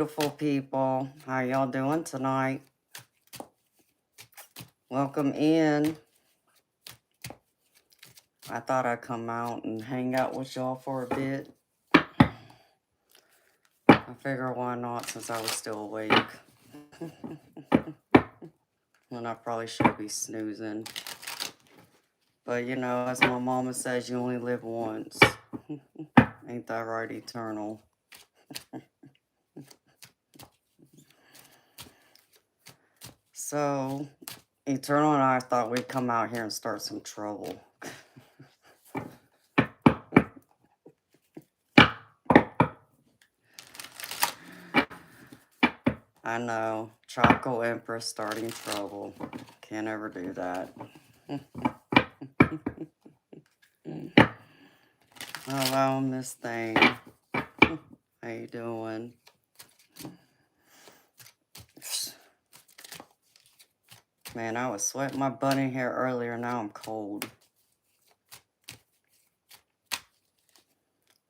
Beautiful people, how y'all doing tonight? Welcome in. I thought I'd come out and hang out with y'all for a bit. I figure why not, since I was still awake. When I probably should be snoozing. But you know, as my mama says, you only live once. Ain't that right, Eternal? So, Eternal and I thought we'd come out here and start some trouble. I know, Choco Empress starting trouble. Can't ever do that. Hello, Miss Thing. How you doing? Man, I was sweating my butt in here earlier. Now I'm cold.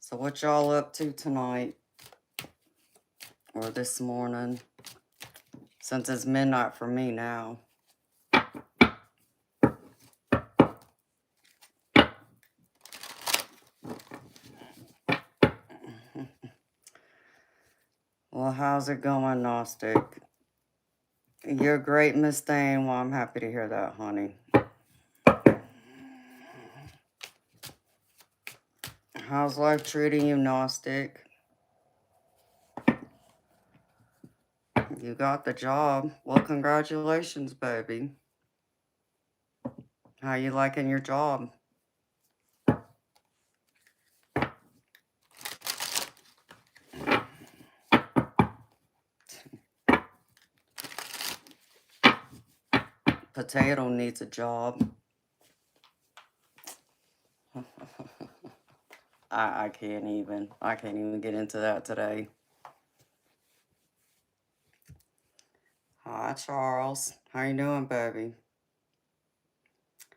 So what y'all up to tonight? Or this morning? Since it's midnight for me now. Well, how's it going, Gnostic? You're great, Miss Thane. Well, I'm happy to hear that, honey. How's life treating you, Gnostic? You got the job. Well, congratulations, baby. How you liking your job? Potato needs a job. I can't even get into that today. Hi, Charles. How you doing, baby?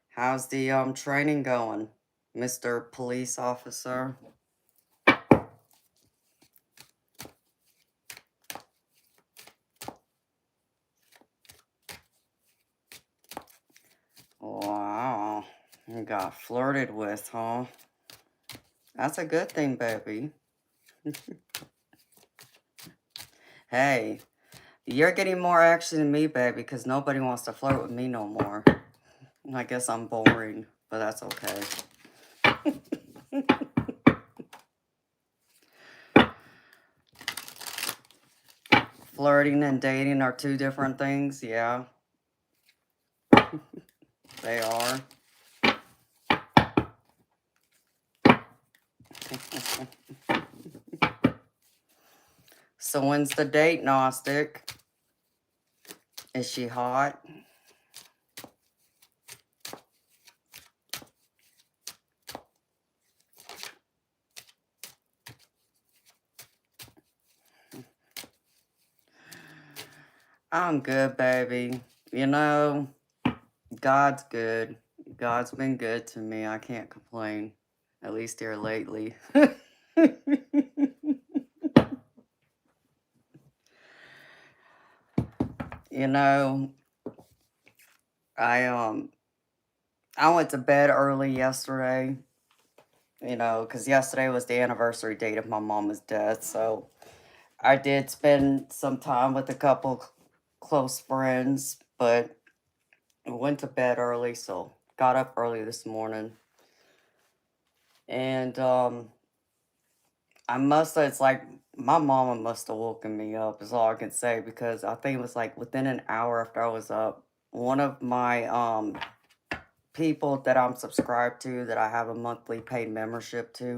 How's the training going, Mr. Police Officer? Wow, you got flirted with, huh? That's a good thing, baby. Hey, you're getting more action than me, baby, because nobody wants to flirt with me no more. I guess I'm boring, but that's okay. Flirting and dating are two different things, yeah. They are. So when's the date, Gnostic? Is she hot? I'm good, baby. You know, God's good. God's been good to me. I can't complain. At least here lately. You know, I went to bed early yesterday. You know, because yesterday was the anniversary date of my mama's death. So I did spend some time with a couple close friends, but I went to bed early, so got up early this morning. And I must say, it's like my mama must have woken me up, is all I can say, because I think it was like within an hour after I was up, one of my people that I'm subscribed to, that I have a monthly paid membership to,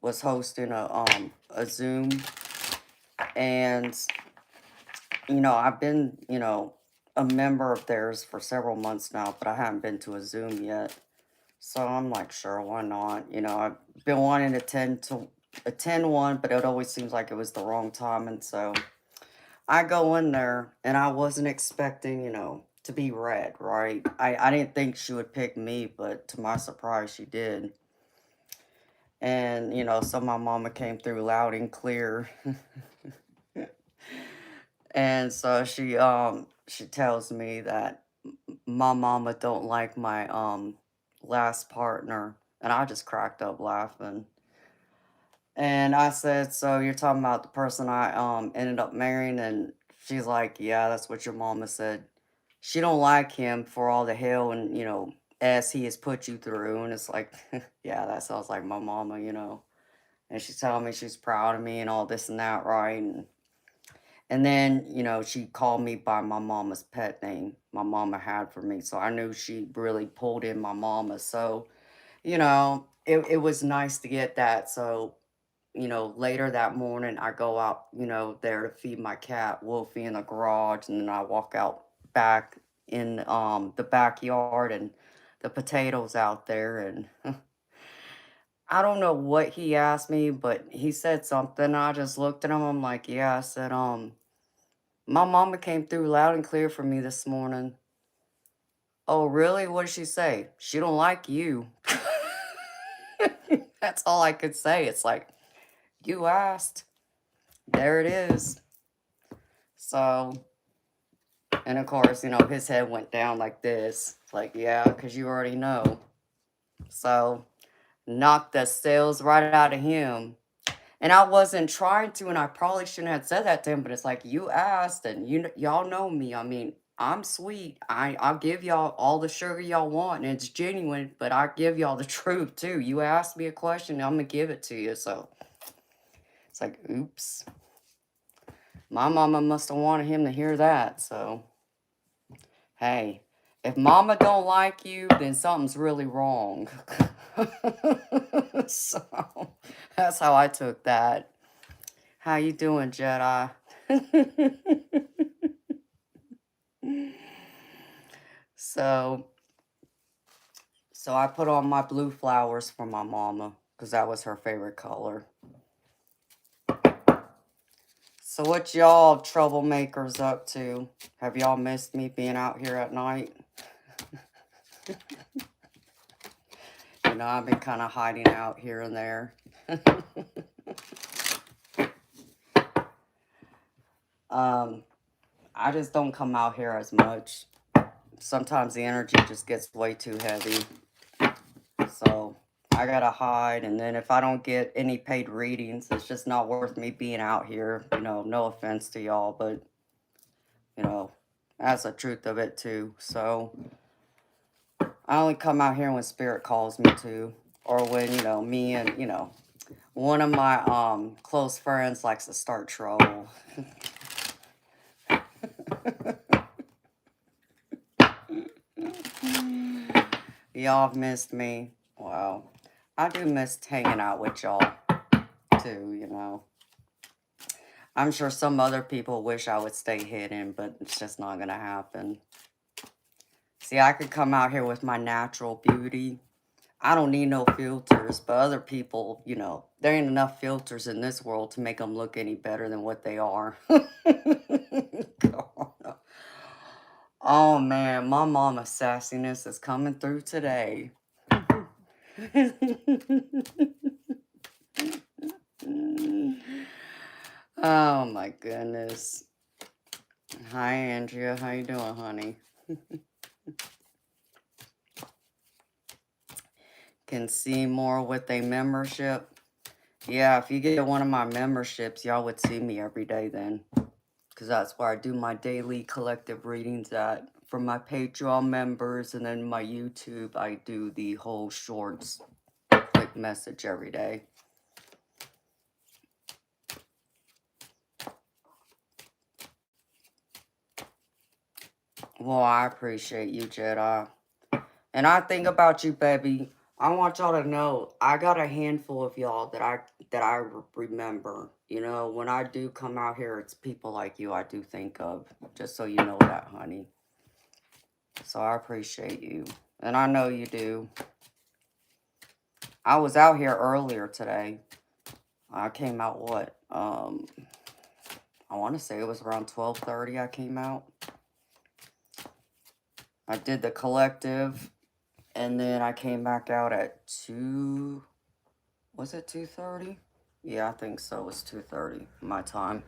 was hosting a Zoom. And you know, I've been, you know, a member of theirs for several months now, but I haven't been to a Zoom yet. So I'm like, sure, why not? You know, I've been wanting to attend one, but it always seems like it was the wrong time. And so I go in there, and I wasn't expecting, you know, to be read, right? I didn't think she would pick me, but to my surprise, she did. And, you know, so my mama came through loud and clear. And so she tells me that my mama don't like my last partner, and I just cracked up laughing. And I said, "So you're talking about the person I ended up marrying?" And she's like, "Yeah, that's what your mama said. She don't like him for all the hell and as he has put you through." And it's like, yeah, that sounds like my mama. And she's telling me she's proud of me and all this and that, right? And then, she called me by my mama's pet name my mama had for me. So I knew she really pulled in my mama. So, it was nice to get that. So, later that morning, I go out, there to feed my cat, Wolfie, in the garage. And then I walk out back in the backyard and the potatoes out there. And I don't know what he asked me, but he said something. I just looked at him. I'm like, yeah, I said, my mama came through loud and clear for me this morning. Oh, really? What did she say? She don't like you. That's all I could say. It's like, you asked. There it is. So, and of course, his head went down like this. It's like, yeah, because you already know. So, knocked the sales right out of him. And I wasn't trying to, and I probably shouldn't have said that to him, but it's like, you asked, and y'all know me. I mean, I'm sweet. I'll give y'all all the sugar y'all want, and it's genuine, but I give y'all the truth too. You asked me a question, I'm gonna give it to you. So it's like, oops. My mama must have wanted him to hear that. So hey, if mama don't like you, then something's really wrong. So that's how I took that. How you doing, Jedi? So, so I put on my blue flowers for my mama because that was her favorite color. So what y'all troublemakers up to? Have y'all missed me being out here at night? I've been kind of hiding out here and there. I just don't come out here as much. Sometimes the energy just gets way too heavy. So I gotta hide, and then if I don't get any paid readings, it's just not worth me being out here. No offense to y'all, but that's the truth of it too. So I only come out here when spirit calls me to, or when me and one of my close friends likes to start trouble. Y'all have missed me. Wow. I do miss hanging out with y'all too. I'm sure some other people wish I would stay hidden, but it's just not going to happen. See, I could come out here with my natural beauty. I don't need no filters, but other people, there ain't enough filters in this world to make them look any better than what they are. Oh man, my mama's sassiness is coming through today. Oh my goodness. Hi Andrea, how you doing, honey? Can see more with a membership. Yeah, if you get one of my memberships, y'all would see me every day then. Because that's where I do my daily collective readings at. For my Patreon members, and then my YouTube, I do the whole shorts quick message every day. Well, I appreciate you, Jedi. And I think about you, baby. I want y'all to know I got a handful of y'all that I remember. When I do come out here, it's people like you I do think of. Just so you know that, honey. So I appreciate you. And I know you do. I was out here earlier today. I came out what? I want to say it was around 12:30 I came out. I did the collective, and then I came back out at 2. Was it 2:30? Yeah, I think so. It was 2:30 my time.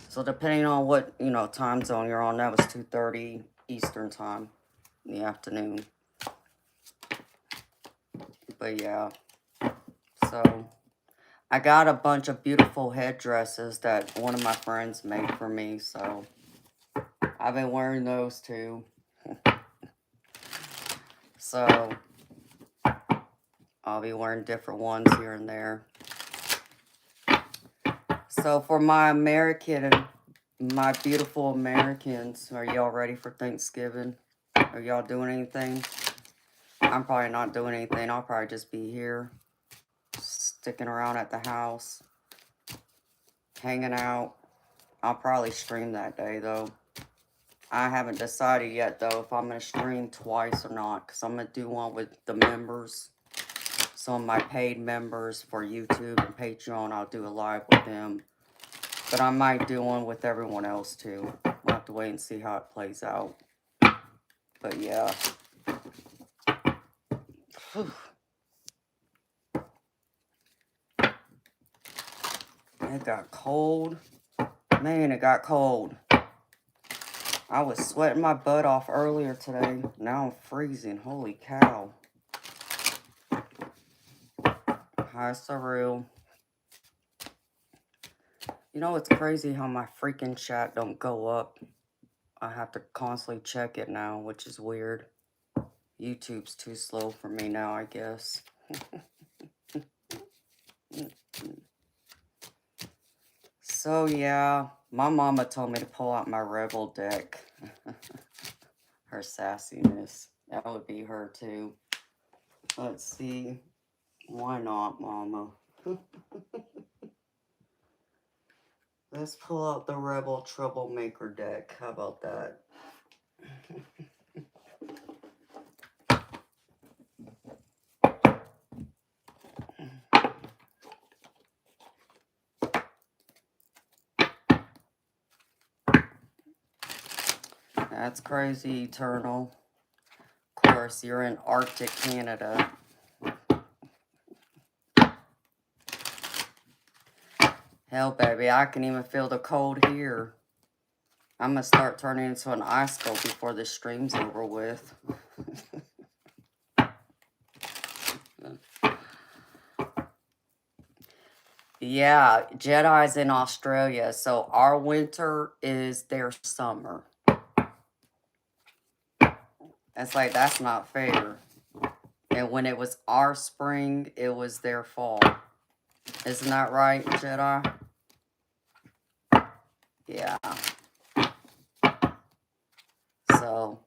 So depending on what, time zone you're on, that was 2:30 Eastern time in the afternoon. But yeah, so I got a bunch of beautiful headdresses that one of my friends made for me, so I've been wearing those too. So I'll be wearing different ones here and there. So for my beautiful Americans, are y'all ready for Thanksgiving? Are y'all doing anything? I'm probably not doing anything. I'll probably just be here, sticking around at the house, hanging out. I'll probably stream that day, though. I haven't decided yet, though, if I'm going to stream twice or not, because I'm going to do one with the members. Some of my paid members for YouTube and Patreon, I'll do a live with them. But I might do one with everyone else, too. We'll have to wait and see how it plays out. But, yeah. Whew. It got cold. Man, it got cold. I was sweating my butt off earlier today. Now I'm freezing. Holy cow. Hi, Surreal. You know, it's crazy how my freaking chat don't go up. I have to constantly check it now, which is weird. YouTube's too slow for me now, I guess. So, yeah, my mama told me to pull out my Rebel deck. Her sassiness. That would be her, too. Let's see. Why not, mama? Let's pull out the Rebel Troublemaker deck. How about that? That's crazy, Eternal. Of course, you're in Arctic Canada. Hell, baby, I can even feel the cold here. I'm going to start turning into an icicle before this stream's over with. Yeah, Jedi's in Australia, so our winter is their summer. It's like, that's not fair. And when it was our spring, it was their fall. Isn't that right, Jedi? Yeah. So,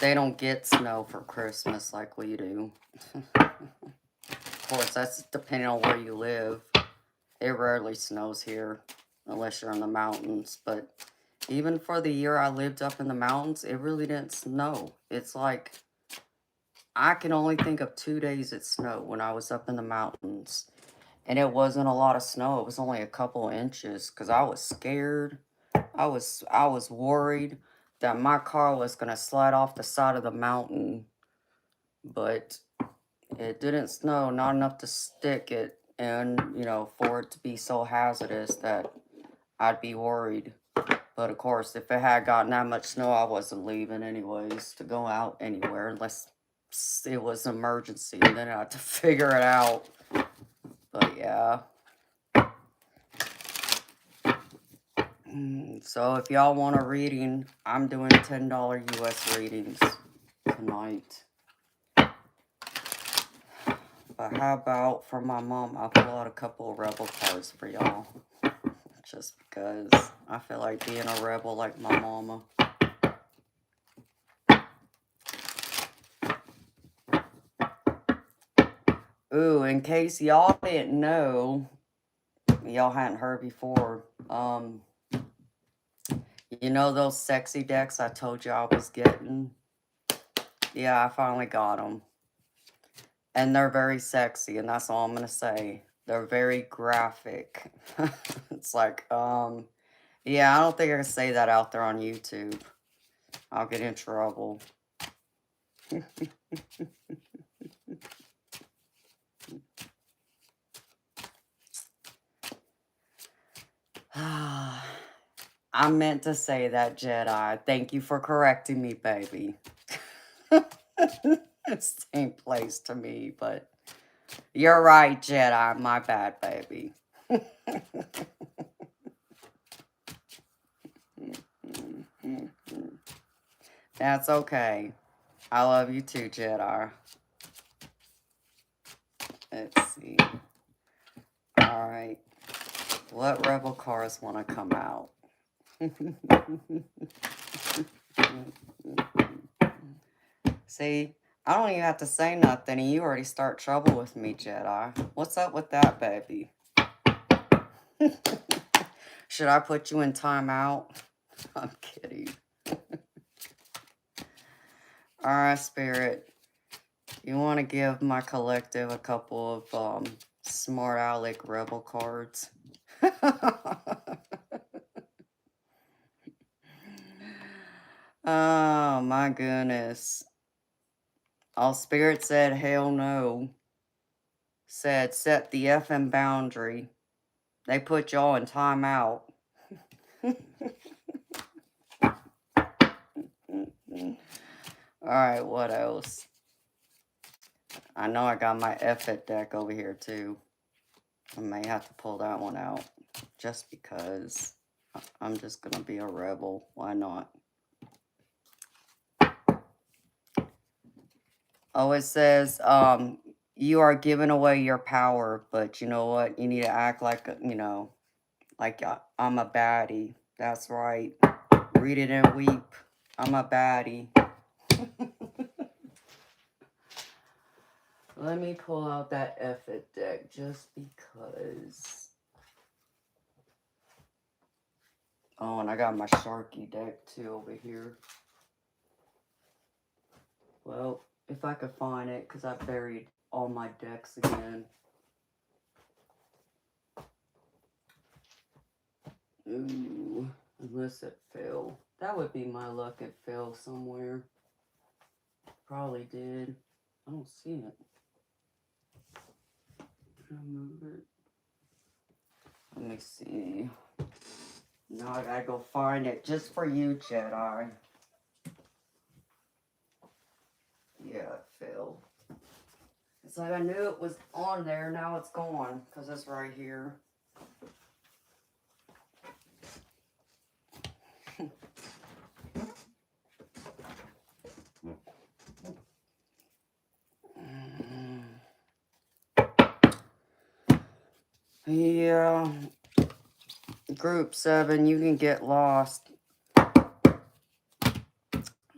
they don't get snow for Christmas like we do. Of course, that's depending on where you live. It rarely snows here, unless you're in the mountains. But even for the year I lived up in the mountains, it really didn't snow. It's like, I can only think of 2 days it snowed when I was up in the mountains. And it wasn't a lot of snow. It was only a couple inches because I was scared. I was worried that my car was going to slide off the side of the mountain. But it didn't snow, not enough to stick it. And, for it to be so hazardous that I'd be worried. But of course, if it had gotten that much snow, I wasn't leaving anyways to go out anywhere unless it was an emergency. And then I had to figure it out. But yeah. So if y'all want a reading, I'm doing $10 US readings tonight. But how about for my mom, I'll pull out a couple of Rebel cards for y'all. Just because I feel like being a rebel like my mama. Ooh, in case y'all didn't know, y'all hadn't heard before, you know those sexy decks I told you I was getting? Yeah, I finally got them. And they're very sexy, and that's all I'm going to say. They're very graphic. It's like, yeah, I don't think I can say that out there on YouTube. I'll get in trouble. I meant to say that, Jedi. Thank you for correcting me, baby. Same place to me, but you're right, Jedi. My bad, baby. That's okay. I love you too, Jedi. Let's see. Alright. What rebel cars want to come out? See, I don't even have to say nothing, and you already start trouble with me, Jedi. What's up with that, baby? Should I put you in timeout? I'm kidding. Alright, Spirit. You want to give my collective a couple of smart aleck rebel cards? Oh, my goodness. All Spirit said, hell no. Said, set the effing boundary. They put y'all in timeout. Alright, what else? I know I got my F-it deck over here, too. I may have to pull that one out. Just because. I'm just gonna be a rebel. Why not? Oh, it says, you are giving away your power, but you know what? You need to act like, like I'm a baddie. That's right. Read it and weep. I'm a baddie. Let me pull out that F-it deck just because. Oh, and I got my Sharky deck too over here. Well, if I could find it, because I buried all my decks again. Ooh, unless it fell. That would be my luck, it fell somewhere. Probably did. I don't see it. Move it. Let me see. Now I gotta go find it just for you, Jedi. Yeah, it fell. It's like I knew it was on there. Now it's gone because it's right here. Yeah. Group 7, you can get lost.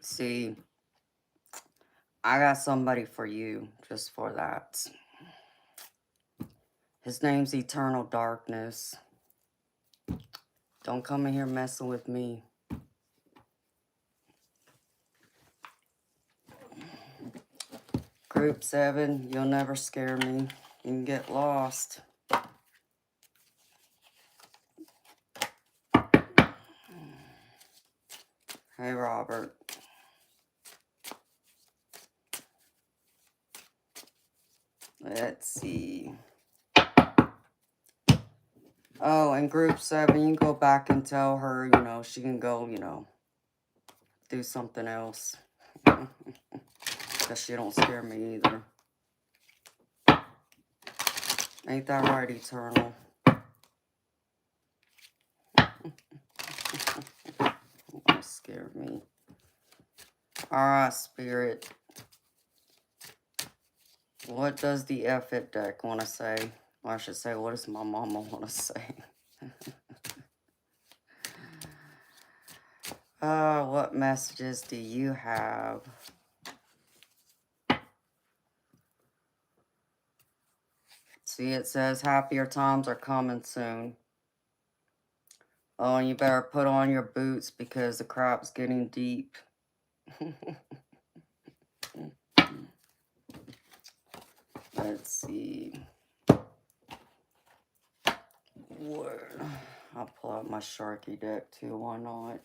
See, I got somebody for you just for that. His name's Eternal Darkness. Don't come in here messing with me. Group 7, you'll never scare me. You can get lost. Hey, Robert. Let's see. Oh, and Group 7, you can go back and tell her, she can go, do something else. Because she don't scare me either. Ain't that right, Eternal? Don't want to scare me. Alright, Spirit. What does the F-it deck want to say? Or I should say, what does my mama want to say? What messages do you have? See, it says happier times are coming soon. Oh, and you better put on your boots because the crap's getting deep. Let's see. Where? I'll pull out my Sharky deck too, why not?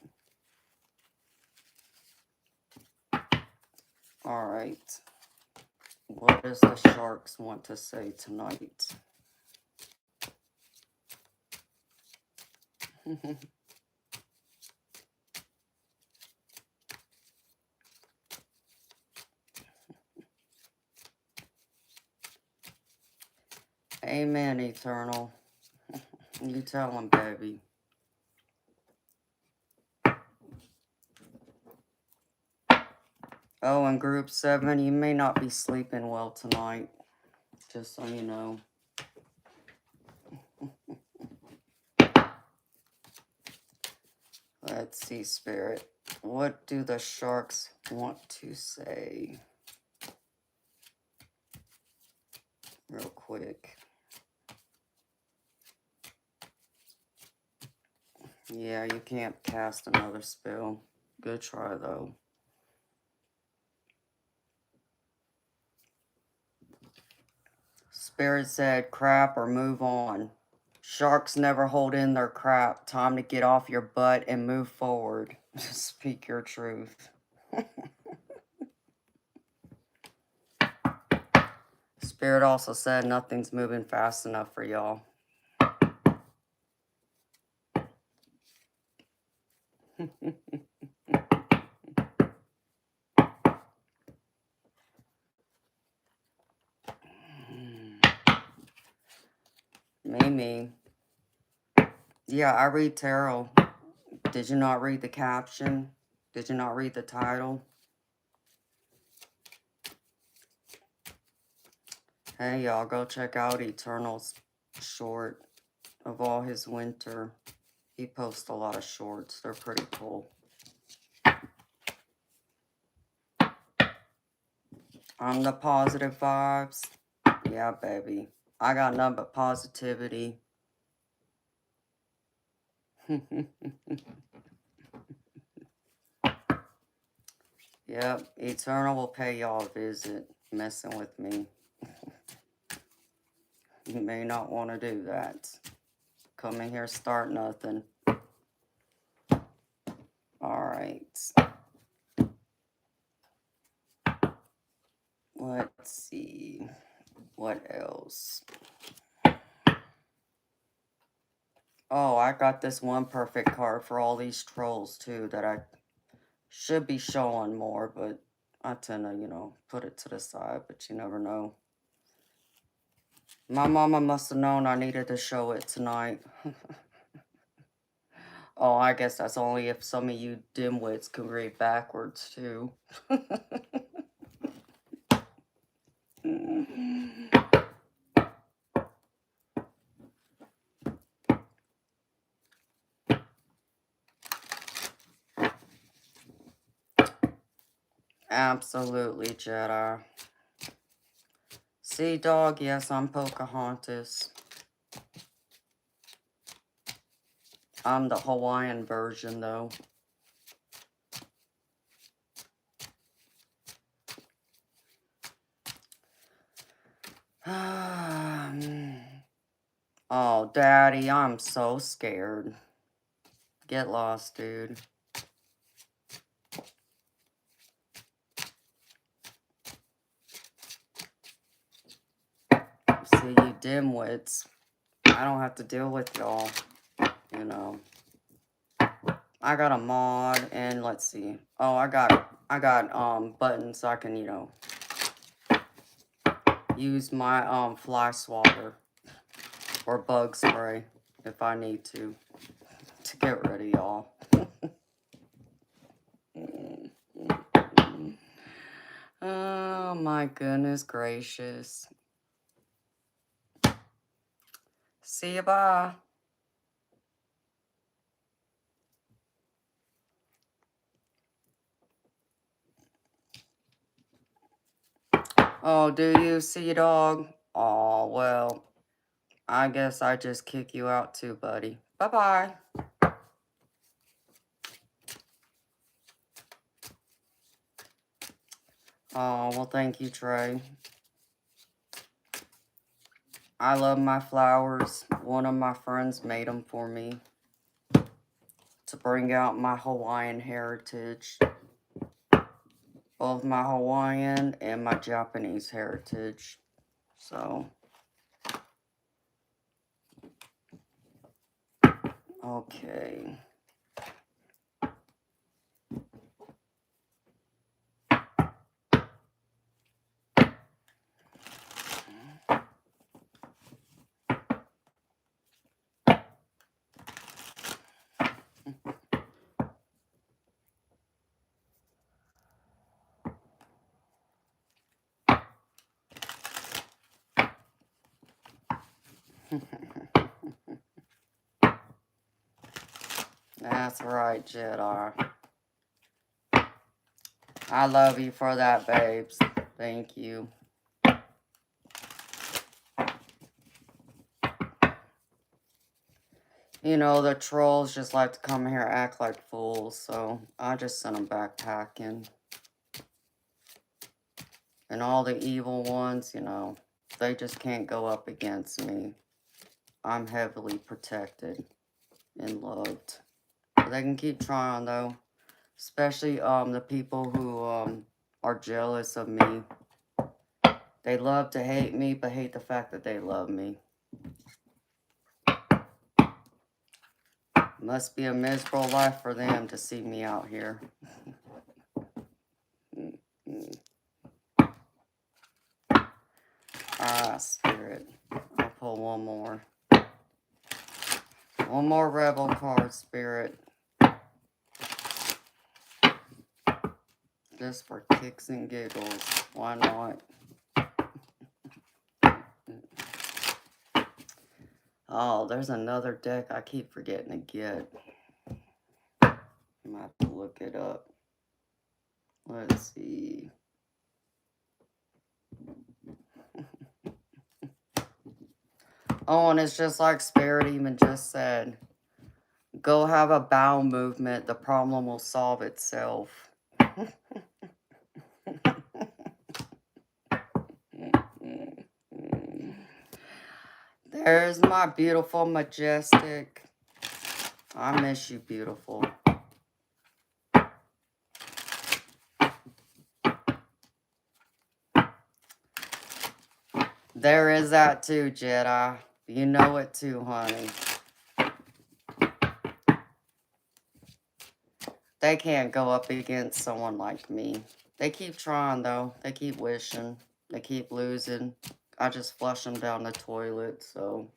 Alright. What does the sharks want to say tonight? Amen, Eternal. You tell him, baby. Oh, and group 7, you may not be sleeping well tonight. Just so you know. Let's see, Spirit. What do the sharks want to say? Real quick. Yeah, you can't cast another spell. Good try, though. Spirit said, crap or move on. Sharks never hold in their crap. Time to get off your butt and move forward. Speak your truth. Spirit also said nothing's moving fast enough for y'all. Mimi. Yeah, I read tarot. Did you not read the caption? Did you not read the title? Hey, y'all, go check out Eternal's short of all his winter. He posts a lot of shorts. They're pretty cool. I'm the positive vibes. Yeah, baby. I got nothing but positivity. Yep, Eternal will pay y'all a visit messing with me. You may not want to do that. Come in here, start nothing. Alright. Let's see. What else? Oh, I got this one perfect card for all these trolls, too, that I should be showing more, but I tend to, you know, put it to the side, but you never know. My mama must have known I needed to show it tonight. Oh, I guess that's only if some of you dimwits can read backwards, too. Absolutely, Jedi. See, dog, yes, I'm Pocahontas. I'm the Hawaiian version, though. Oh, Daddy, I'm so scared. Get lost, dude. See, you dimwits. I don't have to deal with y'all, you know. I got a mod, and let's see. Oh, I got buttons so I can, you know, use my fly swatter or bug spray if I need to get rid of y'all. Oh my goodness gracious. See you, bye. Oh, do you see you, dog? Oh, well, I guess I just kick you out too, buddy. Bye-bye. Oh, well, thank you, Trey. I love my flowers. One of my friends made them for me to bring out my Hawaiian heritage. Both my Hawaiian and my Japanese heritage. So, okay. That's right, Jedi. I love you for that, babes. Thank you. You know, the trolls just like to come here act like fools, so I just sent them back packing. And all the evil ones, you know, they just can't go up against me. I'm heavily protected and loved. But they can keep trying, though. Especially the people who are jealous of me. They love to hate me, but hate the fact that they love me. Must be a miserable life for them to see me out here. Ah, Spirit. I'll pull one more. One more rebel card, Spirit. Just for kicks and giggles. Why not? Oh, there's another deck I keep forgetting to get. I'm gonna have to look it up. Let's see. Oh, and it's just like Spirit even just said. Go have a bowel movement. The problem will solve itself. There's my beautiful majestic. I miss you, beautiful. There is that too, Jedi. You know it too, honey. They can't go up against someone like me. They keep trying, though. They keep wishing. They keep losing. I just flush them down the toilet, so.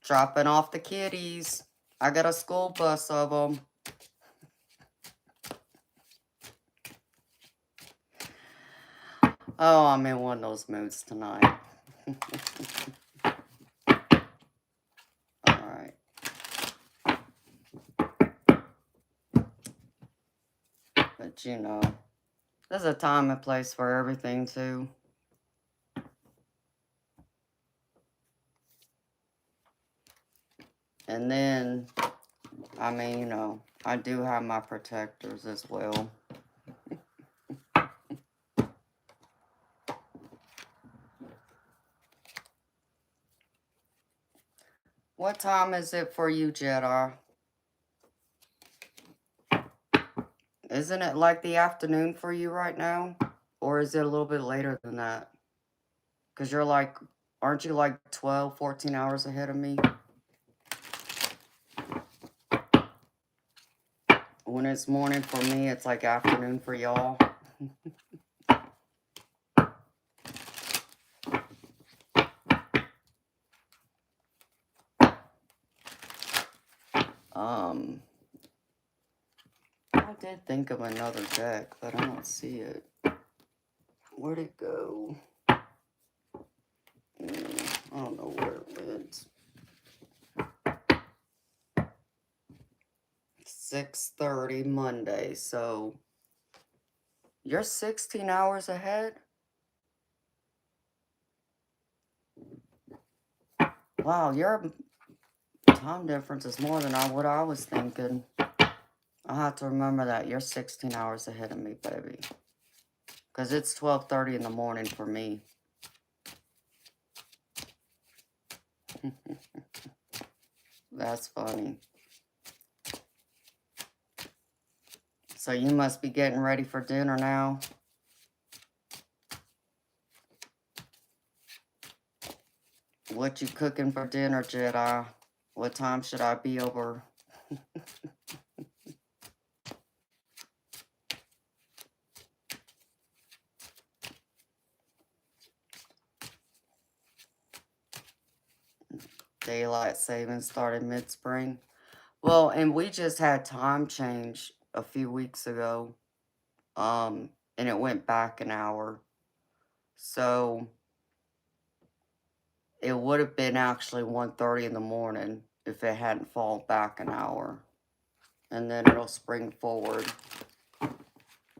Dropping off the kitties. I got a school bus of them. Oh, I'm in one of those moods tonight. Alright. But you know, there's a time and place for everything, too. And then, I mean, you know, I do have my protectors as well. What time is it for you, Jedi? Isn't it like the afternoon for you right now? Or is it a little bit later than that? Because you're like, aren't you like 12, 14 hours ahead of me? When it's morning for me, it's like afternoon for y'all. I did think of another deck, but I don't see it. Where'd it go? I don't know where it went. 6:30 Monday, so you're 16 hours ahead? Wow, your time difference is more than what I was thinking. I'll have to remember that. You're 16 hours ahead of me, baby. Because it's 12:30 in the morning for me. That's funny. So you must be getting ready for dinner now. What you cooking for dinner, Jedi? What time should I be over? Daylight savings started mid-spring. Well, and we just had time change a few weeks ago. And it went back an hour. So It would have been actually 1:30 in the morning if it hadn't fallen back an hour. And then it'll spring forward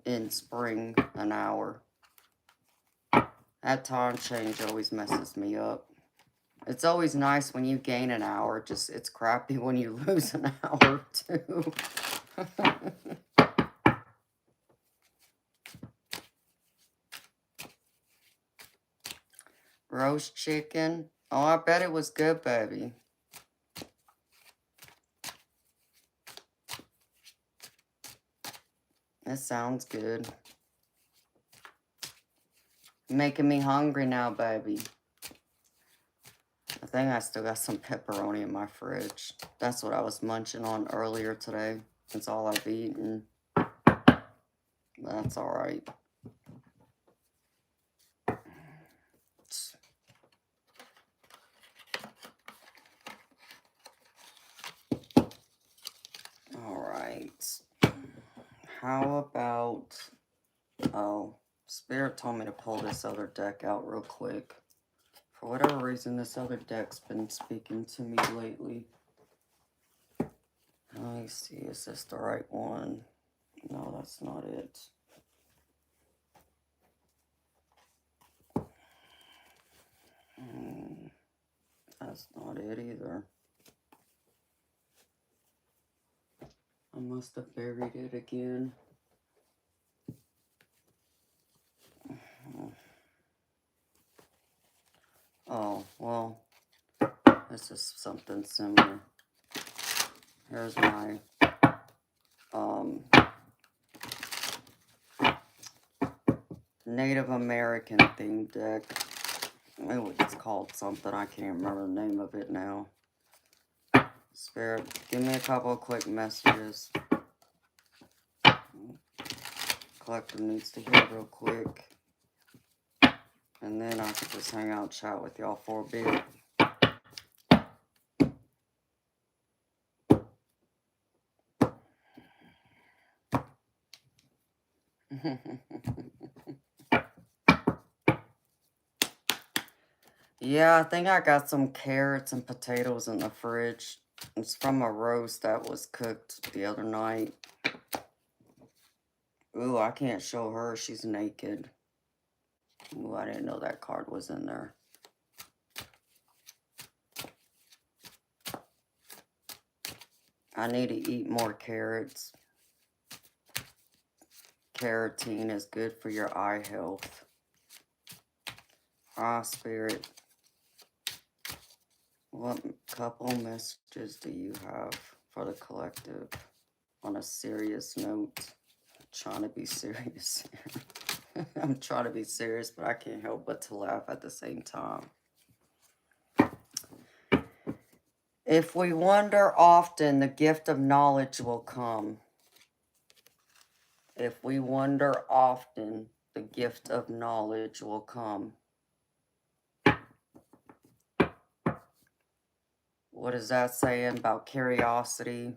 in spring an hour. That time change always messes me up. It's always nice when you gain an hour, just it's crappy when you lose an hour too. Roast chicken. Oh, I bet it was good, baby. That sounds good. Making me hungry now, baby. I think I still got some pepperoni in my fridge. That's what I was munching on earlier today. That's all I've eaten. That's all right. All right. How about... Oh, Spirit told me to pull this other deck out real quick. For whatever reason, this other deck's been speaking to me lately. Let me see, is this the right one? No, that's not it. That's not it either. I must have buried it again. Oh, well, this is something similar. Here's my, Native American themed deck. Oh, it's called something. I can't remember the name of it now. Spirit, give me a couple of quick messages. Collective needs to hear real quick. And then I could just hang out and chat with y'all for a bit. Yeah, I think I got some carrots and potatoes in the fridge. It's from a roast that was cooked the other night. Ooh, I can't show her. She's naked. Ooh, I didn't know that card was in there. I need to eat more carrots. Carotene is good for your eye health. Ah, Spirit. What couple messages do you have for the collective? On a serious note. I'm trying to be serious. I'm trying to be serious, but I can't help but to laugh at the same time. If we wonder often, the gift of knowledge will come. If we wonder often, the gift of knowledge will come. What is that saying about curiosity?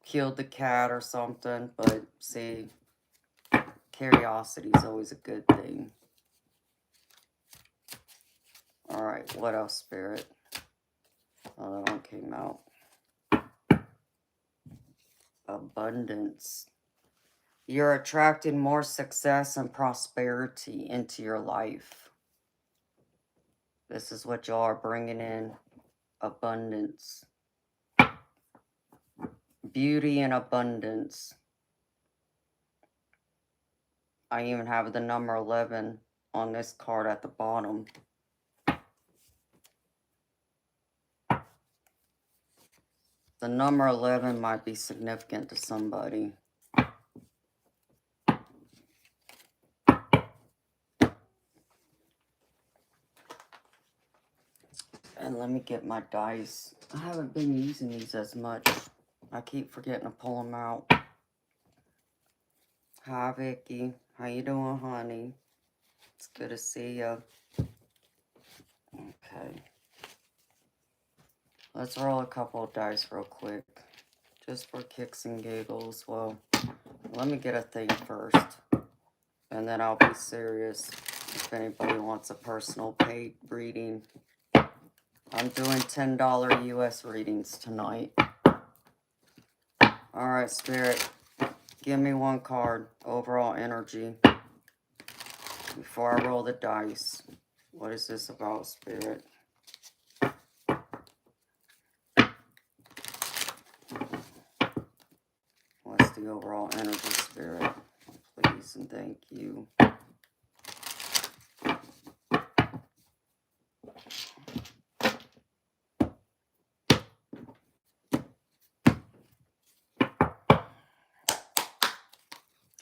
Killed the cat or something, but see, curiosity is always a good thing. All right, what else, Spirit? Oh, that one came out. Abundance. You're attracting more success and prosperity into your life. This is what y'all are bringing in. Abundance. Beauty and abundance. I even have the number 11 on this card at the bottom. The number 11 might be significant to somebody. And let me get my dice. I haven't been using these as much. I keep forgetting to pull them out. Hi, Vicky. How you doing, honey? It's good to see you. Okay. Let's roll a couple of dice real quick. Just for kicks and giggles. Well, let me get a thing first. And then I'll be serious if anybody wants a personal paid reading. I'm doing $10 US readings tonight. Alright, Spirit. Give me one card. Overall energy. Before I roll the dice. What is this about, Spirit? What's the overall energy, Spirit? Please and thank you.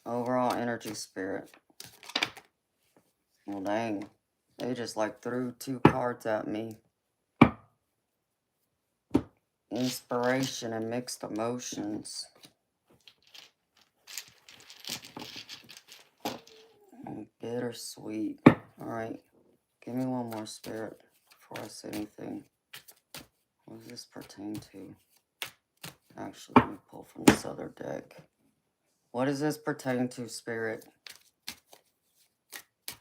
Overall energy, Spirit. Well, dang. They just like threw 2 cards at me. Inspiration and mixed emotions. And bittersweet. Alright. Give me one more, Spirit, before I say anything. What does this pertain to? Actually, let me pull from this other deck. What does this pertain to, Spirit?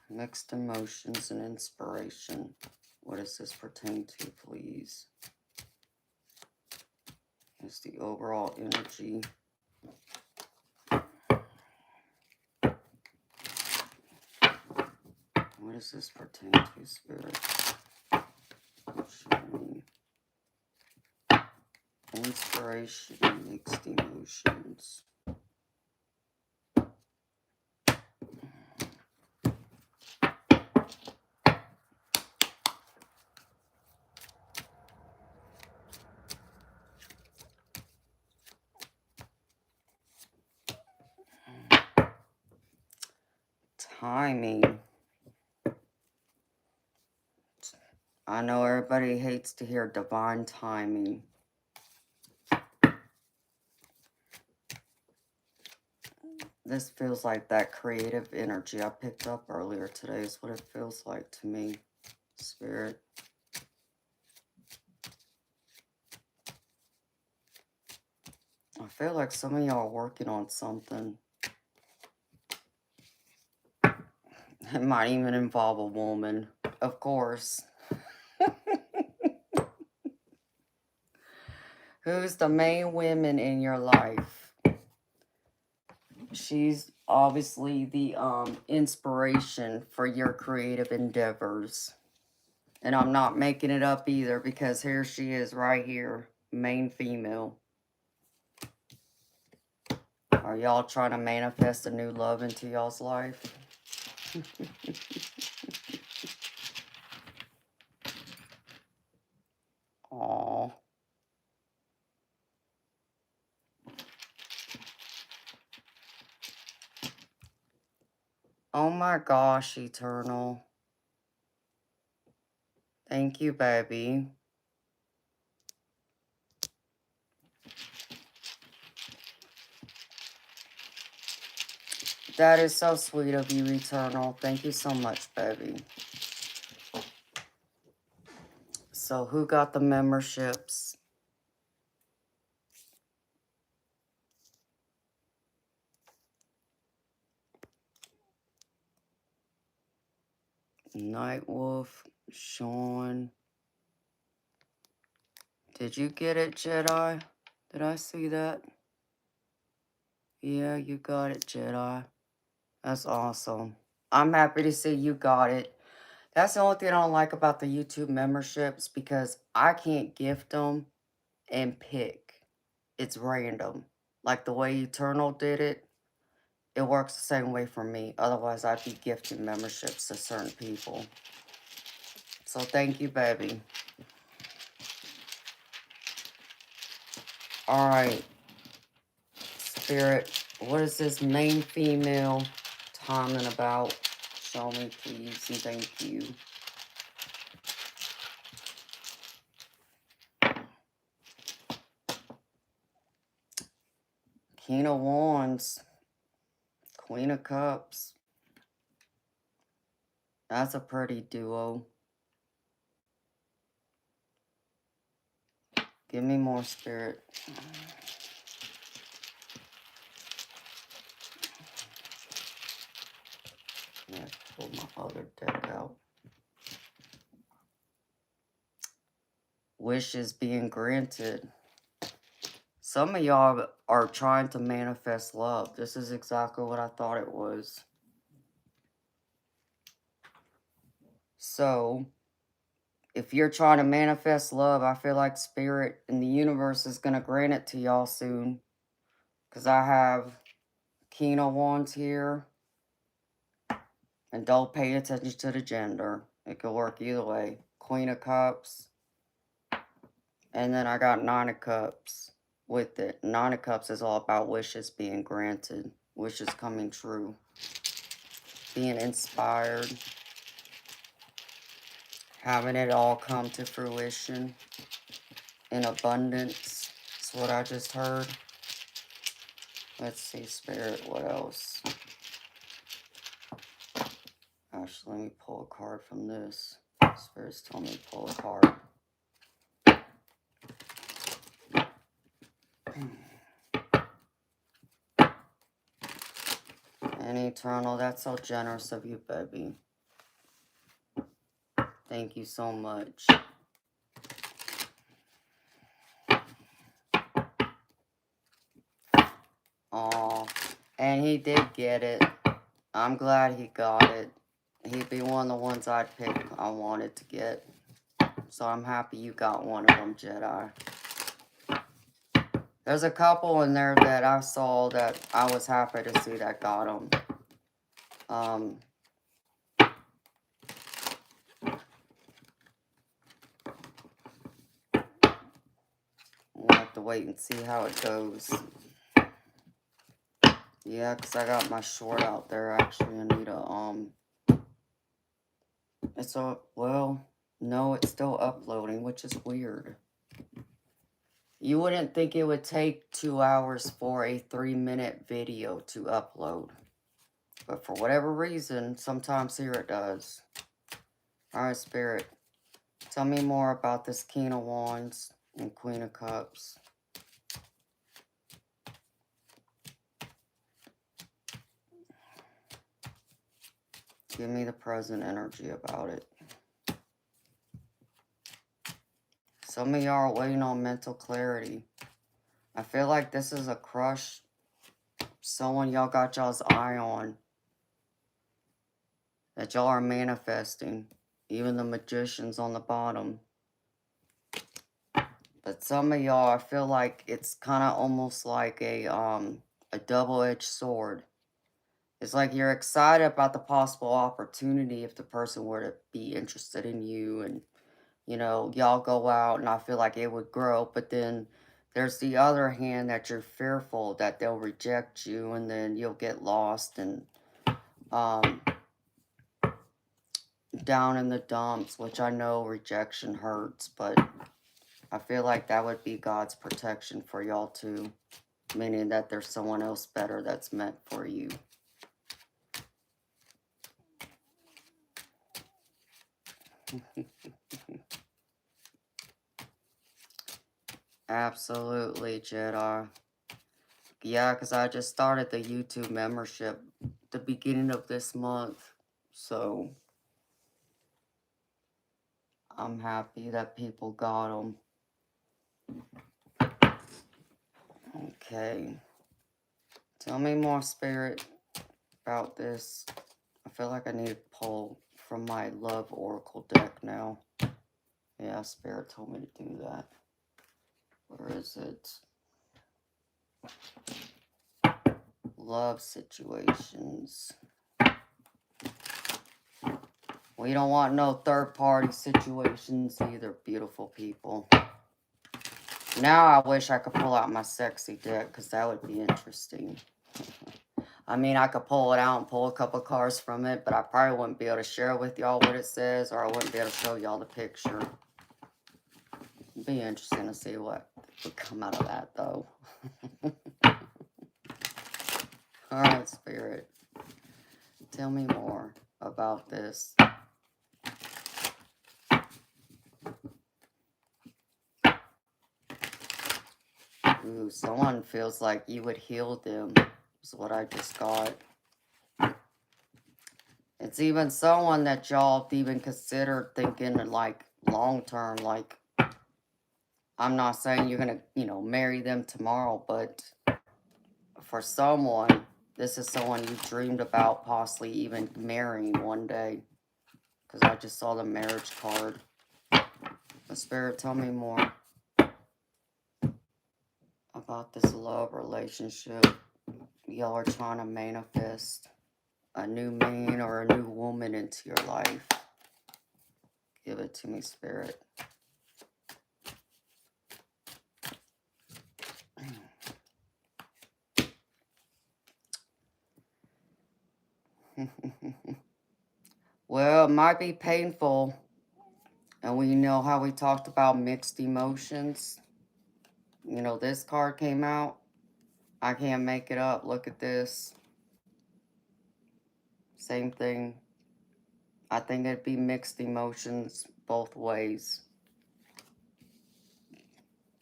Mixed emotions and inspiration. What does this pertain to, please? It's the overall energy. What does this pertain to, Spirit? Show me. Inspiration and mixed emotions. Timing. I know everybody hates to hear divine timing. This feels like that creative energy I picked up earlier today is what it feels like to me, Spirit. I feel like some of y'all are working on something. It might even involve a woman, of course. Who's the main woman in your life? She's obviously the inspiration for your creative endeavors. And I'm not making it up either, because here she is right here, main female. Are y'all trying to manifest a new love into y'all's life? Aww. Oh my gosh, Eternal. Thank you, baby. That is so sweet of you, Eternal. Thank you so much, baby. So who got the memberships? Nightwolf, Sean. Did you get it, Jedi? Did I see that? Yeah, you got it, Jedi. That's awesome. I'm happy to see you got it. That's the only thing I don't like about the YouTube memberships, because I can't gift them and pick. It's random. Like the way Eternal did it, it works the same way for me. Otherwise, I'd be gifting memberships to certain people. So thank you, baby. Alright. Spirit, what is this main female timing about? Show me, please, and thank you. King of Wands. Queen of Cups. That's a pretty duo. Give me more, Spirit. I have to pull my other deck out. wishes being granted. Some of y'all are trying to manifest love. This is exactly what I thought it was. So, if you're trying to manifest love, I feel like Spirit in the universe is going to grant it to y'all soon. Because I have King of Wands here. And don't pay attention to the gender. It could work either way. Queen of Cups. And then I got Nine of Cups with it. Nine of Cups is all about wishes being granted. Wishes coming true. Being inspired. Having it all come to fruition. In abundance. That's what I just heard. Let's see, Spirit, what else? Actually, let me pull a card from this. Spirit's telling me to pull a card. And Eternal, that's so generous of you, baby. Thank you so much. Aw, and he did get it. I'm glad he got it. He'd be one of the ones I'd pick I wanted to get. So I'm happy you got one of them, Jedi. There's a couple in there that I saw that I was happy to see that got them. We'll have to wait and see how it goes. Yeah, because I got my short out there. Actually, I need a, it's a, well, no, it's still uploading, which is weird. You wouldn't think it would take 2 hours for a 3-minute video to upload. But for whatever reason, sometimes here it does. Alright, Spirit. Tell me more about this King of Wands and Queen of Cups. Give me the present energy about it. Some of y'all are waiting on mental clarity. I feel like this is a crush. Someone y'all got y'all's eye on. That y'all are manifesting. Even the magicians on the bottom. But some of y'all, I feel like it's kind of almost like a double-edged sword. It's like you're excited about the possible opportunity if the person were to be interested in you and, you know, y'all go out and I feel like it would grow. But then there's the other hand that you're fearful that they'll reject you and then you'll get lost and down in the dumps, which I know rejection hurts, but I feel like that would be God's protection for y'all too. Meaning that there's someone else better that's meant for you. Absolutely, Jedi. Yeah, because I just started the YouTube membership the beginning of this month. So, I'm happy that people got them. Okay. Tell me more, Spirit, about this. I feel like I need to pull from my Love Oracle deck now. Yeah, Spirit told me to do that. Where is it? Love situations. We don't want no third-party situations either, beautiful people. Now I wish I could pull out my sexy deck, because that would be interesting. I mean, I could pull it out and pull a couple cards from it, but I probably wouldn't be able to share with y'all what it says, or I wouldn't be able to show y'all the picture. It'd be interesting to see what would come out of that, though. Alright, Spirit. Tell me more about this. Ooh, someone feels like you would heal them, is what I just got. It's even someone that y'all even considered thinking like long term, like I'm not saying you're going to, marry them tomorrow, but for someone, this is someone you dreamed about possibly even marrying one day. Because I just saw the marriage card. The Spirit, tell me more about this love relationship. Y'all are trying to manifest a new man or a new woman into your life. Give it to me, Spirit. Well, it might be painful. And we know how we talked about mixed emotions. This card came out. I can't make it up. Look at this. Same thing. I think it'd be mixed emotions both ways.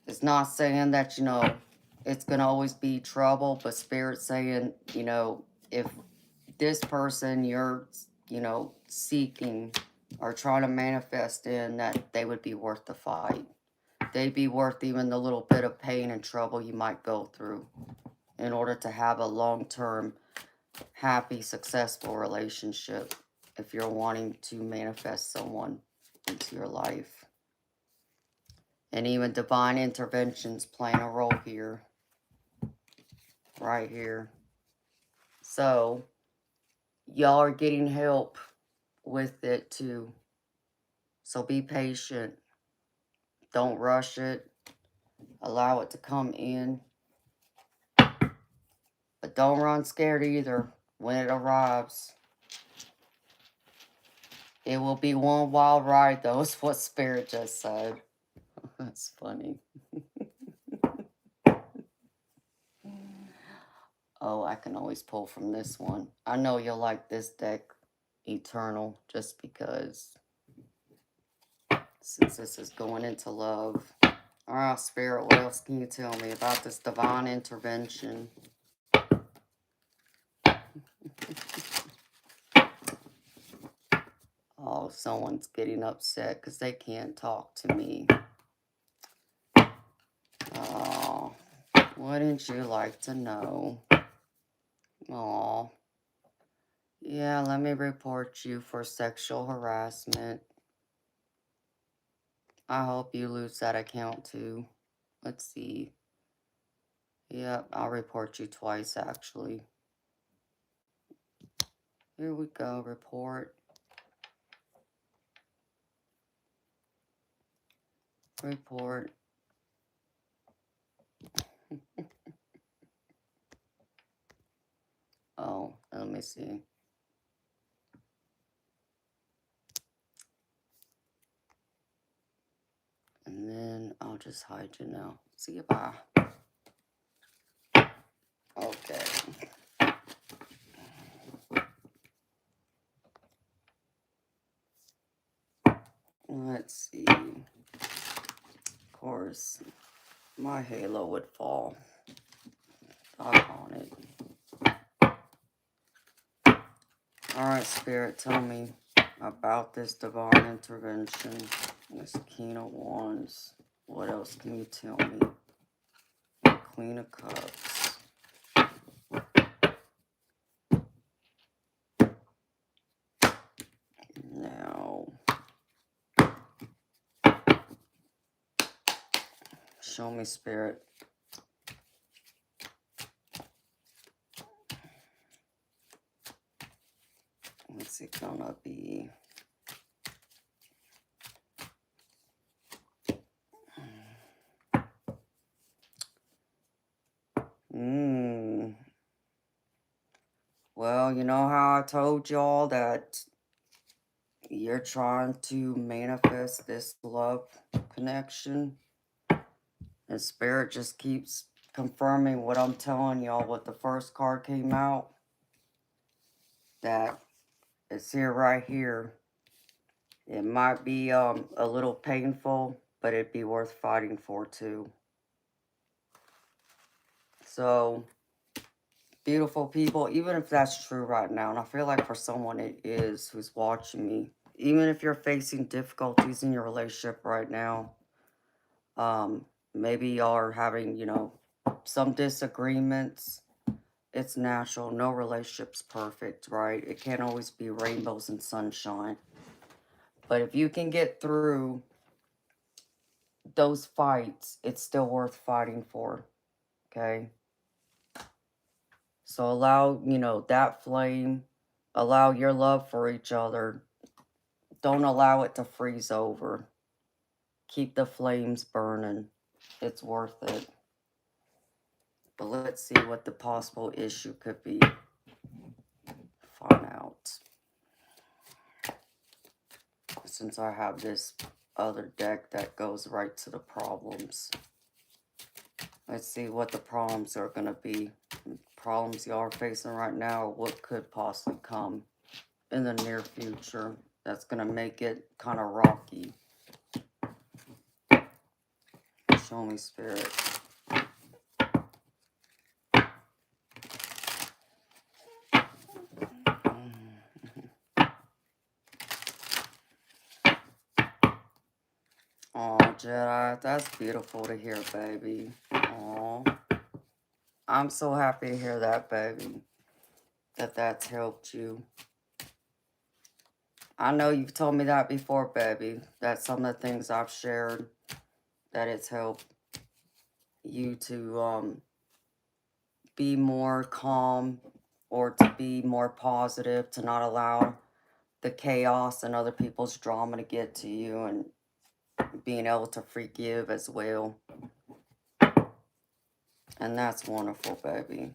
It's not saying that, it's going to always be trouble, but Spirit's saying, if this person you're, seeking or trying to manifest in, that they would be worth the fight. They'd be worth even the little bit of pain and trouble you might go through in order to have a long-term, happy, successful relationship if you're wanting to manifest someone into your life. And even divine interventions playing a role here. Right here. So, y'all are getting help with it too. So be patient. Don't rush it. Allow it to come in. But don't run scared either when it arrives. It will be one wild ride, though, is what Spirit just said. That's funny. Oh, I can always pull from this one. I know you'll like this deck, Eternal, just because, since this is going into love. All right, Spirit, what else can you tell me about this divine intervention? Oh, someone's getting upset because they can't talk to me. Oh, wouldn't you like to know? Oh, yeah, let me report you for sexual harassment. I hope you lose that account too. Let's see. Yep, I'll report you twice actually. Here we go, report. Report. Oh, let me see. And then I'll just hide you now. See you, bye. Okay. Let's see. Of course, my halo would fall. Dog on it. Alright, Spirit, tell me about this divine intervention. This King of Wands. What else can you tell me? Queen of Cups. Now, show me, Spirit. What's it gonna be? Well, you know how I told y'all that you're trying to manifest this love connection? And Spirit just keeps confirming what I'm telling y'all, what the first card came out. That it's here, right here. It might be a little painful, but it'd be worth fighting for too. So, beautiful people, even if that's true right now, and I feel like for someone it is who's watching me, even if you're facing difficulties in your relationship right now, Maybe y'all are having, some disagreements. It's natural. No relationship's perfect, right? It can't always be rainbows and sunshine. But if you can get through those fights, it's still worth fighting for, okay? So allow, that flame, allow your love for each other. Don't allow it to freeze over. Keep the flames burning. It's worth it. But let's see what the possible issue could be. Find out. Since I have this other deck that goes right to the problems. Let's see what the problems are going to be. Problems you are facing right now, or what could possibly come in the near future that's going to make it kind of rocky. Show me, Spirit. Oh, Jedi, that's beautiful to hear, baby. Oh, I'm so happy to hear that, baby. That's helped you. I know you've told me that before, baby. That some of the things I've shared, that it's helped you to be more calm or to be more positive, to not allow the chaos and other people's drama to get to you, and being able to forgive as well. And that's wonderful, baby.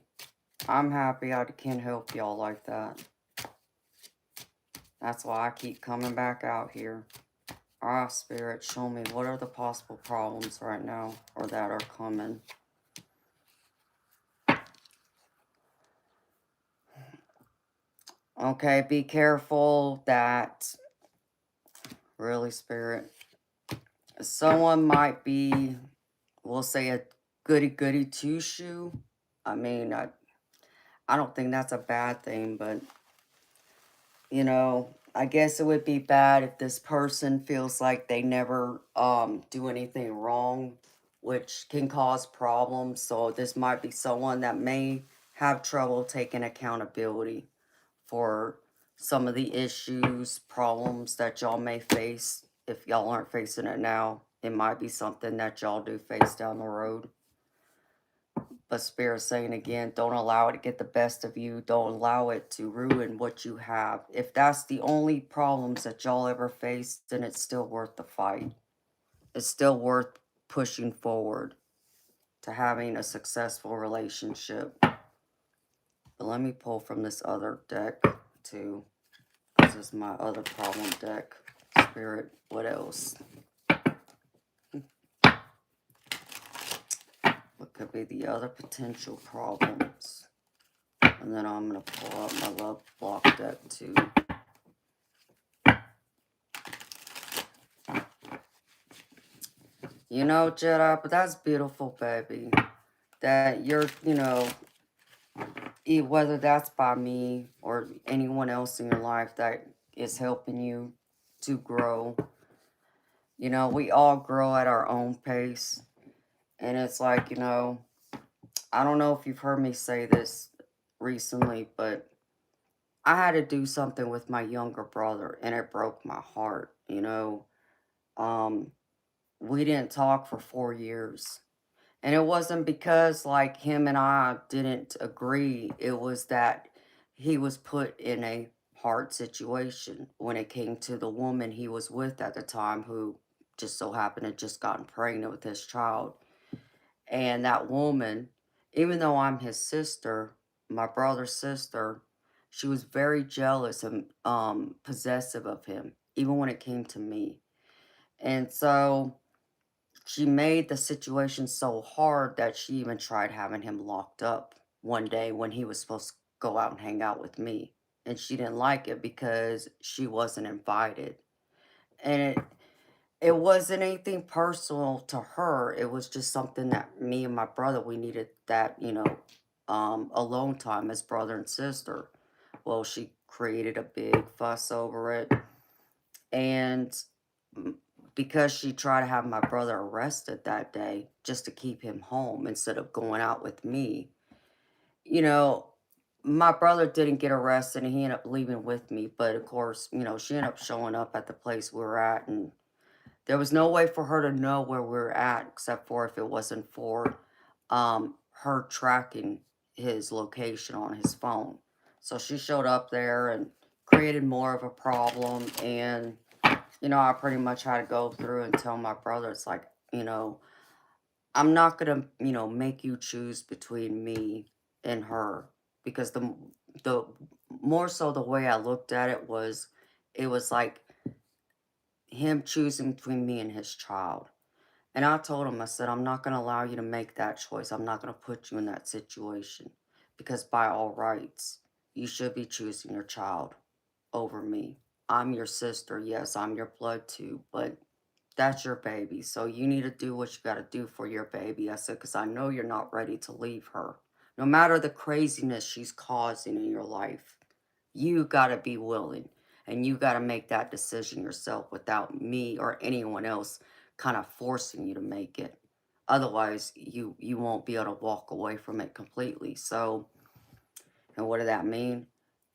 I'm happy I can help y'all like that. That's why I keep coming back out here. Ah, Spirit, show me what are the possible problems right now, or that are coming. Okay, be careful that, really, Spirit, someone might be, we'll say, a goody-goody two-shoe. I mean, I don't think that's a bad thing, but, I guess it would be bad if this person feels like they never do anything wrong, which can cause problems. So this might be someone that may have trouble taking accountability for some of the issues, problems that y'all may face. If y'all aren't facing it now, it might be something that y'all do face down the road. But Spirit's saying again, don't allow it to get the best of you. Don't allow it to ruin what you have. If that's the only problems that y'all ever face, then it's still worth the fight. It's still worth pushing forward to having a successful relationship. But let me pull from this other deck too. This is my other problem deck. Spirit, what else? What could be the other potential problems? And then I'm going to pull out my love block deck too. Jedi, but that's beautiful, baby. That you're, whether that's by me or anyone else in your life that is helping you to grow. We all grow at our own pace. And it's like, I don't know if you've heard me say this recently, but I had to do something with my younger brother, and it broke my heart. We didn't talk for 4 years. And it wasn't because, like, him and I didn't agree. It was that he was put in a hard situation when it came to the woman he was with at the time, who just so happened to just gotten pregnant with his child. And that woman, even though I'm his sister, my brother's sister, she was very jealous and possessive of him, even when it came to me. And so she made the situation so hard that she even tried having him locked up one day when he was supposed to go out and hang out with me. And she didn't like it because she wasn't invited. And it wasn't anything personal to her. It was just something that me and my brother, we needed that, alone time as brother and sister. Well, she created a big fuss over it. And because she tried to have my brother arrested that day just to keep him home instead of going out with me. You know, my brother didn't get arrested and he ended up leaving with me. But of course, she ended up showing up at the place we were at, and there was no way for her to know where we were at except for if it wasn't for her tracking his location on his phone. So she showed up there and created more of a problem. And, I pretty much had to go through and tell my brother, it's like, I'm not gonna, make you choose between me and her, because the more so the way I looked at it was like him choosing between me and his child. And I told him, I said, I'm not gonna allow you to make that choice. I'm not gonna put you in that situation, because by all rights, you should be choosing your child over me. I'm your sister, yes, I'm your blood too, but that's your baby. So you need to do what you got to do for your baby. I said, because I know you're not ready to leave her. No matter the craziness she's causing in your life, you got to be willing, and you got to make that decision yourself without me or anyone else kind of forcing you to make it. Otherwise, you won't be able to walk away from it completely. So, and what did that mean?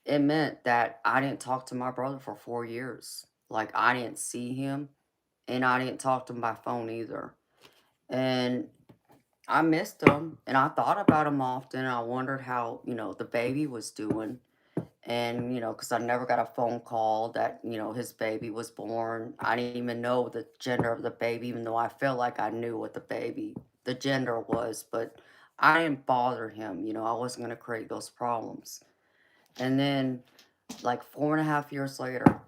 It meant that I didn't talk to my brother for 4 years. Like, I didn't see him, and I didn't talk to him by phone either. And I missed him, and I thought about him often. I wondered how, the baby was doing. And, because I never got a phone call that, his baby was born. I didn't even know the gender of the baby, even though I felt like I knew what the gender was. But I didn't bother him. I wasn't going to create those problems. And then, like 4.5 years later,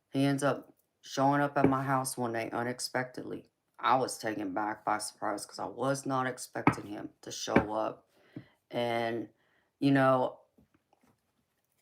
he ends up showing up at my house one day unexpectedly. I was taken back by surprise because I was not expecting him to show up. And, you know,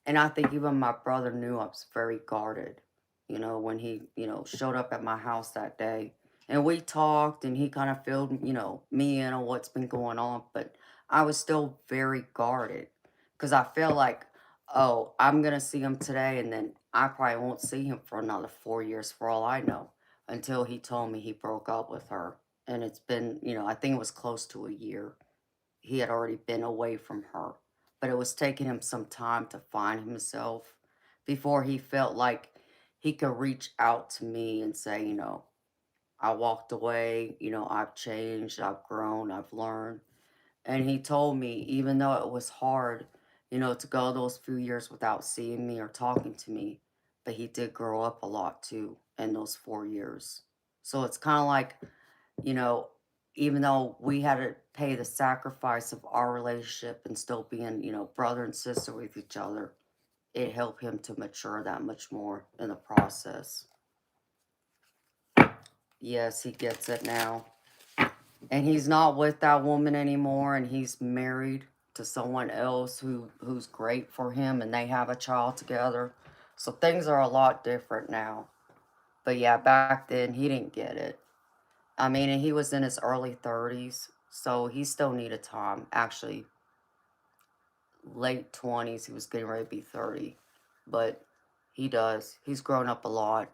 and I think even my brother knew I was very guarded, when he, showed up at my house that day. And we talked, and he kind of filled, me in on what's been going on. But I was still very guarded because I feel like, oh, I'm going to see him today, and then I probably won't see him for another 4 years for all I know, until he told me he broke up with her. And it's been, I think it was close to a year he had already been away from her. But it was taking him some time to find himself before he felt like he could reach out to me and say, I walked away, I've changed, I've grown, I've learned. And he told me, even though it was hard, to go those few years without seeing me or talking to me, but he did grow up a lot too in those 4 years. So it's kind of like, you know, even though we had to pay the sacrifice of our relationship and still being, brother and sister with each other, it helped him to mature that much more in the process. Yes, he gets it now. And he's not with that woman anymore, and he's married to someone else who's great for him, and they have a child together. So things are a lot different now. But yeah, back then he didn't get it. I mean, and he was in his early 30s, so he still needed time. Actually, late 20s, he was getting ready to be 30. But he does. He's grown up a lot.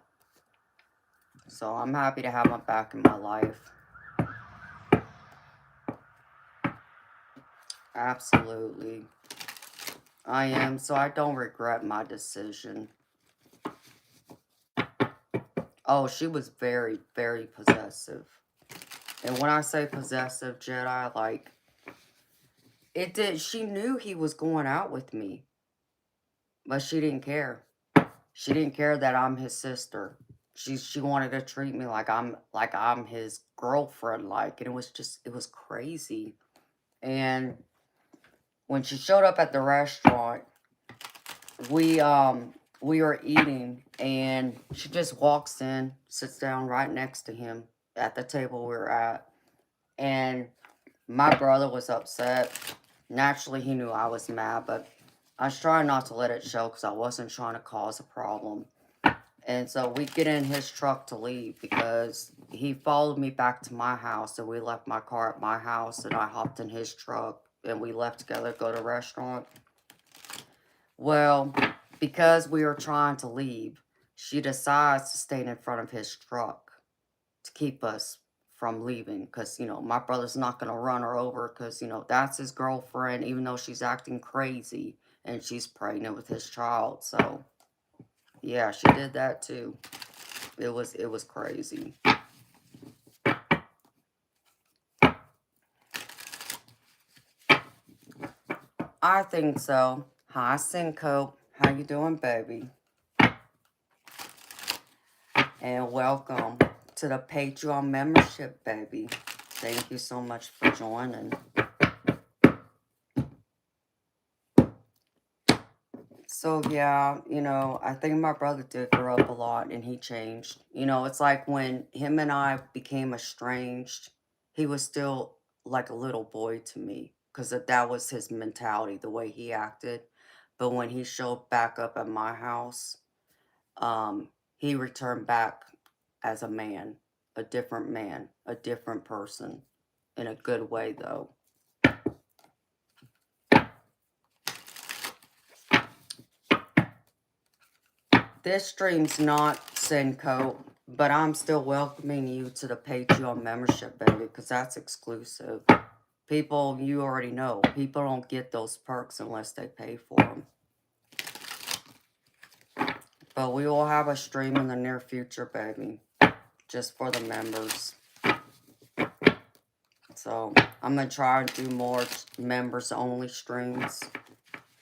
So I'm happy to have him back in my life. Absolutely. I am, so I don't regret my decision. Oh, she was very, very possessive. And when I say possessive, Jedi, like, it did, she knew he was going out with me, but she didn't care. She didn't care that I'm his sister. She wanted to treat me like I'm his girlfriend, like, and it was crazy. And when she showed up at the restaurant, we we were eating, and she just walks in, sits down right next to him at the table we were at. And my brother was upset. Naturally, he knew I was mad, but I was trying not to let it show because I wasn't trying to cause a problem. And so we get in his truck to leave because he followed me back to my house, and we left my car at my house, and I hopped in his truck, and we left together to go to a restaurant. Well, because we were trying to leave, she decides to stay in front of his truck. keep us from leaving because, my brother's not going to run her over because, that's his girlfriend, even though she's acting crazy and she's pregnant with his child. So, yeah, she did that too. It was crazy. I think so. Hi, Cinco. How you doing, baby? And welcome to the Patreon membership, baby. Thank you so much for joining. So, yeah, I think my brother did grow up a lot and he changed. It's like when him and I became estranged, he was still like a little boy to me because that was his mentality, the way he acted. But when he showed back up at my house, um, he returned back as a man, a different person, in a good way, though. This stream's not Senko, but I'm still welcoming you to the Patreon membership, baby, because that's exclusive. People, you already know, people don't get those perks unless they pay for them. But we will have a stream in the near future, baby, just for the members. So I'm going to try to do more members-only streams.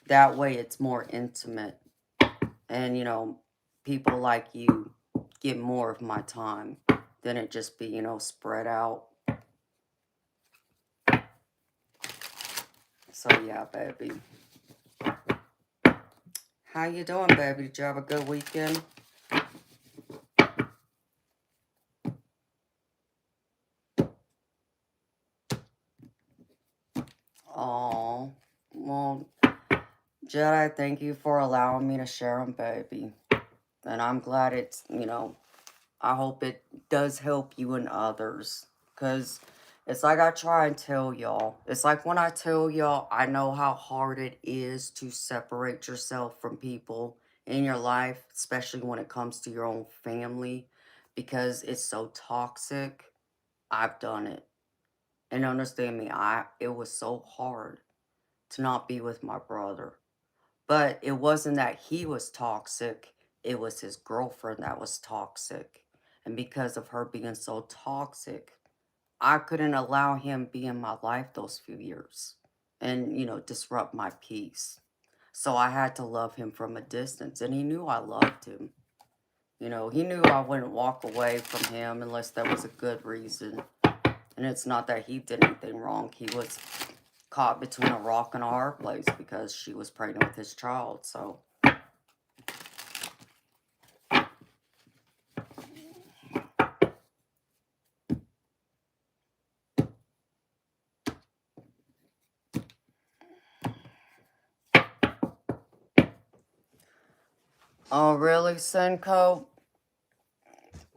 That way it's more intimate. And, people like you get more of my time than it just be, spread out. So, yeah, baby. How you doing, baby? Did you have a good weekend? Oh, well, Jedi, thank you for allowing me to share them, baby. And I'm glad it's, I hope it does help you and others. Because it's like I try and tell y'all. It's like when I tell y'all, I know how hard it is to separate yourself from people in your life, especially when it comes to your own family, because it's so toxic. I've done it. And understand me, it was so hard to not be with my brother. But it wasn't that he was toxic, it was his girlfriend that was toxic. And because of her being so toxic, I couldn't allow him be in my life those few years and, disrupt my peace. So I had to love him from a distance. And he knew I loved him. He knew I wouldn't walk away from him unless there was a good reason. And it's not that he did anything wrong. He was caught between a rock and a hard place because she was pregnant with his child. So, oh, really, Senko?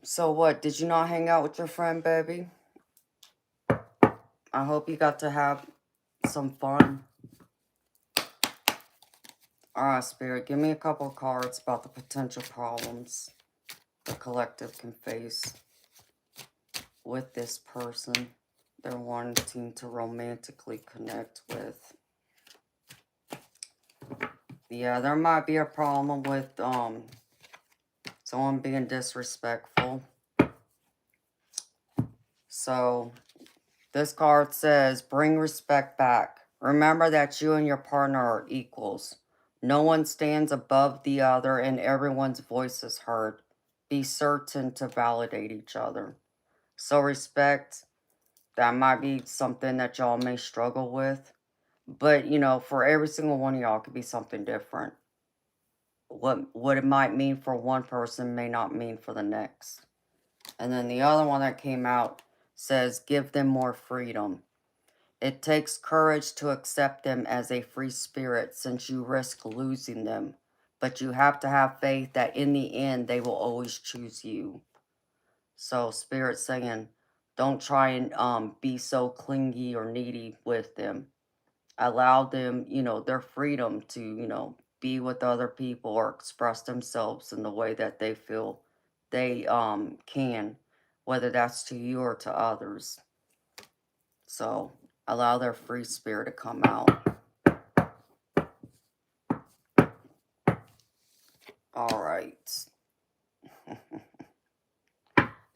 So what, did you not hang out with your friend, baby? I hope you got to have some fun. Alright, Spirit, give me a couple of cards about the potential problems the collective can face with this person they're wanting to romantically connect with. Yeah, there might be a problem with someone being disrespectful. So, this card says, bring respect back. Remember that you and your partner are equals. No one stands above the other and everyone's voice is heard. Be certain to validate each other. So respect, that might be something that y'all may struggle with. But, for every single one of y'all, it could be something different. What it might mean for one person may not mean for the next. And then the other one that came out says, give them more freedom. It takes courage to accept them as a free spirit since you risk losing them. But you have to have faith that in the end, they will always choose you. So Spirit's saying, don't try and be so clingy or needy with them. Allow them, their freedom to, be with other people or express themselves in the way that they feel they can whether that's to you or to others. So allow their free spirit to come out. All right.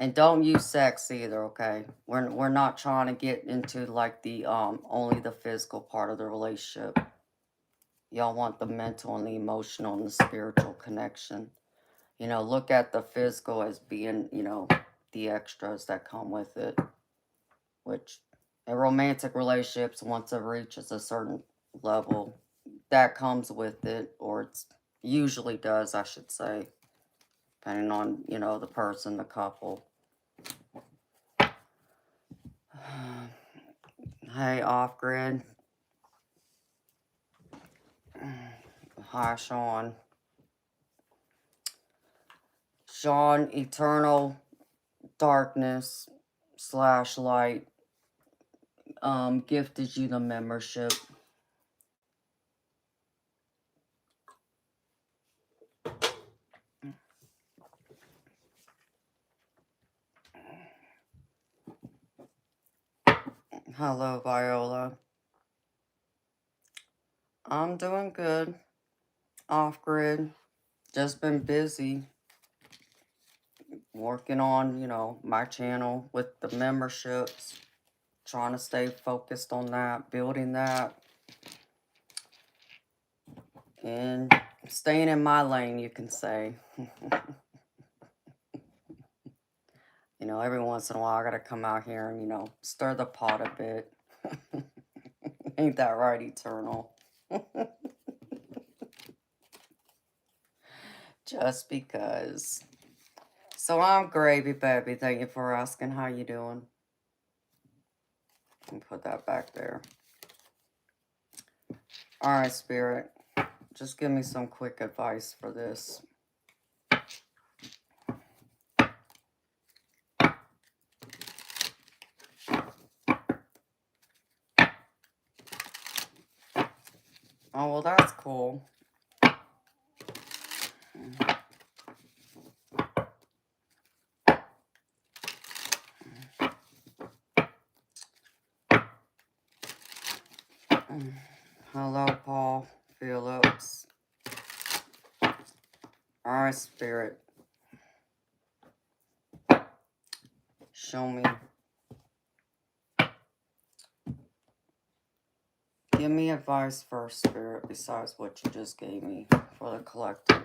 And don't use sex either, okay? We're not trying to get into like the only the physical part of the relationship. Y'all want the mental and the emotional and the spiritual connection. You know, look at the physical as being, you know, the extras that come with it. Which in romantic relationships, once it reaches a certain level, that comes with it, or it's usually does, I should say, depending on, you know, the person, the couple. Hey, off grid. Hi, Sean. Sean, eternal darkness / light gifted you the membership. Hello, Viola. I'm doing good. Off grid. Just been busy working on, you know, my channel with the memberships. Trying to stay focused on that, building that. And staying in my lane, you can say. You know, every once in a while I gotta come out here and, you know, stir the pot a bit. Ain't that right, Eternal? Just because. So I'm gravy, baby. Thank you for asking. How you doing? Let me put that back there. All right, Spirit. Just give me some quick advice for this. Oh, well, that's cool. Hello, Paul Phillips. All right, Spirit. Show me. Give me advice first, Spirit, besides what you just gave me for the collective.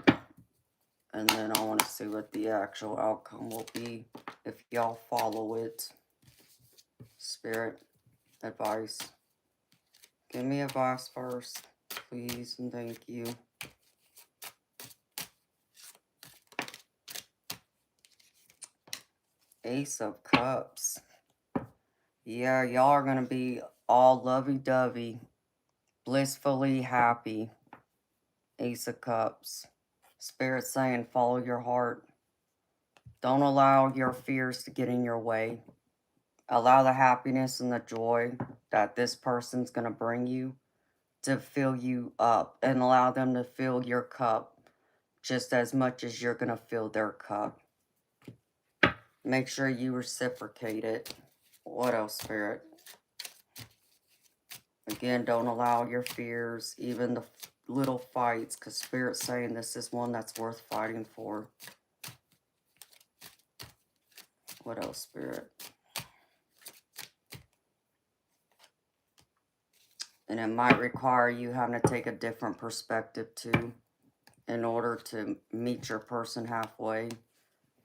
And then I want to see what the actual outcome will be if y'all follow it. Spirit, advice. Give me advice first, please, and thank you. Ace of Cups. Yeah, y'all are going to be all lovey-dovey, blissfully happy. Ace of Cups. Spirit saying, follow your heart. Don't allow your fears to get in your way. Allow the happiness and the joy that this person's going to bring you to fill you up, and allow them to fill your cup just as much as you're going to fill their cup. Make sure you reciprocate it. What else, Spirit? Again, don't allow your fears, even the little fights, because Spirit's saying this is one that's worth fighting for. What else, Spirit? And it might require you having to take a different perspective too, in order to meet your person halfway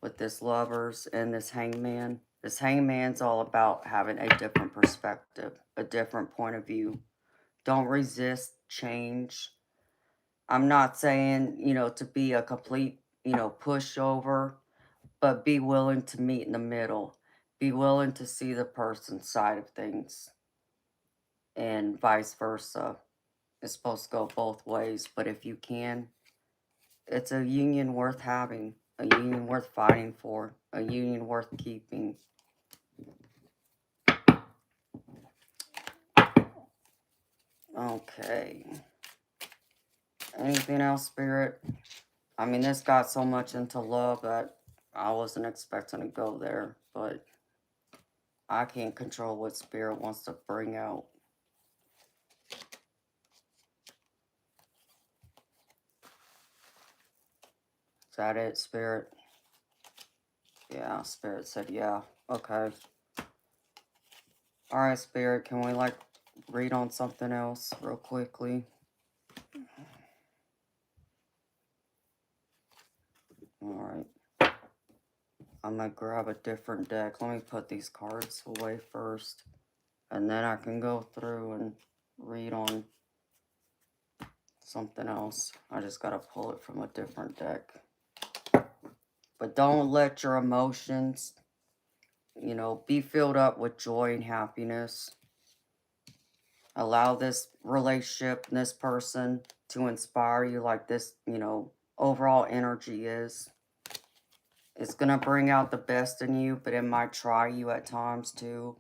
with this Lovers and this Hangman. This Hangman's all about having a different perspective, a different point of view. Don't resist change. I'm not saying, you know, to be a complete, you know, pushover, but be willing to meet in the middle. Be willing to see the person's side of things, and vice versa. It's supposed to go both ways, but if you can, it's a union worth having, a union worth fighting for, a union worth keeping. Okay. Anything else, Spirit? I mean, this got so much into love that I wasn't expecting to go there, but I can't control what Spirit wants to bring out. Is that it, Spirit? Yeah, Spirit said yeah. Okay. Alright, Spirit, can we, like, read on something else real quickly? Alright. I'm gonna grab a different deck. Let me put these cards away first. And then I can go through and read on something else. I just gotta pull it from a different deck. But don't let your emotions, you know, be filled up with joy and happiness. Allow this relationship and this person to inspire you like this, you know, overall energy is. It's going to bring out the best in you, but it might try you at times too.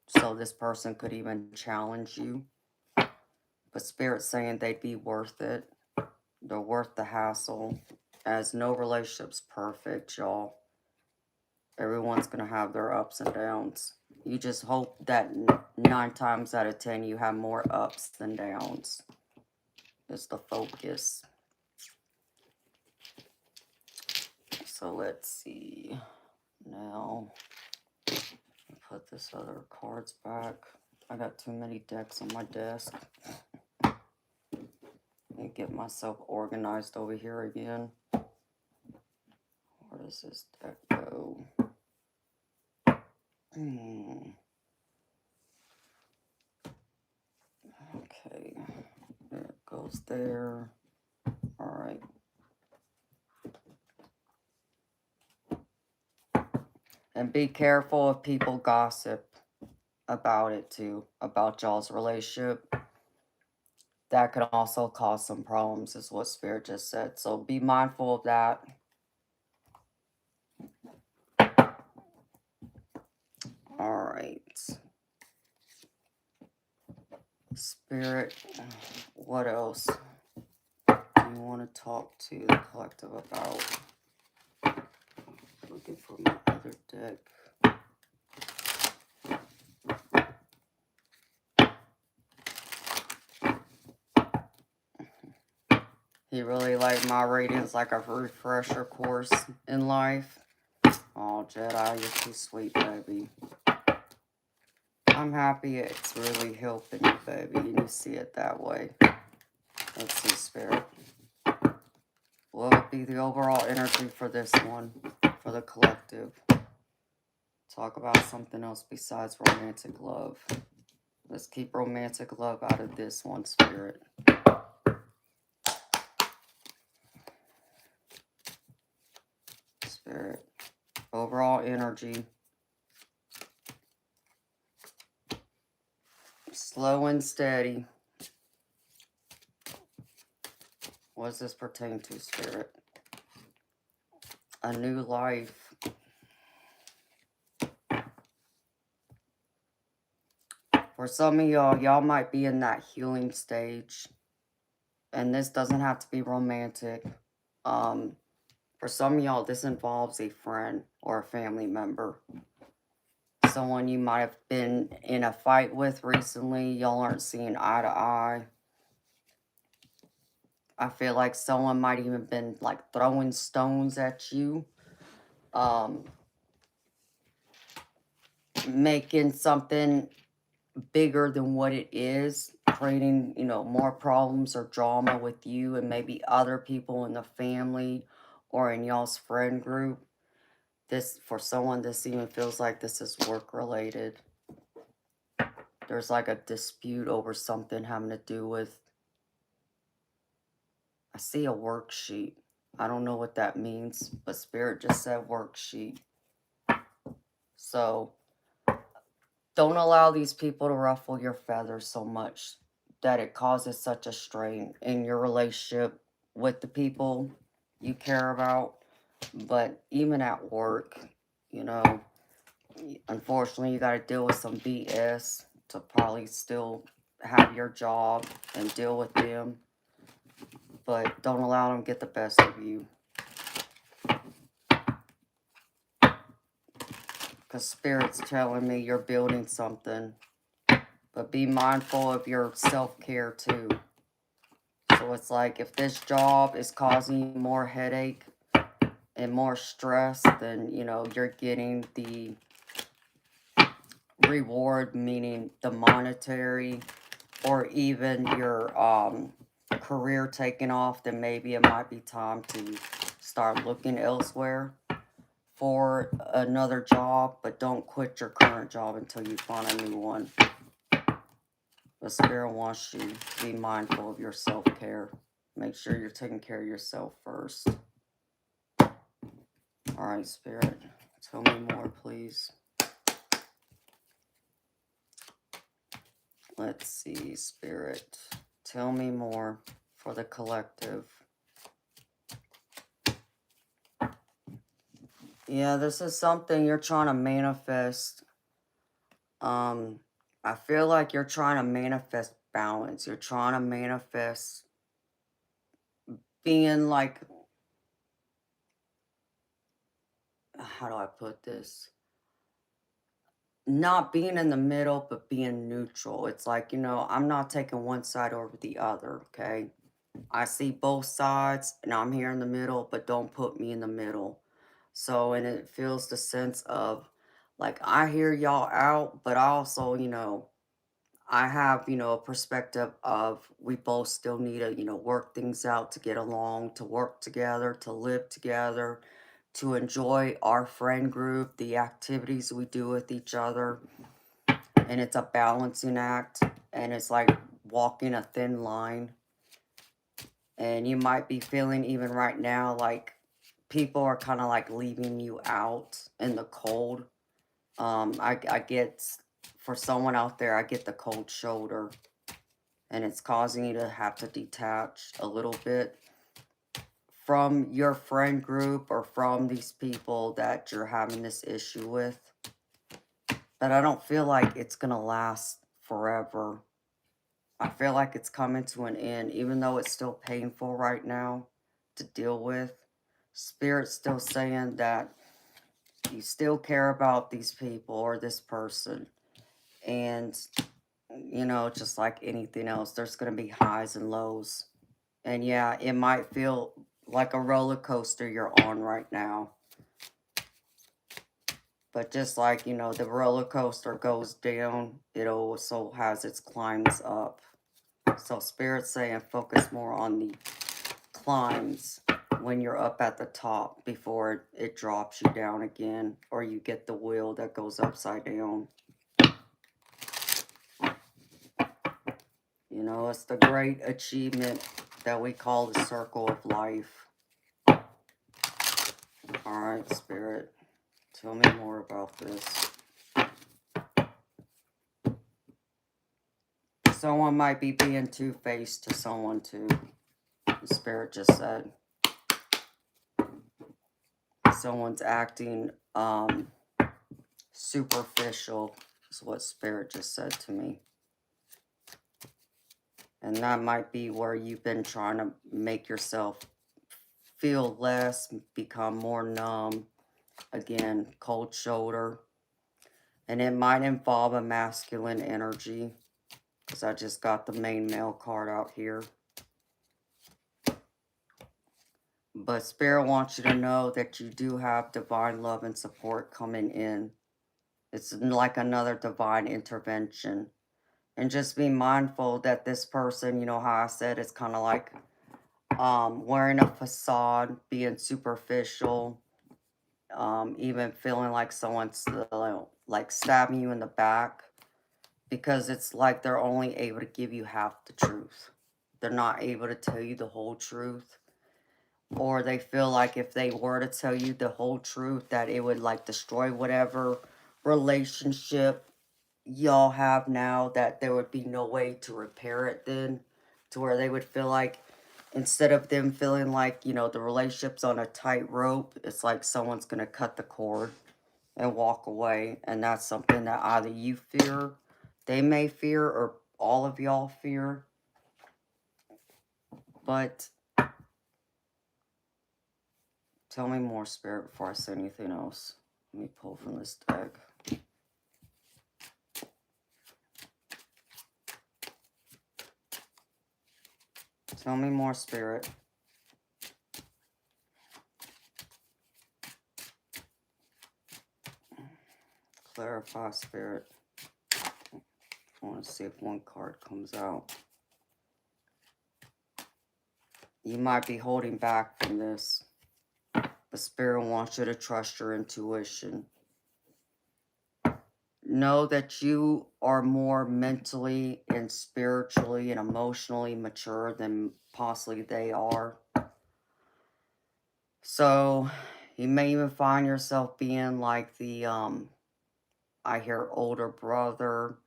So this person could even challenge you. But Spirit's saying they'd be worth it. They're worth the hassle. As no relationship's perfect, y'all. Everyone's going to have their ups and downs. You just hope that 9 times out of 10 you have more ups than downs. Is the focus. So let's see. Now, put this other cards back. I got too many decks on my desk. Let me get myself organized over here again. Where does this deck go? Okay. There it goes there. Alright. And be careful if people gossip about it too, about y'all's relationship. That could also cause some problems, is what Spirit just said. So be mindful of that. Alright. Spirit, what else do you want to talk to the collective about? Looking for my other deck. He really liked my readings, like a refresher course in life. Oh, Jedi, you're too sweet, baby. I'm happy it's really helping you, baby, and you see it that way. Let's see, Spirit. What would be the overall energy for this one, for the collective? Talk about something else besides romantic love. Let's keep romantic love out of this one, Spirit. Spirit. Overall energy. Slow and steady. What does this pertain to, Spirit? A new life. For some of y'all might be in that healing stage. And this doesn't have to be romantic. For some of y'all, this involves a friend or a family member. Someone you might have been in a fight with recently. Y'all aren't seeing eye to eye. I feel like someone might even been like throwing stones at you. Making something bigger than what it is. Creating, you know, more problems or drama with you and maybe other people in the family or in y'all's friend group. This, for someone, this even feels like this is work related. There's like a dispute over something having to do with, I see a worksheet. I don't know what that means, but Spirit just said worksheet. So don't allow these people to ruffle your feathers so much that it causes such a strain in your relationship with the people you care about. But even at work, you know, unfortunately, you got to deal with some BS to probably still have your job and deal with them. But don't allow them to get the best of you. Because Spirit's telling me you're building something. But be mindful of your self-care too. So it's like if this job is causing you more headache and more stress, then, you know, you're getting the reward, meaning the monetary or even your career taking off, then maybe it might be time to start looking elsewhere for another job, but don't quit your current job until you find a new one. The Spirit wants you to be mindful of your self-care. Make sure you're taking care of yourself first. Alright, Spirit, tell me more, please. Let's see, Spirit. Tell me more for the collective. Yeah, this is something you're trying to manifest. I feel like you're trying to manifest balance. You're trying to manifest being like, how do I put this? Not being in the middle, but being neutral. It's like, you know, I'm not taking one side over the other, okay? I see both sides, and I'm here in the middle, but don't put me in the middle. So, and it feels the sense of, like, I hear y'all out, but I also, you know, I have, you know, a perspective of we both still need to, you know, work things out to get along, to work together, to live together, to enjoy our friend group, the activities we do with each other. And it's a balancing act, and it's like walking a thin line. And you might be feeling even right now like people are kind of like leaving you out in the cold. I get, for someone out there, I get the cold shoulder, and it's causing you to have to detach a little bit from your friend group or from these people that you're having this issue with. But I don't feel like it's going to last forever. I feel like it's coming to an end, even though it's still painful right now to deal with. Spirit's still saying that you still care about these people or this person. And, you know, just like anything else, there's going to be highs and lows. And yeah, it might feel like a roller coaster you're on right now. But just like, you know, the roller coaster goes down, it also has its climbs up. So Spirit's saying focus more on the climbs when you're up at the top before it drops you down again, or you get the wheel that goes upside down. You know, it's the great achievement that we call the circle of life. Alright, Spirit, tell me more about this. Someone might be being two-faced to someone too. The Spirit just said. Someone's acting superficial is what Spirit just said to me. And that might be where you've been trying to make yourself feel less, become more numb. Again, cold shoulder. And it might involve a masculine energy, because I just got the main male card out here. But Spirit wants you to know that you do have divine love and support coming in. It's like another divine intervention. And just be mindful that this person, you know how I said, it's kind of like wearing a facade, being superficial, even feeling like someone's like stabbing you in the back, because it's like they're only able to give you half the truth. They're not able to tell you the whole truth. Or they feel like if they were to tell you the whole truth, that it would like destroy whatever relationship y'all have now, that there would be no way to repair it then, to where they would feel like, instead of them feeling like, you know, the relationship's on a tight rope, it's like someone's going to cut the cord and walk away. And that's something that either you fear, they may fear, or all of y'all fear. But tell me more, Spirit, before I say anything else. Let me pull from this deck. Tell me more, Spirit. Clarify, Spirit. I want to see if one card comes out. You might be holding back from this, but Spirit wants you to trust your intuition. Know that you are more mentally and spiritually and emotionally mature than possibly they are. So you may even find yourself being like the, I hear older brother.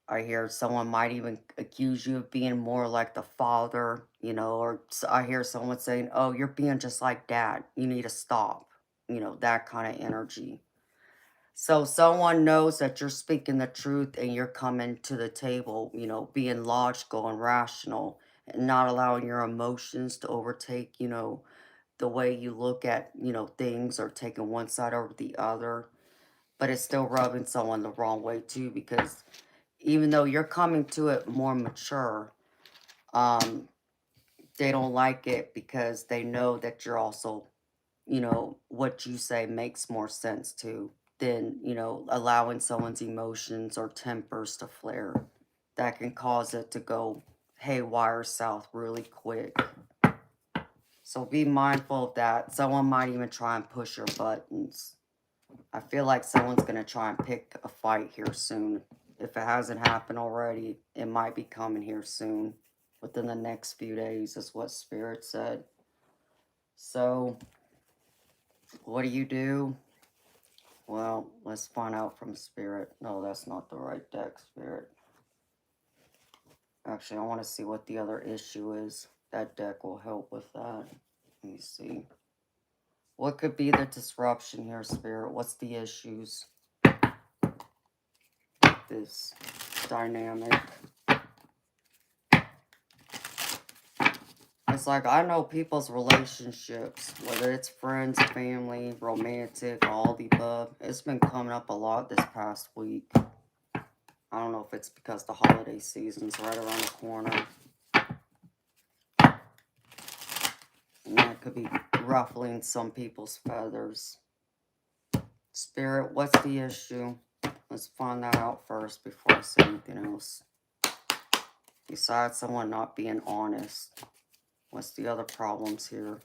I hear someone might even accuse you of being more like the father, you know, or I hear someone saying, oh, you're being just like dad. You need to stop, you know, that kind of energy. So someone knows that you're speaking the truth and you're coming to the table, you know, being logical and rational and not allowing your emotions to overtake, you know, the way you look at, you know, things or taking one side over the other. But it's still rubbing someone the wrong way too, because even though you're coming to it more mature, they don't like it because they know that you're also, you know, what you say makes more sense too than, you know, allowing someone's emotions or tempers to flare. That can cause it to go haywire south really quick. So be mindful of that. Someone might even try and push your buttons. I feel like someone's going to try and pick a fight here soon. If it hasn't happened already, it might be coming here soon. Within the next few days is what Spirit said. So, what do you do? Well, let's find out from Spirit. No, that's not the right deck, Spirit. Actually, I want to see what the other issue is. That deck will help with that. Let me see. What could be the disruption here, Spirit? What's the issues? This dynamic. It's like, I know people's relationships, whether it's friends, family, romantic, all the above. It's been coming up a lot this past week. I don't know if it's because the holiday season's right around the corner. And that could be ruffling some people's feathers. Spirit, what's the issue? Let's find that out first before I say anything else. Besides someone not being honest, what's the other problems here?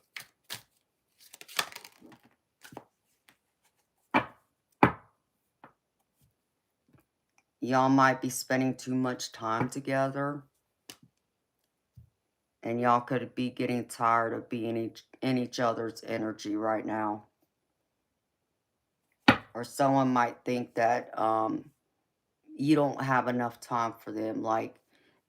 Y'all might be spending too much time together. And y'all could be getting tired of being in each other's energy right now. Or someone might think that you don't have enough time for them. Like,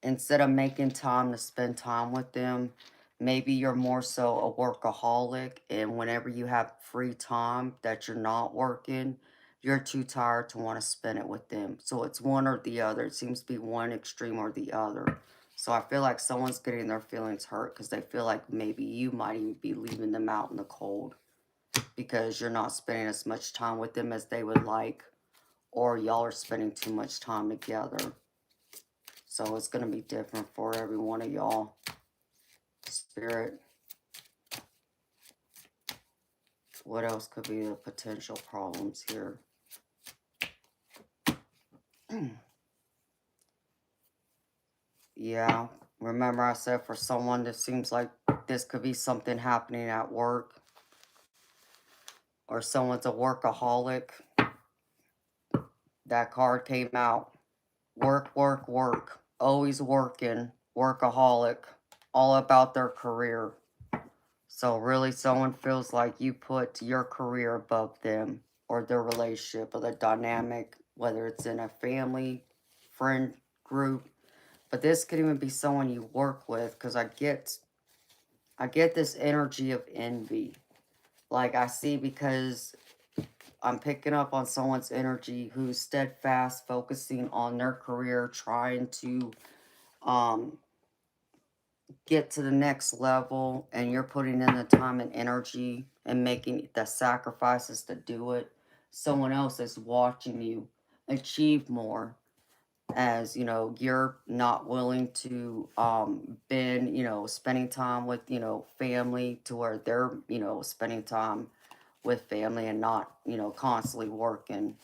instead of making time to spend time with them, maybe you're more so a workaholic. And whenever you have free time that you're not working, you're too tired to want to spend it with them. So it's one or the other. It seems to be one extreme or the other. So I feel like someone's getting their feelings hurt because they feel like maybe you might even be leaving them out in the cold because you're not spending as much time with them as they would like, or y'all are spending too much time together. So it's going to be different for every one of y'all. Spirit. What else could be the potential problems here? Yeah, remember I said for someone that seems like this could be something happening at work, or someone's a workaholic. That card came out. Work, work, work. Always working. Workaholic. All about their career. So really someone feels like you put your career above them, or their relationship, or the dynamic, whether it's in a family, friend group. But this could even be someone you work with, because I get this energy of envy. Like, I see, because I'm picking up on someone's energy who's steadfast, focusing on their career, trying to get to the next level, and you're putting in the time and energy and making the sacrifices to do it. someone else is watching you achieve more, as you know, you're not willing to been, you know, spending time with, you know, family, to where they're, you know, spending time with family and not, you know, constantly working.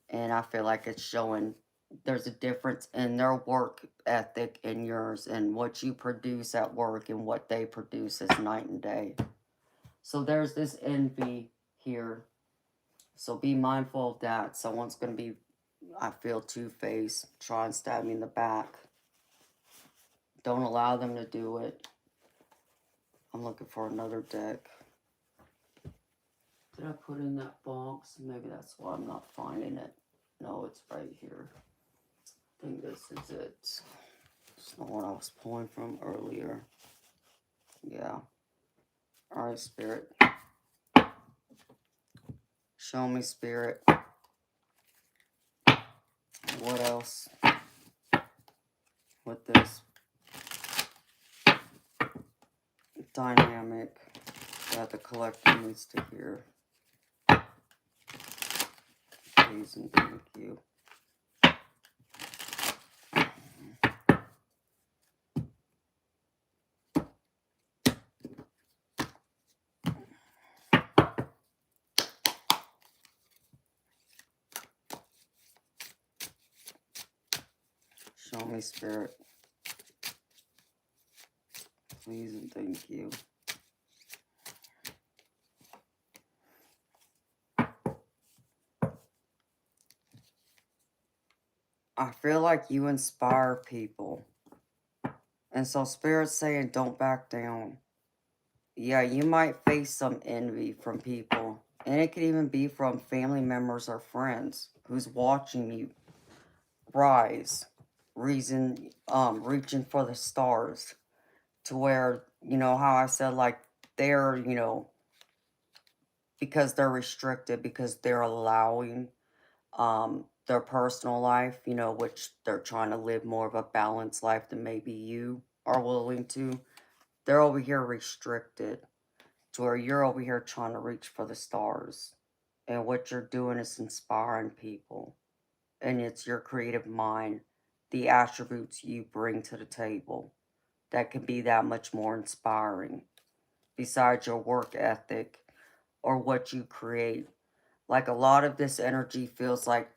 And I feel like it's showing there's a difference in their work ethic and yours, and what you produce at work and what they produce is night and day. So there's this envy here. So be mindful of that. Someone's going to be, I feel, two-faced, try and stab me in the back. Don't allow them to do it. I'm looking for another deck. Did I put in that box? Maybe that's why I'm not finding it. No, it's right here. I think this is it. It's the one I was pulling from earlier. Yeah. Alright, Spirit. Show me, Spirit. What else? With this dynamic that the collector needs to hear. Please and thank you. Show me, Spirit. Please and thank you. I feel like you inspire people. And so Spirit's saying don't back down. Yeah, you might face some envy from people. And it could even be from family members or friends who's watching you rise. Reaching for the stars. To where, you know, how I said, like, they're, you know, because they're restricted, because they're allowing their personal life, you know, which they're trying to live more of a balanced life than maybe you are willing to. They're over here restricted, to where you're over here trying to reach for the stars. And what you're doing is inspiring people. And it's your creative mind, the attributes you bring to the table, that can be that much more inspiring. Besides your work ethic or what you create. Like, a lot of this energy feels like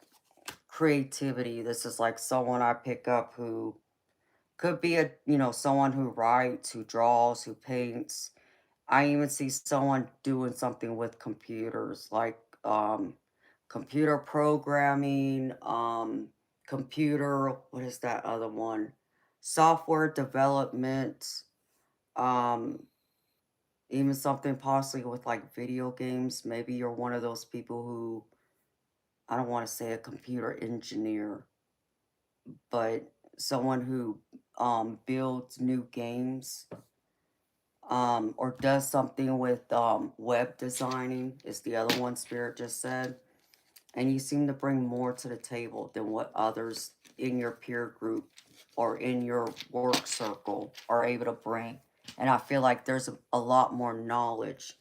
creativity. This is like someone I pick up who could be a, you know, someone who writes, who draws, who paints. I even see someone doing something with computers, like computer programming, computer, what is that other one? Software development, um, even something possibly with like video games. Maybe you're one of those people who, I don't want to say a computer engineer, but someone who builds new games, or does something with web designing is the other one Spirit just said. And you seem to bring more to the table than what others in your peer group or in your work circle are able to bring. And I feel like there's a lot more knowledge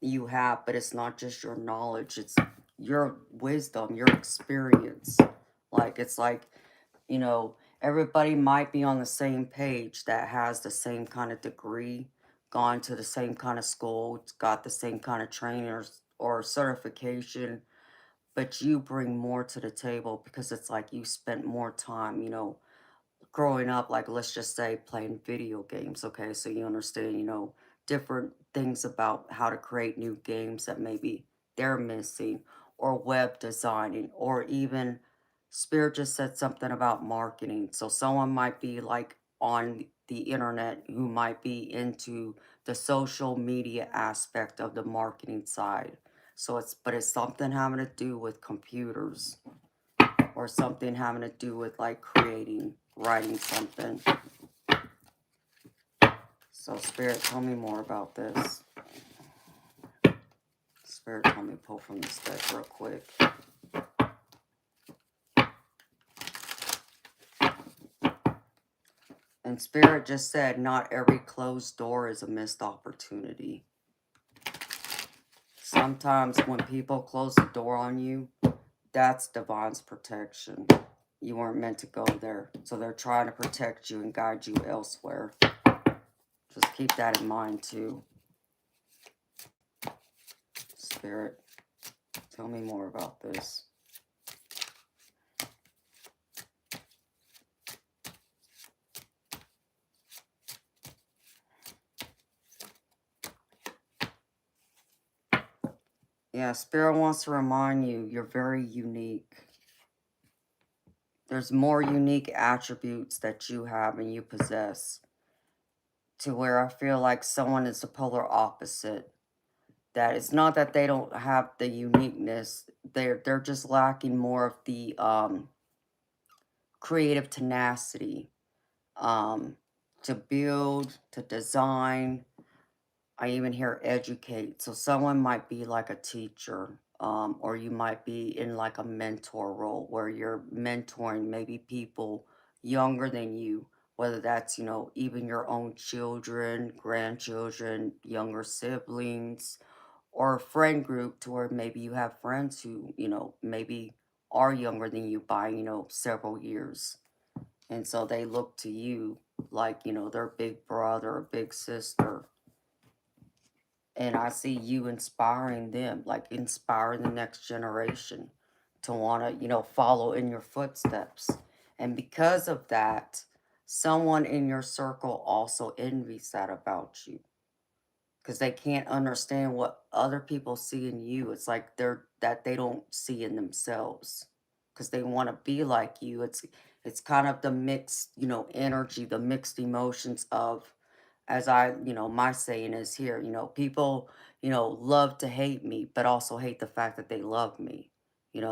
you have, but it's not just your knowledge, it's your wisdom, your experience. Like, it's like, you know, everybody might be on the same page that has the same kind of degree, gone to the same kind of school, got the same kind of trainers or certification, but you bring more to the table because it's like you spent more time, you know, growing up, like, let's just say playing video games. Okay, so you understand, you know, different things about how to create new games that maybe they're missing, or web designing, or even Spirit just said something about marketing. So someone might be like on the internet who might be into the social media aspect of the marketing side. So it's something having to do with computers, or something having to do with like creating, writing something. So Spirit, tell me more about this. Spirit, tell me, pull from this deck real quick. And Spirit just said not every closed door is a missed opportunity. Sometimes when people close the door on you, that's divine's protection. You weren't meant to go there. So they're trying to protect you and guide you elsewhere. Just keep that in mind too. Spirit, tell me more about this. Yeah, Spirit wants to remind you, you're very unique. There's more unique attributes that you have and you possess. To where I feel like someone is the polar opposite. That it's not that they don't have the uniqueness. They're just lacking more of the creative tenacity. To build, to design. I even hear educate. So someone might be like a teacher, or you might be in like a mentor role where you're mentoring maybe people younger than you, whether that's, even your own children, grandchildren, younger siblings, or a friend group to where maybe you have friends who, maybe are younger than you by, several years. And so they look to you like, their big brother or big sister. And I see you inspiring them, like inspiring the next generation to want to, follow in your footsteps. And because of that, someone in your circle also envies that about you because they can't understand what other people see in you. It's like they don't see in themselves because they want to be like you. It's kind of the mixed, energy, the mixed emotions of, as my saying is here, people, love to hate me, but also hate the fact that they love me,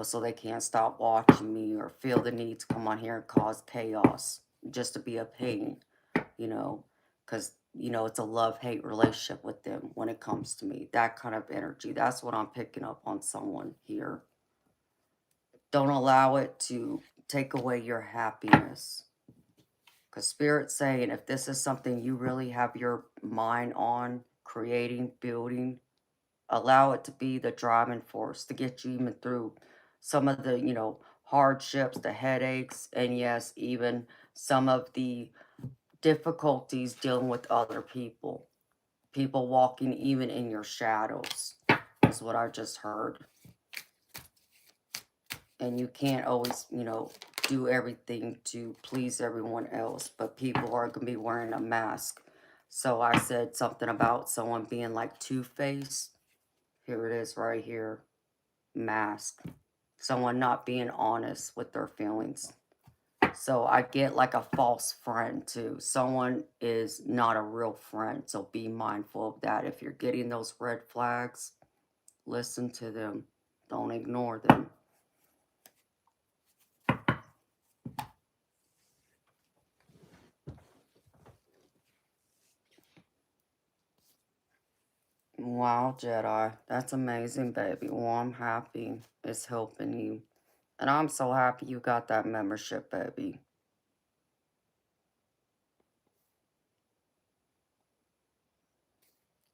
so they can't stop watching me or feel the need to come on here and cause chaos just to be a pain, because, it's a love-hate relationship with them when it comes to me. That kind of energy. That's what I'm picking up on someone here. Don't allow it to take away your happiness. Because Spirit's saying if this is something you really have your mind on, creating, building, allow it to be the driving force to get you even through some of the, hardships, the headaches, and yes, even some of the difficulties dealing with other people. People walking even in your shadows is what I just heard. And you can't always, do everything to please everyone else, but people are going to be wearing a mask. So I said something about someone being like Two-Faced. Here it is right here. Mask. Someone not being honest with their feelings. So I get like a false friend too. Someone is not a real friend. So be mindful of that. If you're getting those red flags, listen to them. Don't ignore them. Wow, Jedi. That's amazing, baby. Well, I'm happy it's helping you. And I'm so happy you got that membership, baby.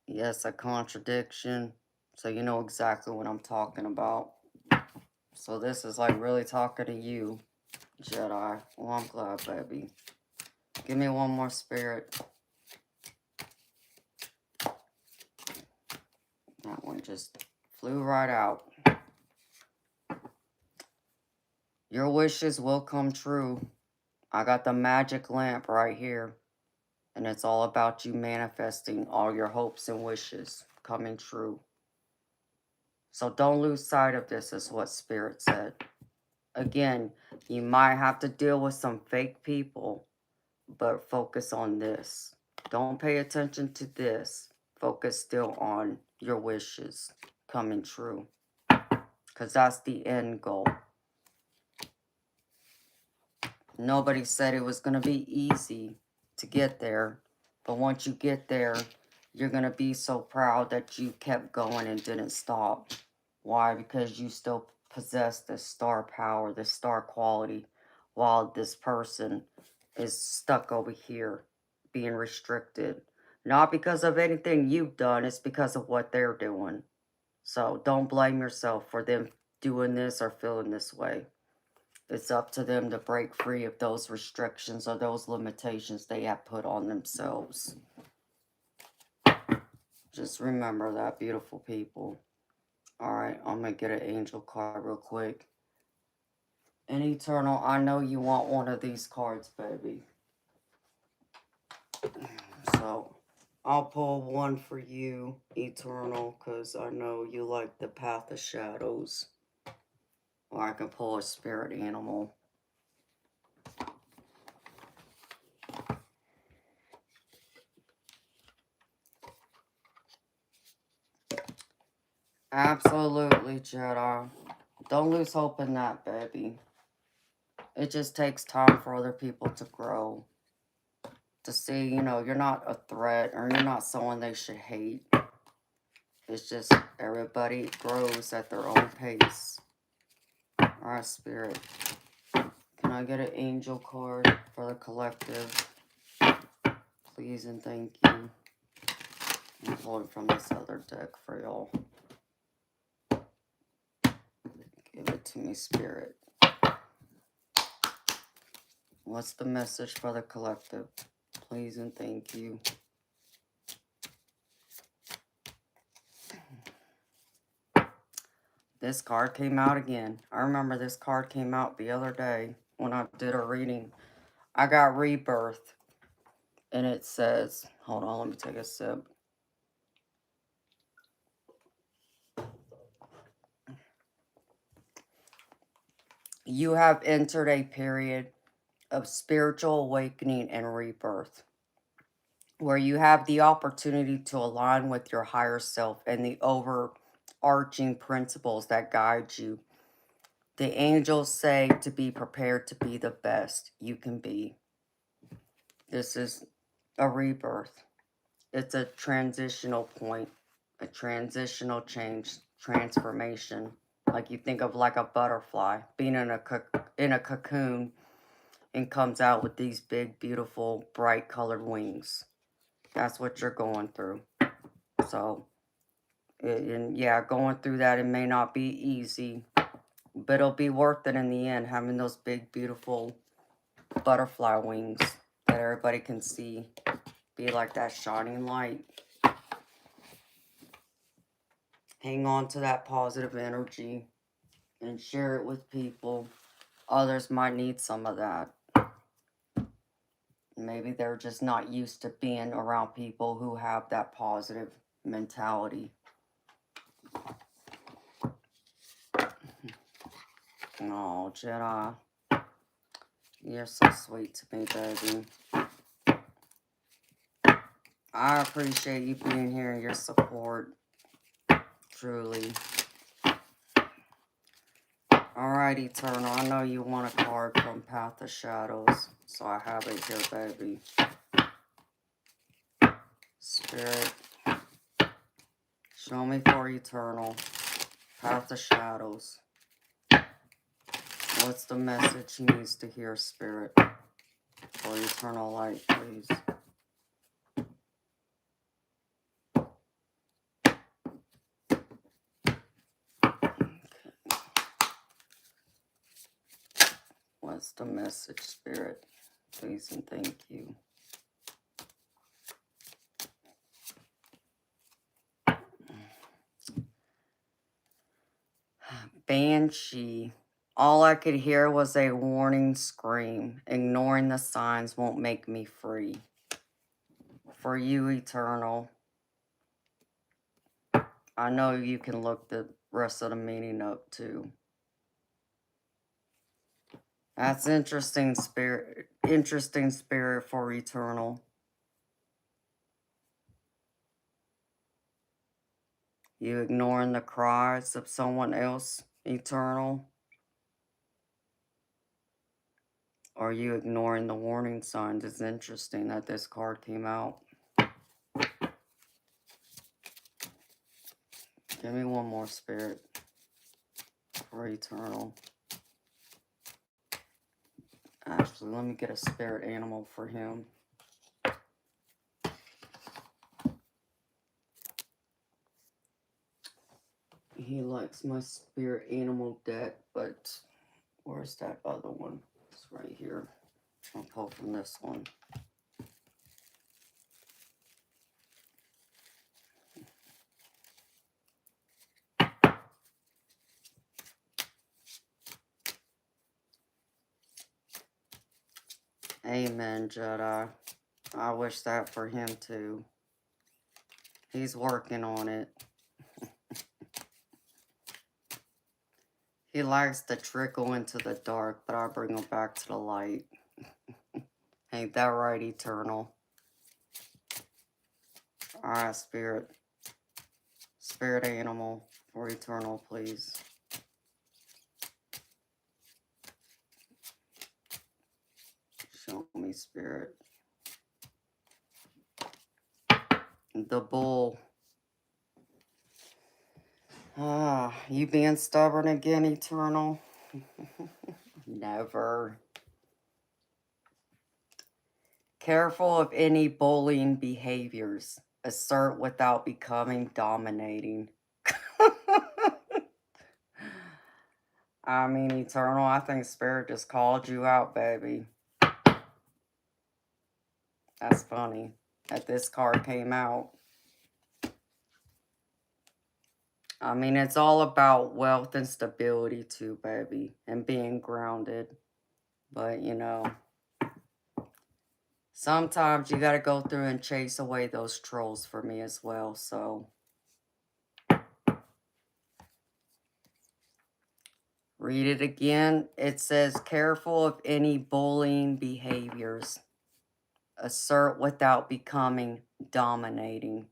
Yes, a contradiction. So you know exactly what I'm talking about. So this is like really talking to you, Jedi. Well, I'm glad, baby. Give me one more spirit. That one just flew right out. Your wishes will come true. I got the magic lamp right here. And it's all about you manifesting all your hopes and wishes coming true. So don't lose sight of this, is what Spirit said. Again, you might have to deal with some fake people, but focus on this. Don't pay attention to this. Focus still on your wishes coming true. Because that's the end goal. Nobody said it was going to be easy to get there. But once you get there, you're going to be so proud that you kept going and didn't stop. Why? Because you still possess this star power, this star quality, while this person is stuck over here, being restricted. Not because of anything you've done, it's because of what they're doing. So don't blame yourself for them doing this or feeling this way. It's up to them to break free of those restrictions or those limitations they have put on themselves. Just remember that, beautiful people. Alright, I'm going to get an angel card real quick. And Eternal, I know you want one of these cards, baby. So, I'll pull one for you, Eternal, because I know you like the Path of Shadows. Or I can pull a spirit animal. Absolutely, Jedi. Don't lose hope in that, baby. It just takes time for other people to grow. To see, you know, you're not a threat or you're not someone they should hate. It's just everybody grows at their own pace. Alright, Spirit. Can I get an angel card for the collective? Please and thank you. I'm pulling from this other deck for y'all. Give it to me, Spirit. What's the message for the collective? Please and thank you. This card came out again. I remember this card came out the other day when I did a reading. I got Rebirth. And it says, hold on, let me take a sip. You have entered a period of spiritual awakening and rebirth, where you have the opportunity to align with your higher self and the overarching principles that guide you. The angels say to be prepared to be the best you can be. This is a rebirth. It's a transitional point, a transitional change, transformation. Like you think of like a butterfly being in a cocoon and comes out with these big, beautiful, bright colored wings. That's what you're going through. So, and yeah, going through that, it may not be easy, but it'll be worth it in the end, having those big, beautiful butterfly wings that everybody can see. Be like that shining light. Hang on to that positive energy and share it with people. Others might need some of that. Maybe they're just not used to being around people who have that positive mentality. Oh, Jedi. You're so sweet to me, baby. I appreciate you being here and your support. Truly. Alright, Eternal. I know you want a card from Path of Shadows. So I have it here, baby. Spirit. Show me for Eternal. Path of Shadows. What's the message he needs to hear, Spirit? For Eternal Light, please. What's the message, Spirit? Please and thank you. Banshee. All I could hear was a warning scream. Ignoring the signs won't make me free. For you, Eternal. I know you can look the rest of the meaning up, too. That's interesting, Spirit. Interesting, Spirit, for Eternal. You ignoring the cries of someone else, Eternal? Or you ignoring the warning signs? It's interesting that this card came out. Give me one more, Spirit, for Eternal. Actually, let me get a spirit animal for him. He likes my spirit animal deck, but where's that other one? It's right here. I'll pull from this one. Amen, Jedi. I wish that for him too. He's working on it. He likes to trickle into the dark, but I bring him back to the light. Ain't that right, Eternal? Alright, Spirit. Spirit animal for Eternal, please. Show me, Spirit. The bull. Ah, you being stubborn again, Eternal? Never. Careful of any bullying behaviors. Assert without becoming dominating. I mean, Eternal, I think Spirit just called you out, baby. That's funny that this card came out. I mean, it's all about wealth and stability too, baby, and being grounded. But, you know, sometimes you got to go through and chase away those trolls for me as well, so. Read it again. It says, careful of any bullying behaviors. Assert without becoming dominating.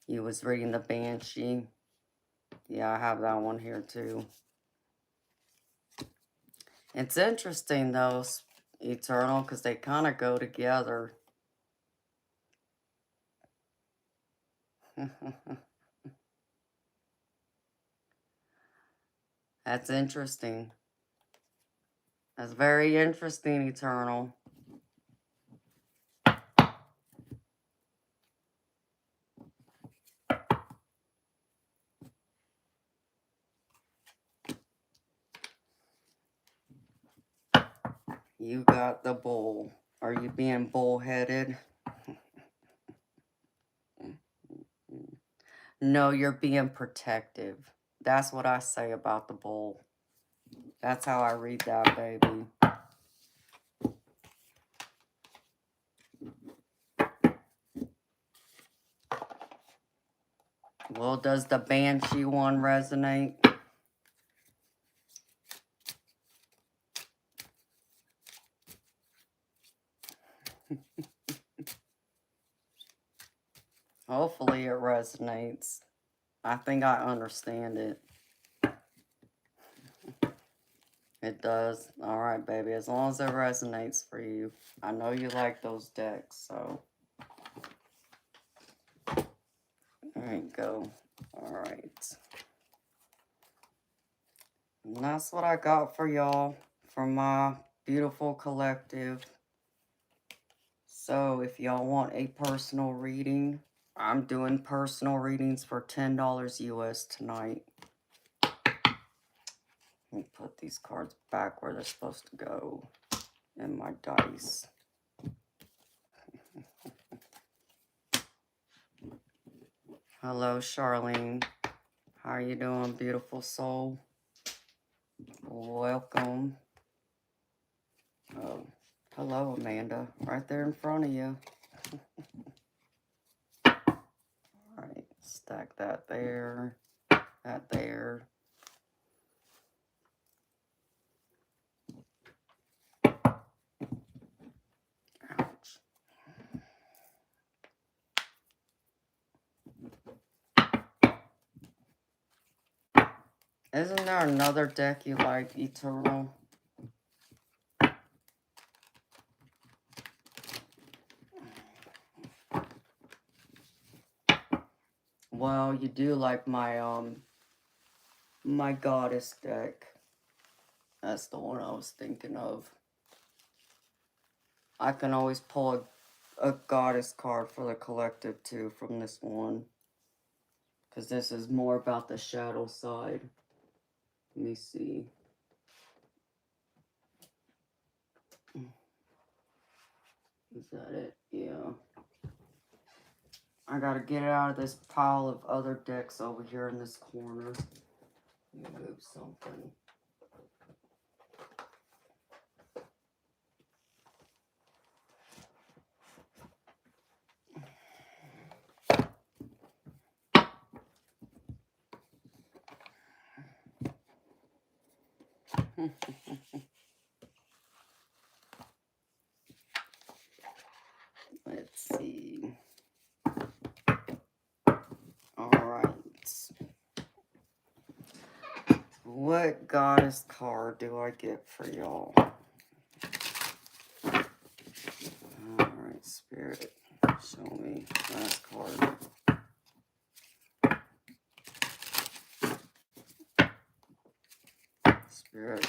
You was reading the Banshee. Yeah, I have that one here too. It's interesting though, Eternal, because they kind of go together. That's interesting. That's very interesting, Eternal. You got the bull. Are you being bullheaded? No, you're being protective. That's what I say about the bull. That's how I read that, baby. Well, does the Banshee one resonate? Hopefully it resonates. I think I understand it. It does. All right, baby. As long as it resonates for you. I know you like those decks, so. There you go. All right. And that's what I got for y'all from my beautiful collective. So if y'all want a personal reading, I'm doing personal readings for $10 US tonight. Let me put these cards back where they're supposed to go in my dice. Hello, Charlene. How are you doing, beautiful soul? Welcome. Oh, hello, Amanda. Right there in front of you. Alright, stack that there. That there. Ouch. Isn't there another deck you like, Eternal? Well, you do like my goddess deck. That's the one I was thinking of. I can always pull a goddess card for the collective too from this one. Because this is more about the shadow side. Let me see. Is that it? Yeah. I gotta get it out of this pile of other decks over here in this corner. Let me move something. Let's see. Alright. What goddess card do I get for y'all? Alright, Spirit. Show me last card. Spirit.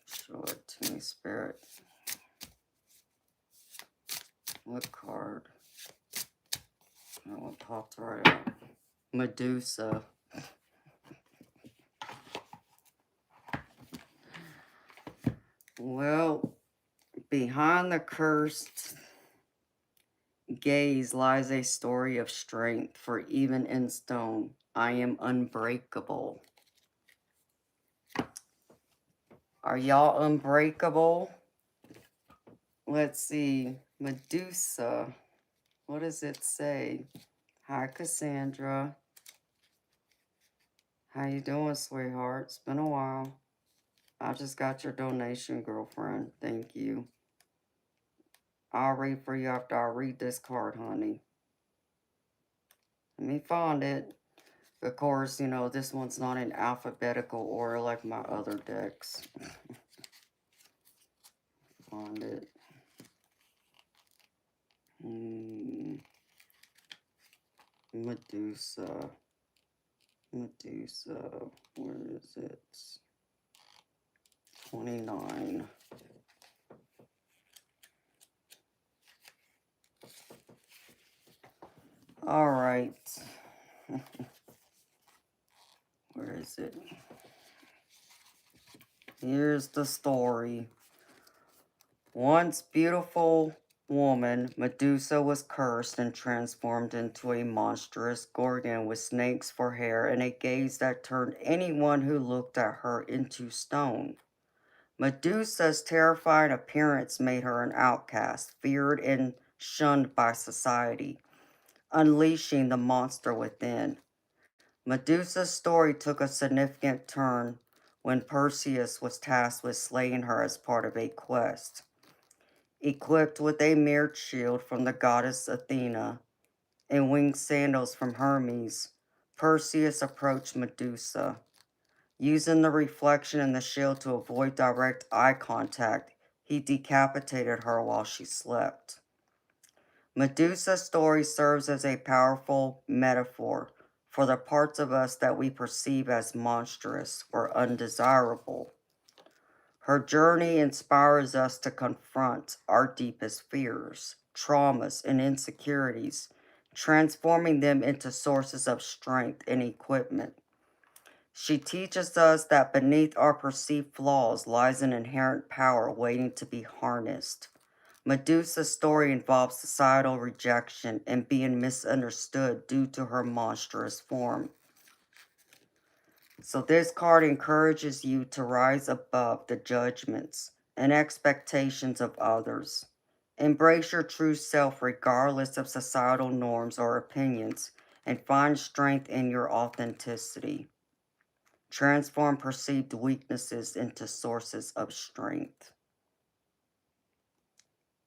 Show it to me, Spirit. What card? That one popped right up. Medusa. Well, behind the cursed gaze lies a story of strength, for even in stone, I am unbreakable. Are y'all unbreakable? Let's see. Medusa. What does it say? Hi, Cassandra. How you doing, sweetheart? It's been a while. I just got your donation, girlfriend. Thank you. I'll read for you after I read this card, honey. Let me find it. Of course, you know, this one's not in alphabetical order like my other decks. Find it. Medusa. Medusa. Where is it? 29. All right. Where is it? Here's the story. Once beautiful woman, Medusa was cursed and transformed into a monstrous gorgon with snakes for hair and a gaze that turned anyone who looked at her into stone. Medusa's terrifying appearance made her an outcast, feared and shunned by society, unleashing the monster within. Medusa's story took a significant turn when Perseus was tasked with slaying her as part of a quest. Equipped with a mirrored shield from the goddess Athena and winged sandals from Hermes, Perseus approached Medusa. Using the reflection in the shield to avoid direct eye contact, he decapitated her while she slept. Medusa's story serves as a powerful metaphor for the parts of us that we perceive as monstrous or undesirable. Her journey inspires us to confront our deepest fears, traumas, and insecurities, transforming them into sources of strength and equipment. She teaches us that beneath our perceived flaws lies an inherent power waiting to be harnessed. Medusa's story involves societal rejection and being misunderstood due to her monstrous form. So this card encourages you to rise above the judgments and expectations of others. Embrace your true self regardless of societal norms or opinions, and find strength in your authenticity. Transform perceived weaknesses into sources of strength.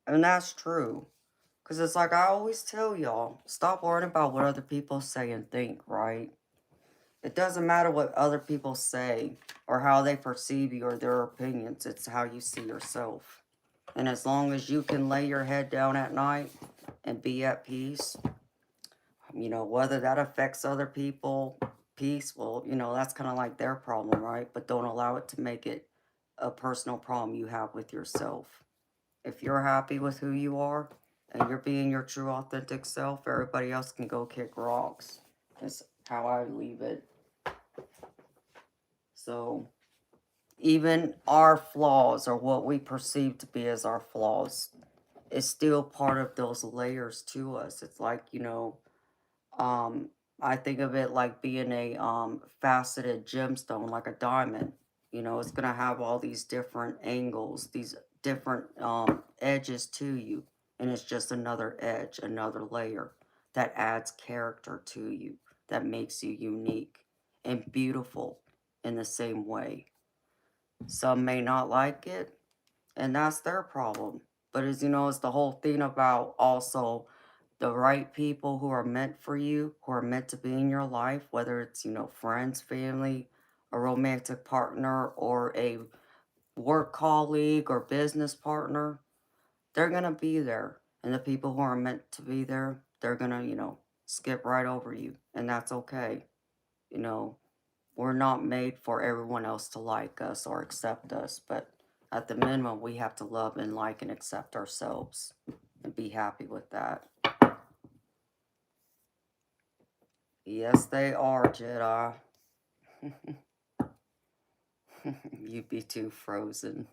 And that's true. Because it's like I always tell y'all, stop worrying about what other people say and think, right? It doesn't matter what other people say or how they perceive you or their opinions. It's how you see yourself. And as long as you can lay your head down at night and be at peace, you know, whether that affects other people, peace, well, you know, that's kind of like their problem, right? But don't allow it to make it a personal problem you have with yourself. If you're happy with who you are and you're being your true authentic self, everybody else can go kick rocks. That's how I leave it. So even our flaws, or what we perceive to be as our flaws, is still part of those layers to us. It's like, you know, um, I think of it like being a faceted gemstone, like a diamond. You know, it's gonna have all these different angles, these different edges to you, and it's just another edge, another layer that adds character to you, that makes you unique and beautiful in the same way. Some may not like it, and that's their problem. But as you know, it's the whole thing about also the right people who are meant for you, who are meant to be in your life, whether it's, you know, friends, family, a romantic partner, or a work colleague or business partner. They're going to be there. And the people who are meant to be there, they're going to, you know, skip right over you. And that's okay. You know, we're not made for everyone else to like us or accept us, but at the minimum, we have to love and like and accept ourselves and be happy with that. Yes, they are, Jedi. You be too frozen.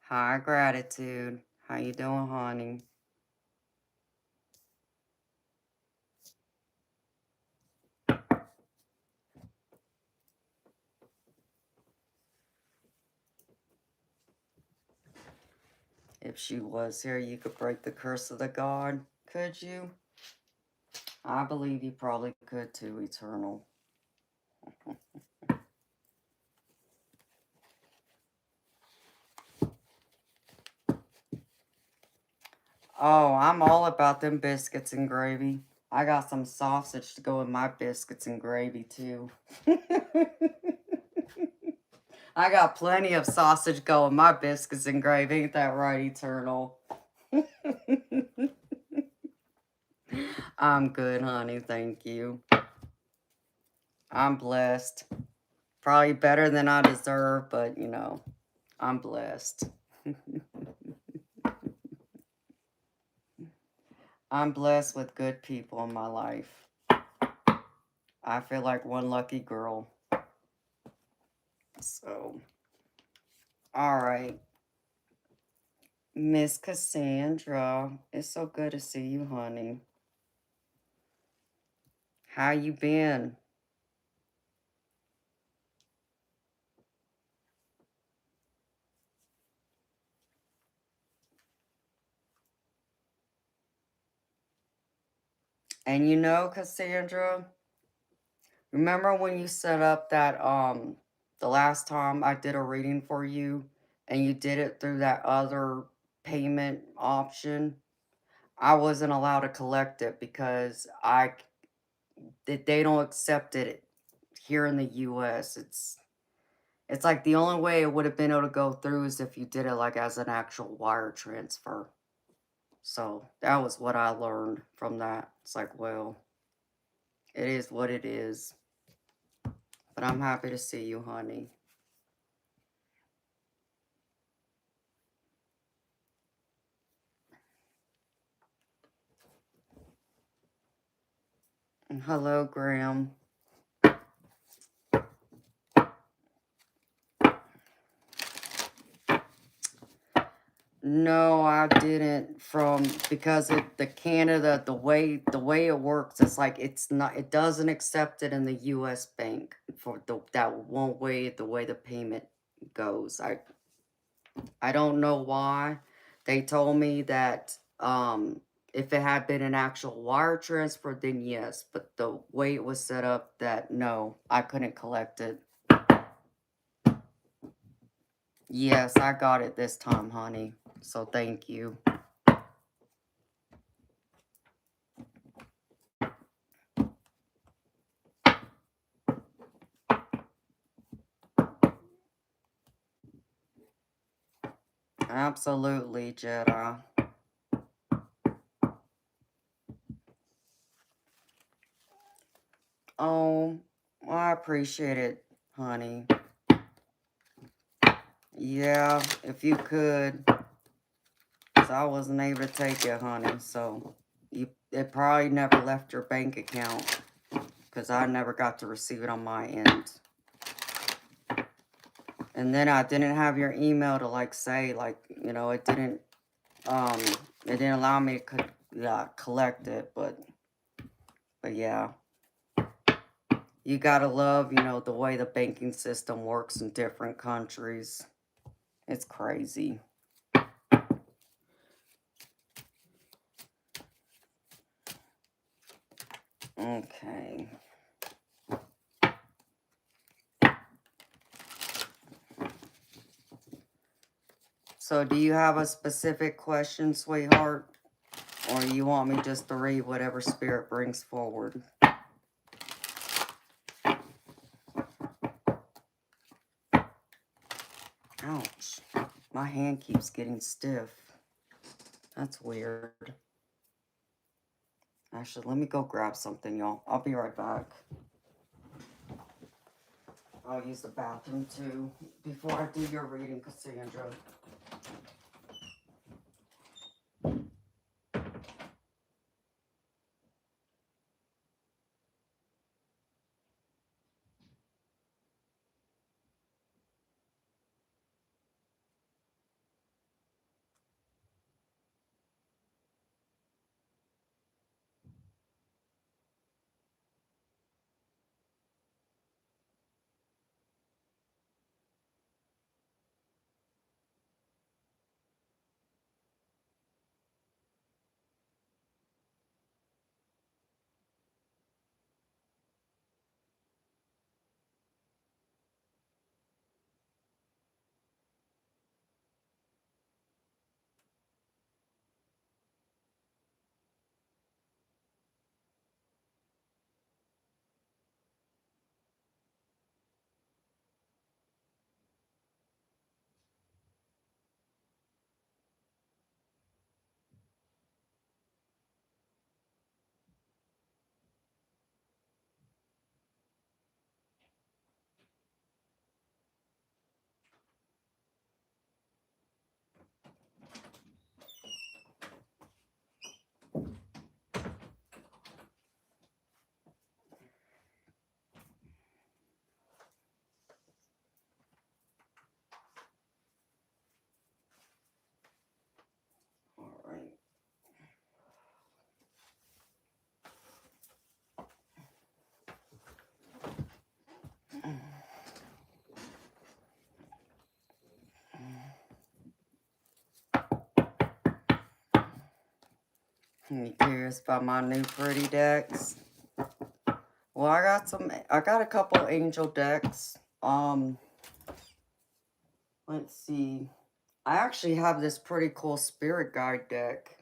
Hi, gratitude. How you doing, honey? If she was here, you could break the curse of the god. Could you? I believe you probably could too, Eternal. Oh, I'm all about them biscuits and gravy. I got some sausage to go with my biscuits and gravy too. I got plenty of sausage going with my biscuits and gravy. Ain't that right, Eternal? I'm good, honey. Thank you. I'm blessed. Probably better than I deserve, but you know, I'm blessed. I'm blessed with good people in my life. I feel like one lucky girl. So, all right. Miss Cassandra, it's so good to see you, honey. How you been? And you know, Cassandra, remember when you set up that the last time I did a reading for you and you did it through that other payment option? I wasn't allowed to collect it because they don't accept it here in the US. It's like the only way it would have been able to go through is if you did it like as an actual wire transfer. So that was what I learned from that. It's like, well, it is what it is. But I'm happy to see you, honey. And hello, Graham. No, I didn't because the Canada, the way it works, it's like it doesn't accept it in the US bank for that one way, the way the payment goes. I don't know why. They told me that if it had been an actual wire transfer, then yes, but the way it was set up, that no, I couldn't collect it. Yes, I got it this time, honey. So thank you. Absolutely, Jedi. Oh, well, I appreciate it, honey. Yeah, if you could, 'cause I wasn't able to take it, honey. So it probably never left your bank account, because I never got to receive it on my end. And then I didn't have your email to like say like, you know, um it didn't allow me to collect it, but yeah. You gotta love, you know, the way the banking system works in different countries. It's crazy. Okay. So do you have a specific question, sweetheart? Or you want me just to read whatever spirit brings forward? Ouch. My hand keeps getting stiff. That's weird. Actually, let me go grab something, y'all. I'll be right back. I'll use the bathroom too before I do your reading, Cassandra. All right. You curious about my new pretty decks? Well, I got a couple angel decks. Let's see. I actually have this pretty cool spirit guide deck.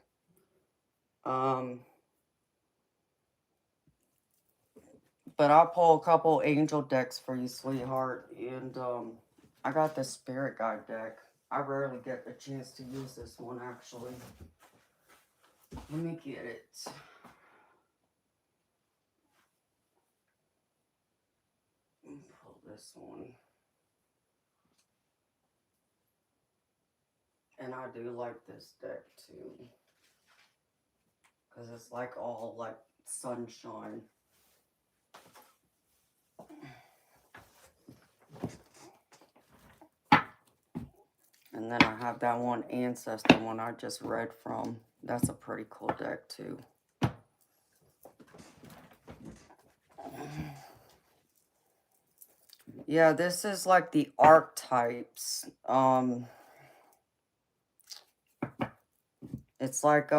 But I'll pull a couple angel decks for you, sweetheart. And, I got this spirit guide deck. I rarely get a chance to use this one, actually. Let me get it. Pull this one. And I do like this deck, too. Because it's like all, like, sunshine. And then I have that one ancestor one I just read from. That's a pretty cool deck, too. Yeah, this is like the archetypes. It's like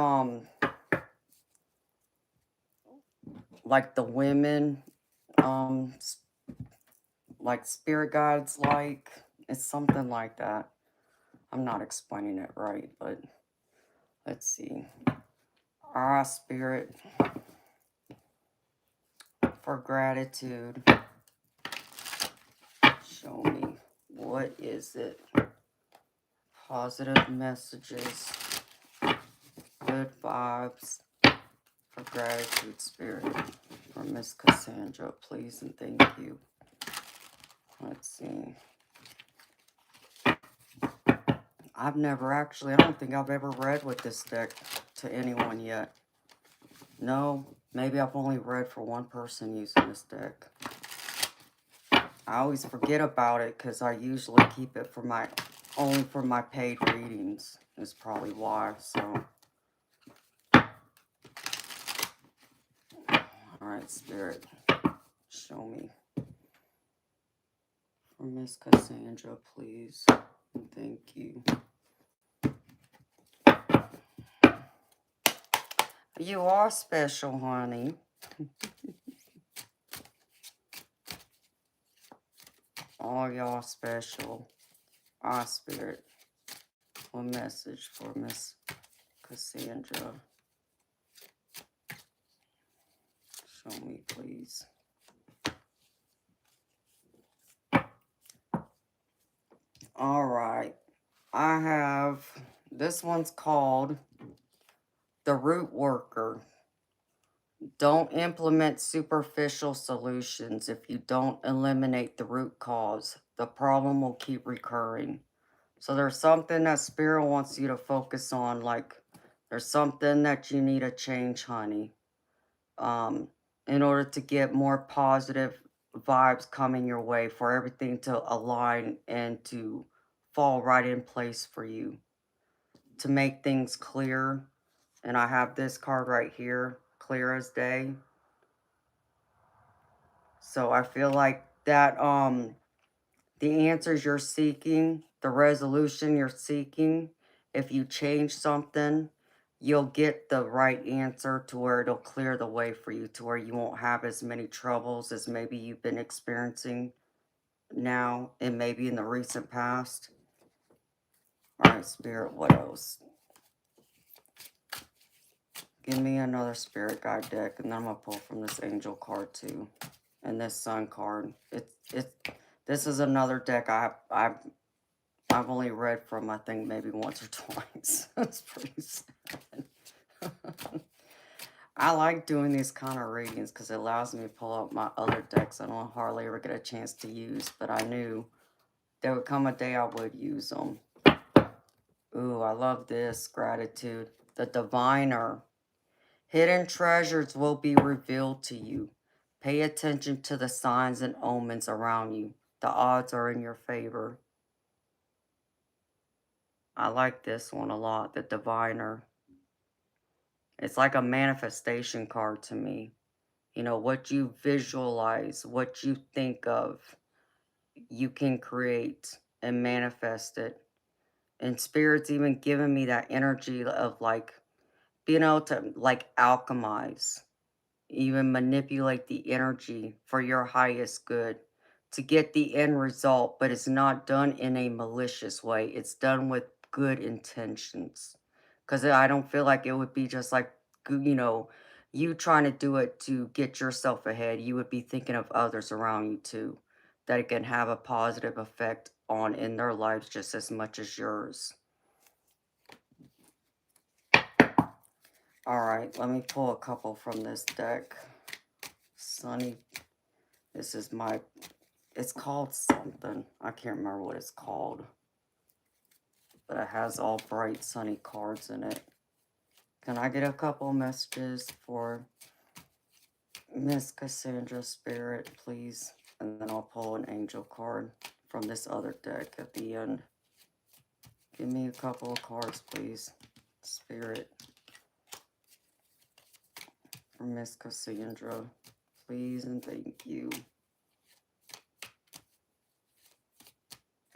the women, like spirit guides, like it's something like that. I'm not explaining it right, but let's see. Our spirit for gratitude. Show me, what is it? positive messages, good vibes for gratitude spirit for Miss Cassandra, please and thank you. Let's see. I've never actually, I don't think I've ever read with this deck to anyone yet. No, maybe I've only read for one person using this deck. I always forget about it because I usually keep it for only for my paid readings. Is probably why, so. Alright, Spirit, show me. For Miss Cassandra, please. Thank you. You are special, honey. All y'all special. Our Spirit. One message for Miss Cassandra. Show me, please. Alright. I have, this one's called The Root Worker. Don't implement superficial solutions. If you don't eliminate the root cause, the problem will keep recurring. So there's something that Spirit wants you to focus on, like there's something that you need to change, honey. In order to get more positive vibes coming your way, for everything to align and to fall right in place for you, to make things clear. And I have this card right here, clear as day. So I feel like that the answers you're seeking, the resolution you're seeking, if you change something, you'll get the right answer to where it'll clear the way for you, to where you won't have as many troubles as maybe you've been experiencing now and maybe in the recent past. All right, Spirit, what else? Give me another Spirit Guide deck, and then I'm going to pull from this Angel card too. And this Sun card. This is another deck I've only read from, I think, maybe once or twice. That's pretty sad. I like doing these kind of readings because it allows me to pull up my other decks I don't hardly ever get a chance to use, but I knew there would come a day I would use them. Ooh, I love this. Gratitude. The Diviner. Hidden treasures will be revealed to you. Pay attention to the signs and omens around you. The odds are in your favor. I like this one a lot, the Diviner. It's like a manifestation card to me. You know, what you visualize, what you think of, you can create and manifest it. And Spirit's even giving me that energy of like being able to like alchemize, even manipulate the energy for your highest good to get the end result, but it's not done in a malicious way. It's done with good intentions. Because I don't feel like it would be just like, you know, you trying to do it to get yourself ahead. You would be thinking of others around you too, that it can have a positive effect on in their lives just as much as yours. All right, let me pull a couple from this deck. Sunny, this is my, it's called something. I can't remember what it's called. But it has all bright, sunny cards in it. Can I get a couple messages for Miss Cassandra Spirit, please? And then I'll pull an angel card from this other deck at the end. Give me a couple of cards, please. Spirit. For Miss Cassandra. Please and thank you.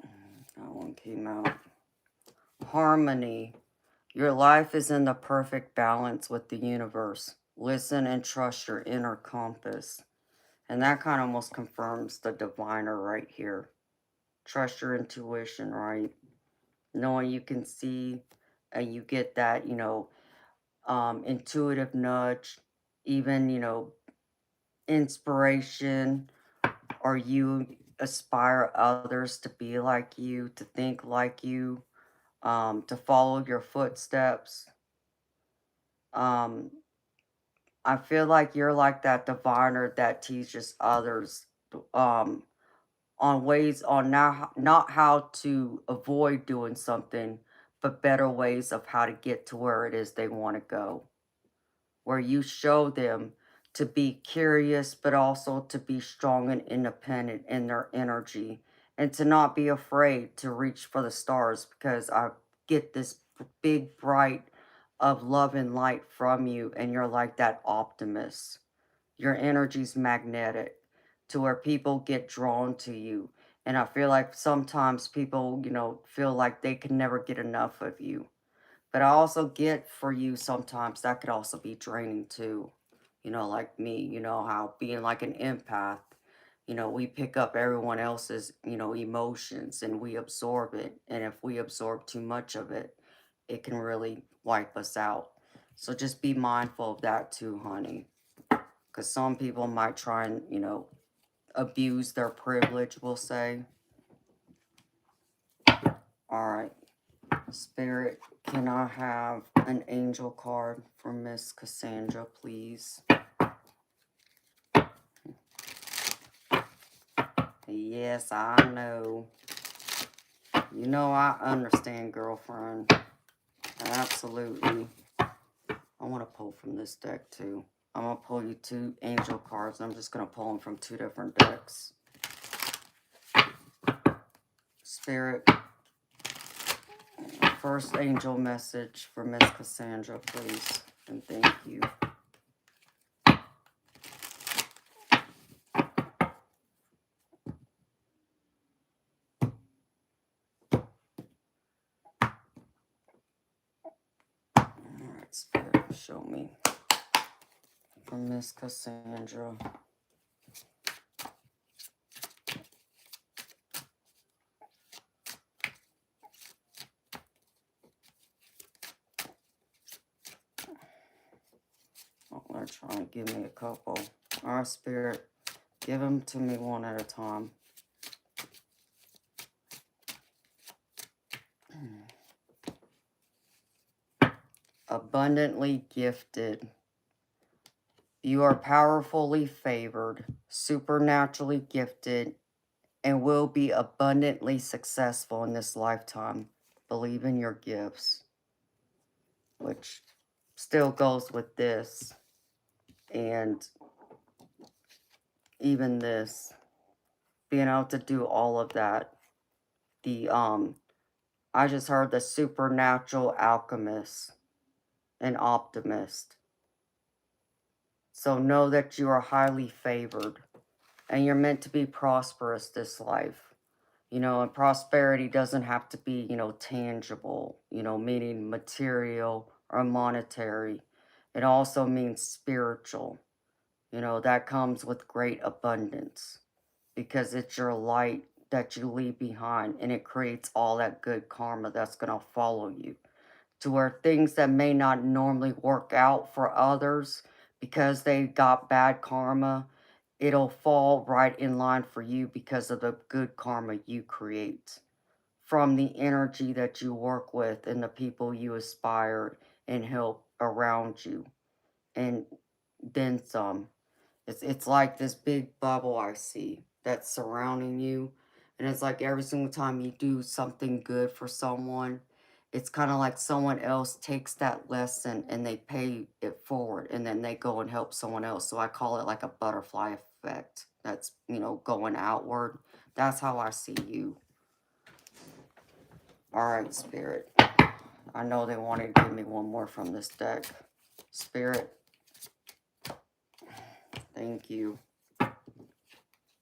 That one came out. Harmony. Your life is in the perfect balance with the universe. Listen and trust your inner compass. And that kind of almost confirms the diviner right here. Trust your intuition, right? Knowing you can see and you get that, you know, intuitive nudge, even, you know, inspiration, or you aspire others to be like you, to think like you, to follow your footsteps. Um, I feel like you're like that diviner that teaches others um, on ways on not how to avoid doing something, but better ways of how to get to where it is they want to go. Where you show them to be curious, but also to be strong and independent in their energy and to not be afraid to reach for the stars because I get this big, bright of love and light from you, and you're like that optimist. Your energy's magnetic to where people get drawn to you. And I feel like sometimes people, feel like they can never get enough of you. But I also get for you sometimes that could also be draining too. Like me, how being like an empath, we pick up everyone else's, emotions and we absorb it. And if we absorb too much of it, it can really wipe us out. So just be mindful of that too, honey. Because some people might try and, abuse their privilege, we'll say. All right. Spirit, can I have an angel card for Miss Cassandra, please? Yes, I know. I understand, girlfriend. Absolutely. I want to pull from this deck, too. I'm going to pull you 2 angel cards. I'm just going to pull them from 2 different decks. Spirit, first angel message for Miss Cassandra, please. And thank you. Alright, Spirit, show me. For Miss Cassandra. Oh, they're trying to give me a couple. Alright, Spirit, give them to me one at a time. Abundantly gifted. You are powerfully favored, supernaturally gifted, and will be abundantly successful in this lifetime. Believe in your gifts. Which still goes with this. And even this. Being able to do all of that. I just heard the supernatural alchemist and optimist. So know that you are highly favored and you're meant to be prosperous this life. And prosperity doesn't have to be, tangible, meaning material or monetary. It also means spiritual. That comes with great abundance because it's your light that you leave behind and it creates all that good karma that's going to follow you to where things that may not normally work out for others because they got bad karma, it'll fall right in line for you because of the good karma you create from the energy that you work with and the people you aspire and help around you. And then some. It's like this big bubble I see that's surrounding you. And it's like every single time you do something good for someone, it's kind of like someone else takes that lesson and they pay it forward and then they go and help someone else. So I call it like a butterfly effect that's, going outward. That's how I see you. All right, Spirit. I know they wanted to give me one more from this deck. Spirit. Thank you.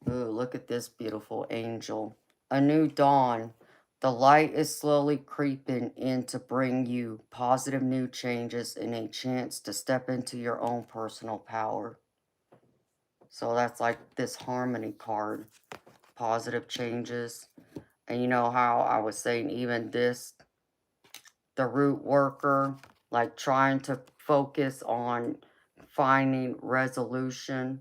Ooh, look at this beautiful angel. A new dawn. The light is slowly creeping in to bring you positive new changes and a chance to step into your own personal power. So that's like this harmony card. Positive changes. And you know how I was saying even this, the root worker, like trying to focus on finding resolution.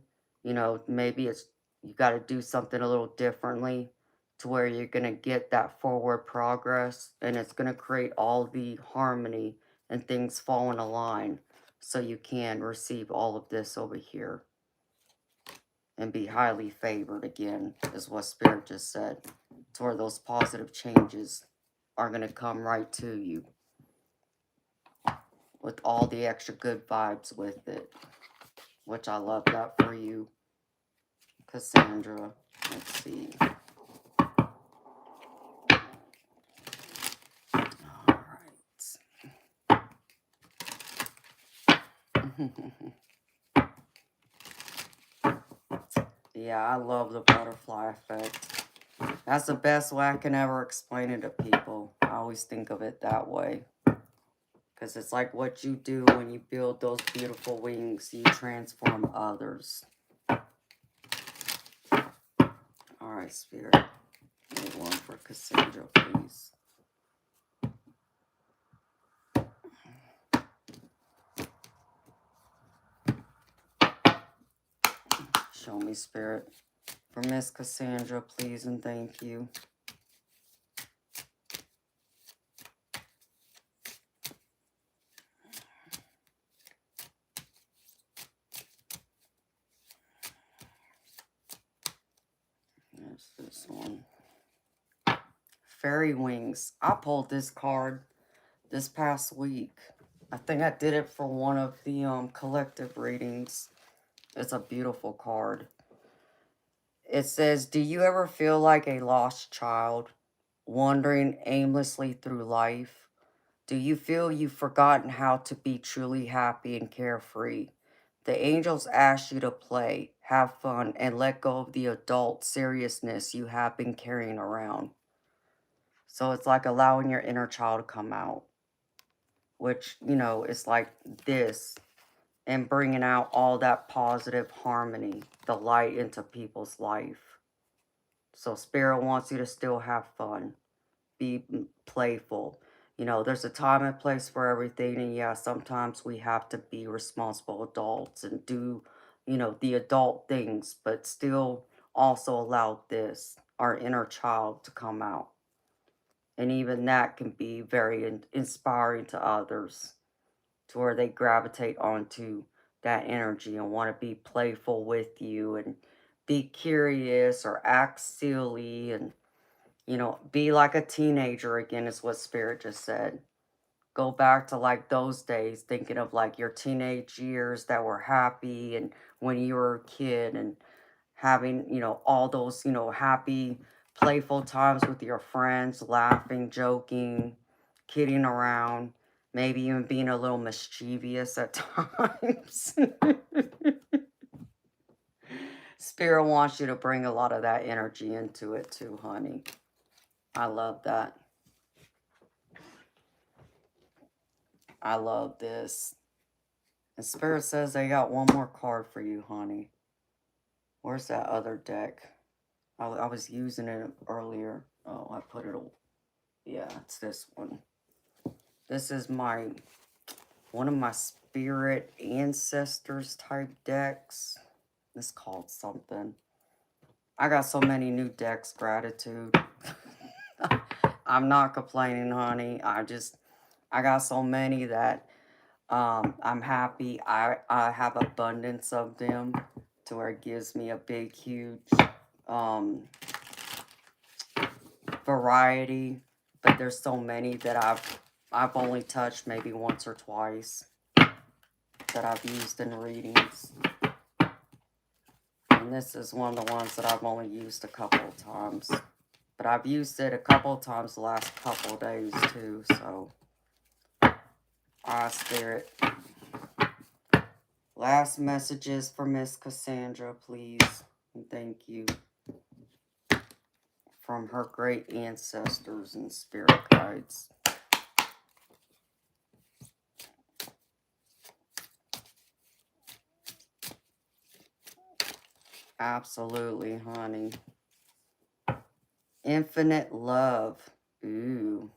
Maybe it's you got to do something a little differently to where you're going to get that forward progress, and it's going to create all the harmony and things fall in a line so you can receive all of this over here and be highly favored again, is what Spirit just said, to where those positive changes are going to come right to you with all the extra good vibes with it, which I love that for you, Cassandra. Let's see. All right. Yeah, I love the butterfly effect. That's the best way I can ever explain it to people. I always think of it that way. Because it's like what you do when you build those beautiful wings, you transform others. Alright, Spirit. Need one for Cassandra, please. Show me, Spirit. For Miss Cassandra, please and thank you. There's this one. Fairy Wings. I pulled this card this past week. I think I did it for one of the collective readings. It's a beautiful card. It says, do you ever feel like a lost child, wandering aimlessly through life? Do you feel you've forgotten how to be truly happy and carefree? The angels ask you to play, have fun, and let go of the adult seriousness you have been carrying around. So it's like allowing your inner child to come out, which, you know, it's like this, and bringing out all that positive harmony, the light into people's life. So Spirit wants you to still have fun, be playful. You know, there's a time and place for everything, and yeah, sometimes we have to be responsible adults and do, you know, the adult things, but still also allow this, our inner child, to come out. And even that can be very inspiring to others, to where they gravitate onto that energy and want to be playful with you and be curious or act silly and, you know, be like a teenager again, is what Spirit just said. Go back to like those days, thinking of like your teenage years that were happy and when you were a kid and having, you know, all those, you know, happy, playful times with your friends, laughing, joking, kidding around, maybe even being a little mischievous at times. Spirit wants you to bring a lot of that energy into it too, honey. I love that. I love this. And Spirit says they got one more card for you, honey. Where's that other deck? I was using it earlier. Oh, I put it. Yeah, it's this one. This is one of my spirit ancestors type decks. It's called something. I got so many new decks, gratitude. I'm not complaining, honey. I got so many that I'm happy. I have abundance of them to where it gives me a big, huge variety. But there's so many that I've only touched maybe once or twice that I've used in readings. And this is one of the ones that I've only used a couple of times. But I've used it a couple of times the last couple of days too, so. Spirit. Last messages for Miss Cassandra, please. And thank you. From her great ancestors and spirit guides. Absolutely, honey. Infinite love. Ooh.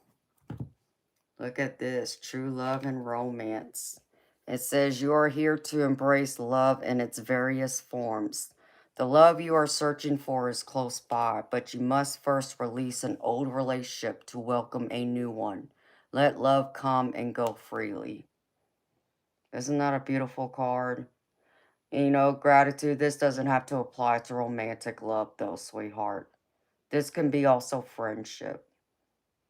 Look at this. True love and romance. It says you are here to embrace love in its various forms. The love you are searching for is close by, but you must first release an old relationship to welcome a new one. Let love come and go freely. Isn't that a beautiful card? You know, gratitude, this doesn't have to apply to romantic love, though, sweetheart. This can be also friendship.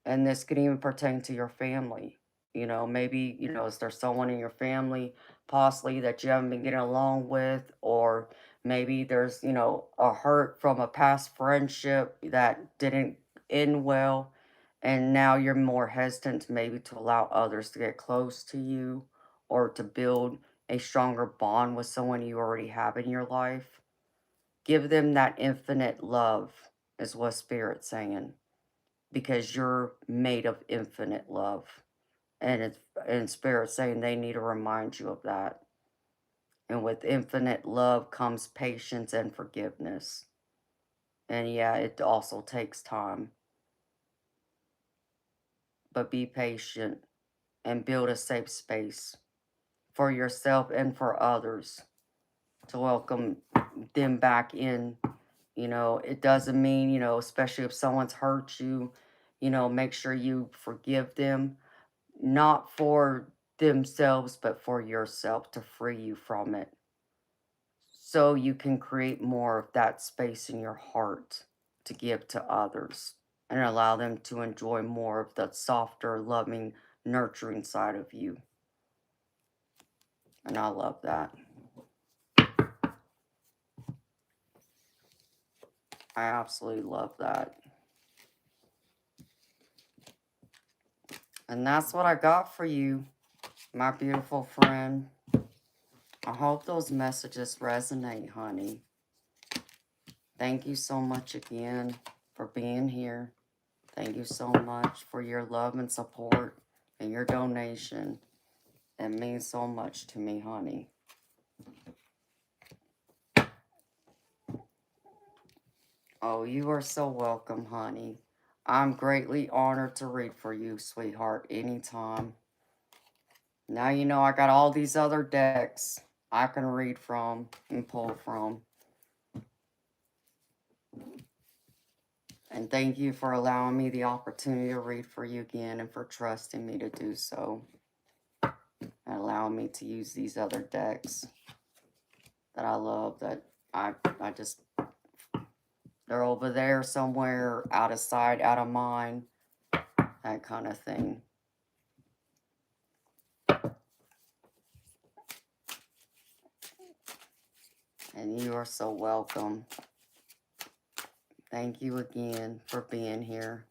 And this could even pertain to your family. You know, maybe, is there someone in your family possibly that you haven't been getting along with? Or maybe there's, a hurt from a past friendship that didn't end well. And now you're more hesitant maybe to allow others to get close to you or to build a stronger bond with someone you already have in your life. Give them that infinite love, is what Spirit's saying, because you're made of infinite love. And it's and Spirit saying they need to remind you of that. And with infinite love comes patience and forgiveness. And yeah, it also takes time. But be patient and build a safe space for yourself and for others to welcome them back in. It doesn't mean, especially if someone's hurt you, make sure you forgive them, not for themselves, but for yourself, to free you from it. So you can create more of that space in your heart to give to others and allow them to enjoy more of the softer, loving, nurturing side of you. And I love that. I absolutely love that. And that's what I got for you, my beautiful friend. I hope those messages resonate, honey. Thank you so much again for being here. Thank you so much for your love and support and your donation. It means so much to me, honey. Oh, you are so welcome, honey. I'm greatly honored to read for you, sweetheart, anytime. Now you know I got all these other decks I can read from and pull from. And thank you for allowing me the opportunity to read for you again and for trusting me to do so. And allowing me to use these other decks that I love, that I just, they're over there somewhere, out of sight, out of mind, that kind of thing. And you are so welcome. Thank you again for being here.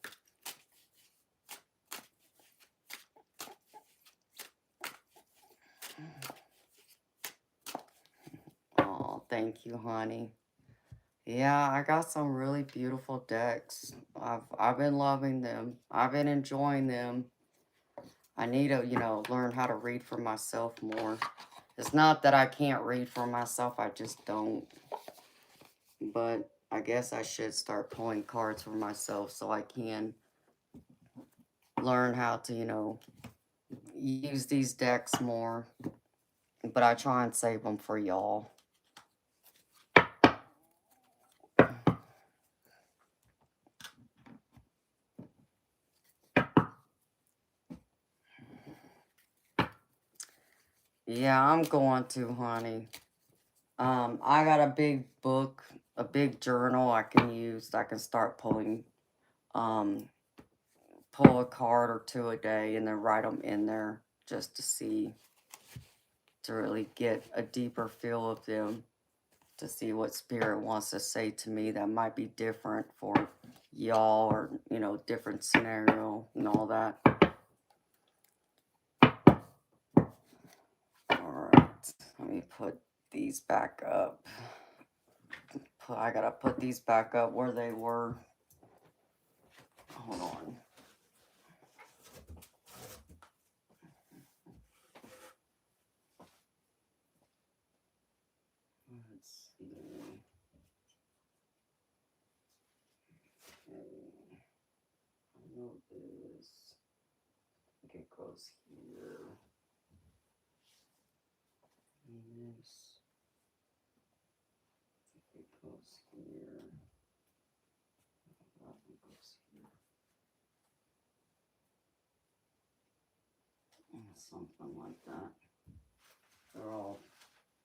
Oh, thank you, honey. Yeah, I got some really beautiful decks. I've been loving them. I've been enjoying them. I need to, learn how to read for myself more. It's not that I can't read for myself, I just don't. But I guess I should start pulling cards for myself so I can learn how to, use these decks more. But I try and save them for y'all. Yeah, I'm going to, honey. I got a big book, a big journal I can use. I can start pulling, pull a card or two a day and then write them in there just to see, to really get a deeper feel of them, to see what Spirit wants to say to me that might be different for y'all, or, different scenario and all that. Alright, let me put these back up. I gotta put these back up where they were. Hold on. Let's see. Okay. I know this. I think it goes here. And this. I think it Something like that. They're all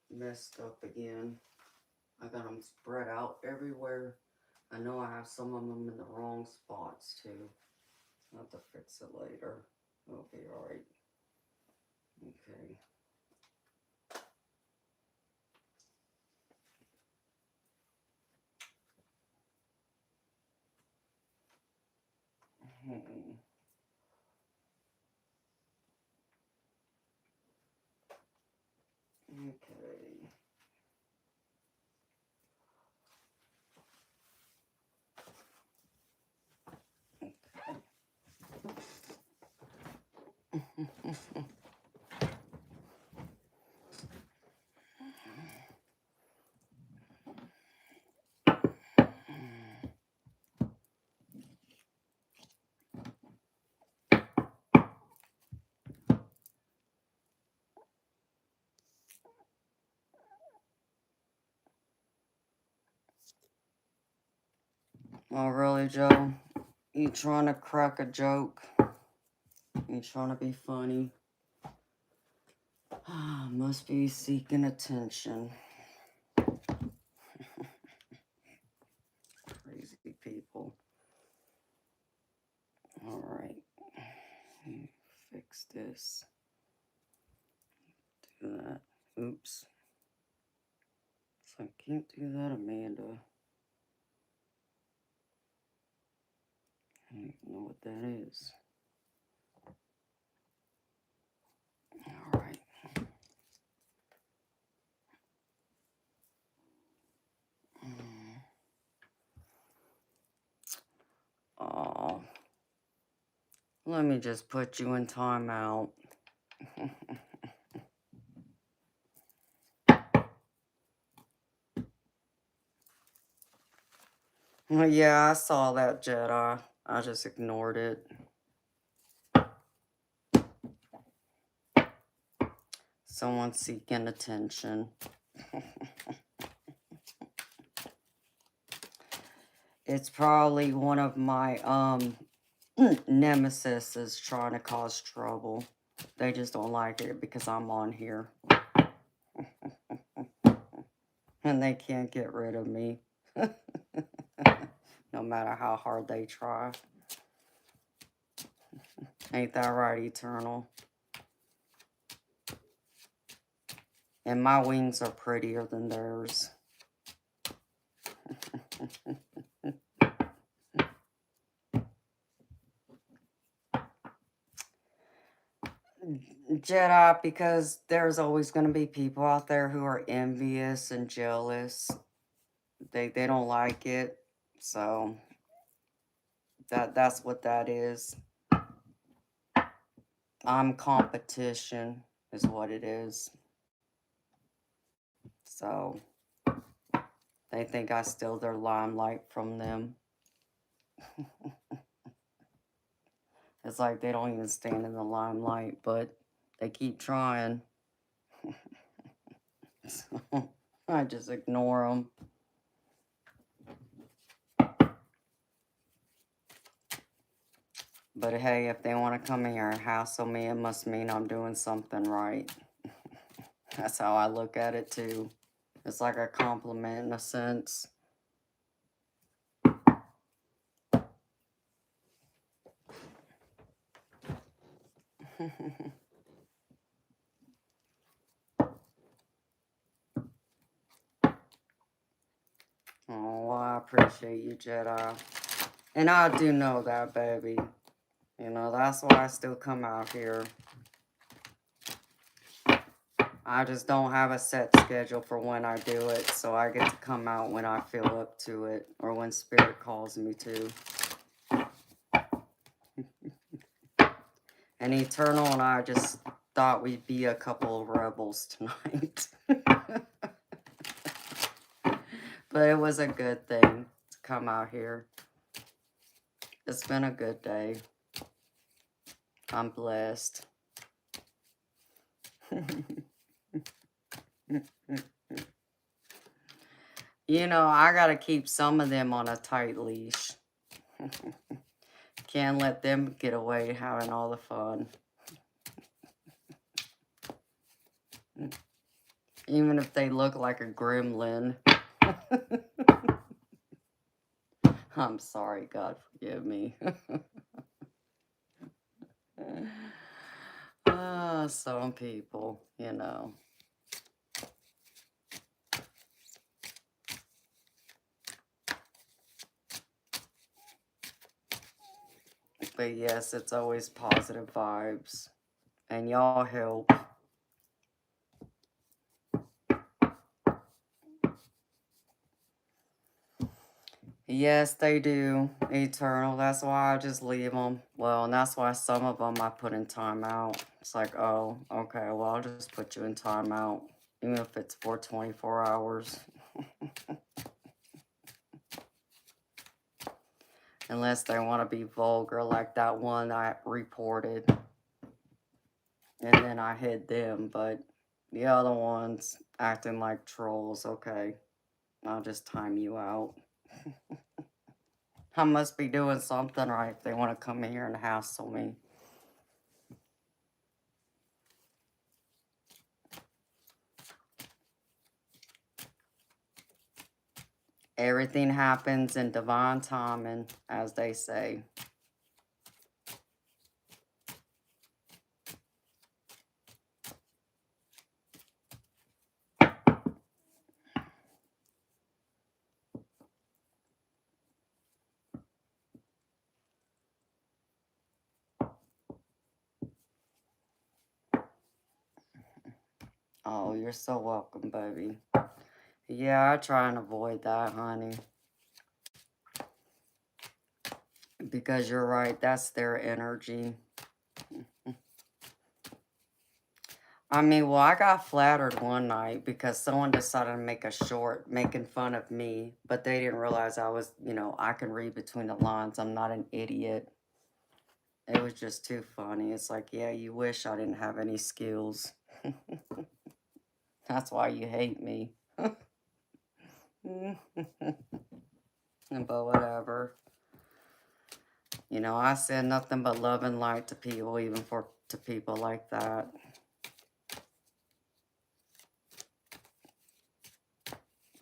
messed up again. I got them spread out everywhere. I know I have some of them in the wrong spots too. I'll have to fix it later. It'll be alright. Okay. Okay. Oh, really, Joe? You trying to crack a joke? You trying to be funny? Must be seeking attention. Crazy people. Alright. Fix this. Do that. Oops. So I can't do that, Amanda. I don't even know what that is. Alright. Oh. Let me just put you in timeout. Well, yeah, I saw that, Jedi. I just ignored it. Someone seeking attention. It's probably one of my nemesis is trying to cause trouble. They just don't like it because I'm on here. And they can't get rid of me. No matter how hard they try. Ain't that right, Eternal? And my wings are prettier than theirs. Jedi, because there's always going to be people out there who are envious and jealous. They don't like it. So that's what that is. I'm competition is what it is. So they think I steal their limelight from them. It's like they don't even stand in the limelight, but they keep trying. So I just ignore them. But hey, if they want to come in here and hassle me, it must mean I'm doing something right. That's how I look at it too. It's like a compliment in a sense. Oh, I appreciate you, Jedi. And I do know that, baby. You know, that's why I still come out here. I just don't have a set schedule for when I do it, so I get to come out when I feel up to it, or when Spirit calls me to. And Eternal and I just thought we'd be a couple of rebels tonight. But it was a good thing to come out here. It's been a good day. I'm blessed. You know, I gotta keep some of them on a tight leash. Can't let them get away having all the fun. Even if they look like a gremlin. I'm sorry, God forgive me. Some people, you know. But yes, it's always positive vibes. And y'all help. Yes, they do. Eternal. That's why I just leave them. Well, and that's why some of them I put in timeout. It's like, oh, okay, well, I'll just put you in timeout. Even if it's for 24 hours. Unless they want to be vulgar, like that one I reported. And then I hid them. But the other ones acting like trolls, okay. I'll just time you out. I must be doing something right if they want to come in here and hassle me. Everything happens in divine timing, as they say. Oh, you're so welcome, baby. Yeah, I try and avoid that, honey. Because you're right, that's their energy. I mean, well, I got flattered one night because someone decided to make a short making fun of me, but they didn't realize I was, you know, I can read between the lines. I'm not an idiot. It was just too funny. It's like, yeah, you wish I didn't have any skills. That's why you hate me. But whatever. You know, I said nothing but love and light to people, even to people like that.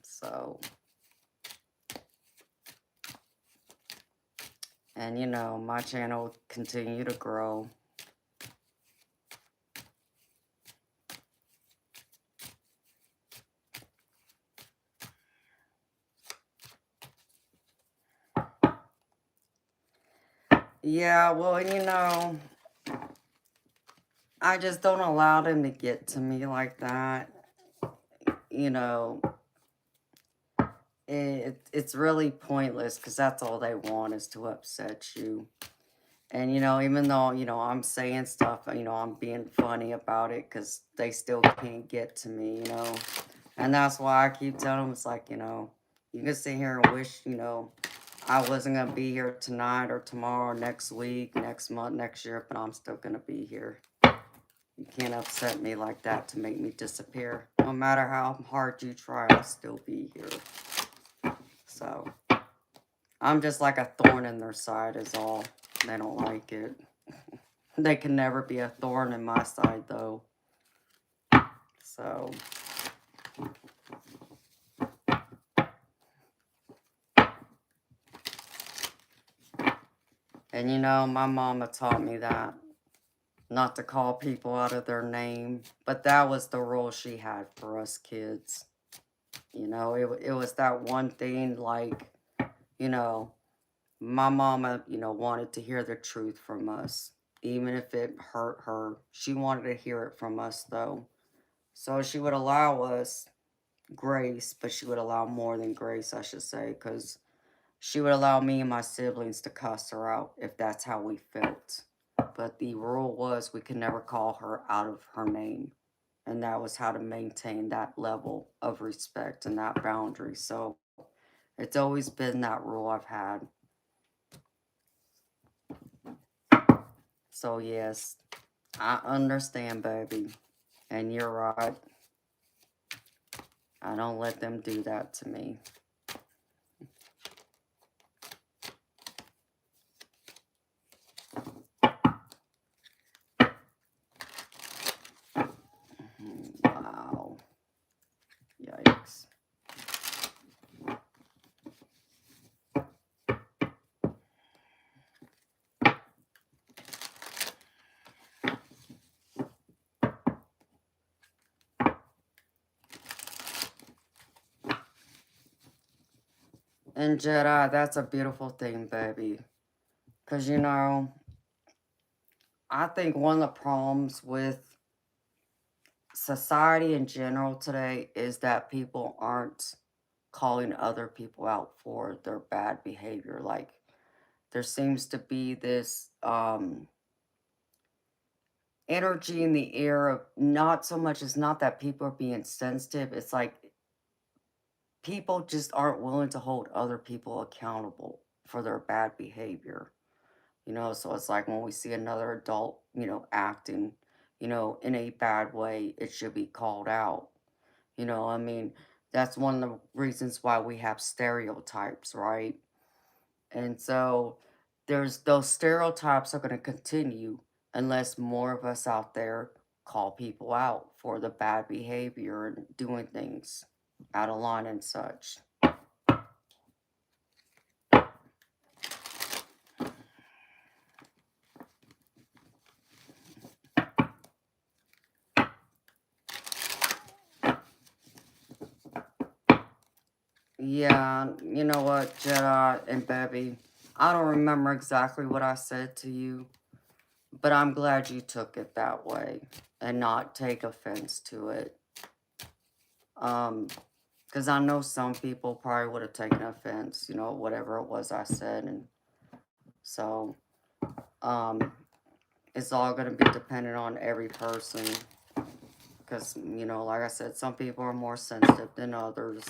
So, and you know, my channel will continue to grow. Yeah, well, you know, I just don't allow them to get to me like that. You know, it's really pointless because that's all they want is to upset you. And, you know, even though, you know, I'm saying stuff, you know, I'm being funny about it because they still can't get to me, you know. And that's why I keep telling them, it's like, you know, you can sit here and wish, you know, I wasn't going to be here tonight or tomorrow, next week, next month, next year, but I'm still going to be here. You can't upset me like that to make me disappear. No matter how hard you try, I'll still be here. So, I'm just like a thorn in their side is all. They don't like it. They can never be a thorn in my side, though. So, and you know, my mama taught me that. Not to call people out of their name. But that was the rule she had for us kids. You know, it was that one thing, like, you know, my mama, you know, wanted to hear the truth from us. Even if it hurt her. She wanted to hear it from us, though. So she would allow us grace, but she would allow more than grace, I should say, because she would allow me and my siblings to cuss her out if that's how we felt. But the rule was we could never call her out of her name. And that was how to maintain that level of respect and that boundary. So it's always been that rule I've had. So yes, I understand, baby. And you're right. I don't let them do that to me. And Jedi, that's a beautiful thing, baby. Because, you know, I think one of the problems with society in general today is that people aren't calling other people out for their bad behavior. Like, there seems to be this energy in the air of not so much, it's not that people are being sensitive, it's like people just aren't willing to hold other people accountable for their bad behavior. You know, so it's like when we see another adult, you know, acting, you know, in a bad way, it should be called out. You know, I mean, that's one of the reasons why we have stereotypes, right? And so there's those stereotypes are going to continue unless more of us out there call people out for the bad behavior and doing things out of line and such. Yeah, you know what, Jedi and Bebby, I don't remember exactly what I said to you, but I'm glad you took it that way and not take offense to it. Because I know some people probably would have taken offense, you know, whatever it was I said, and so um, it's all going to be dependent on every person. Because, you know, like I said, some people are more sensitive than others,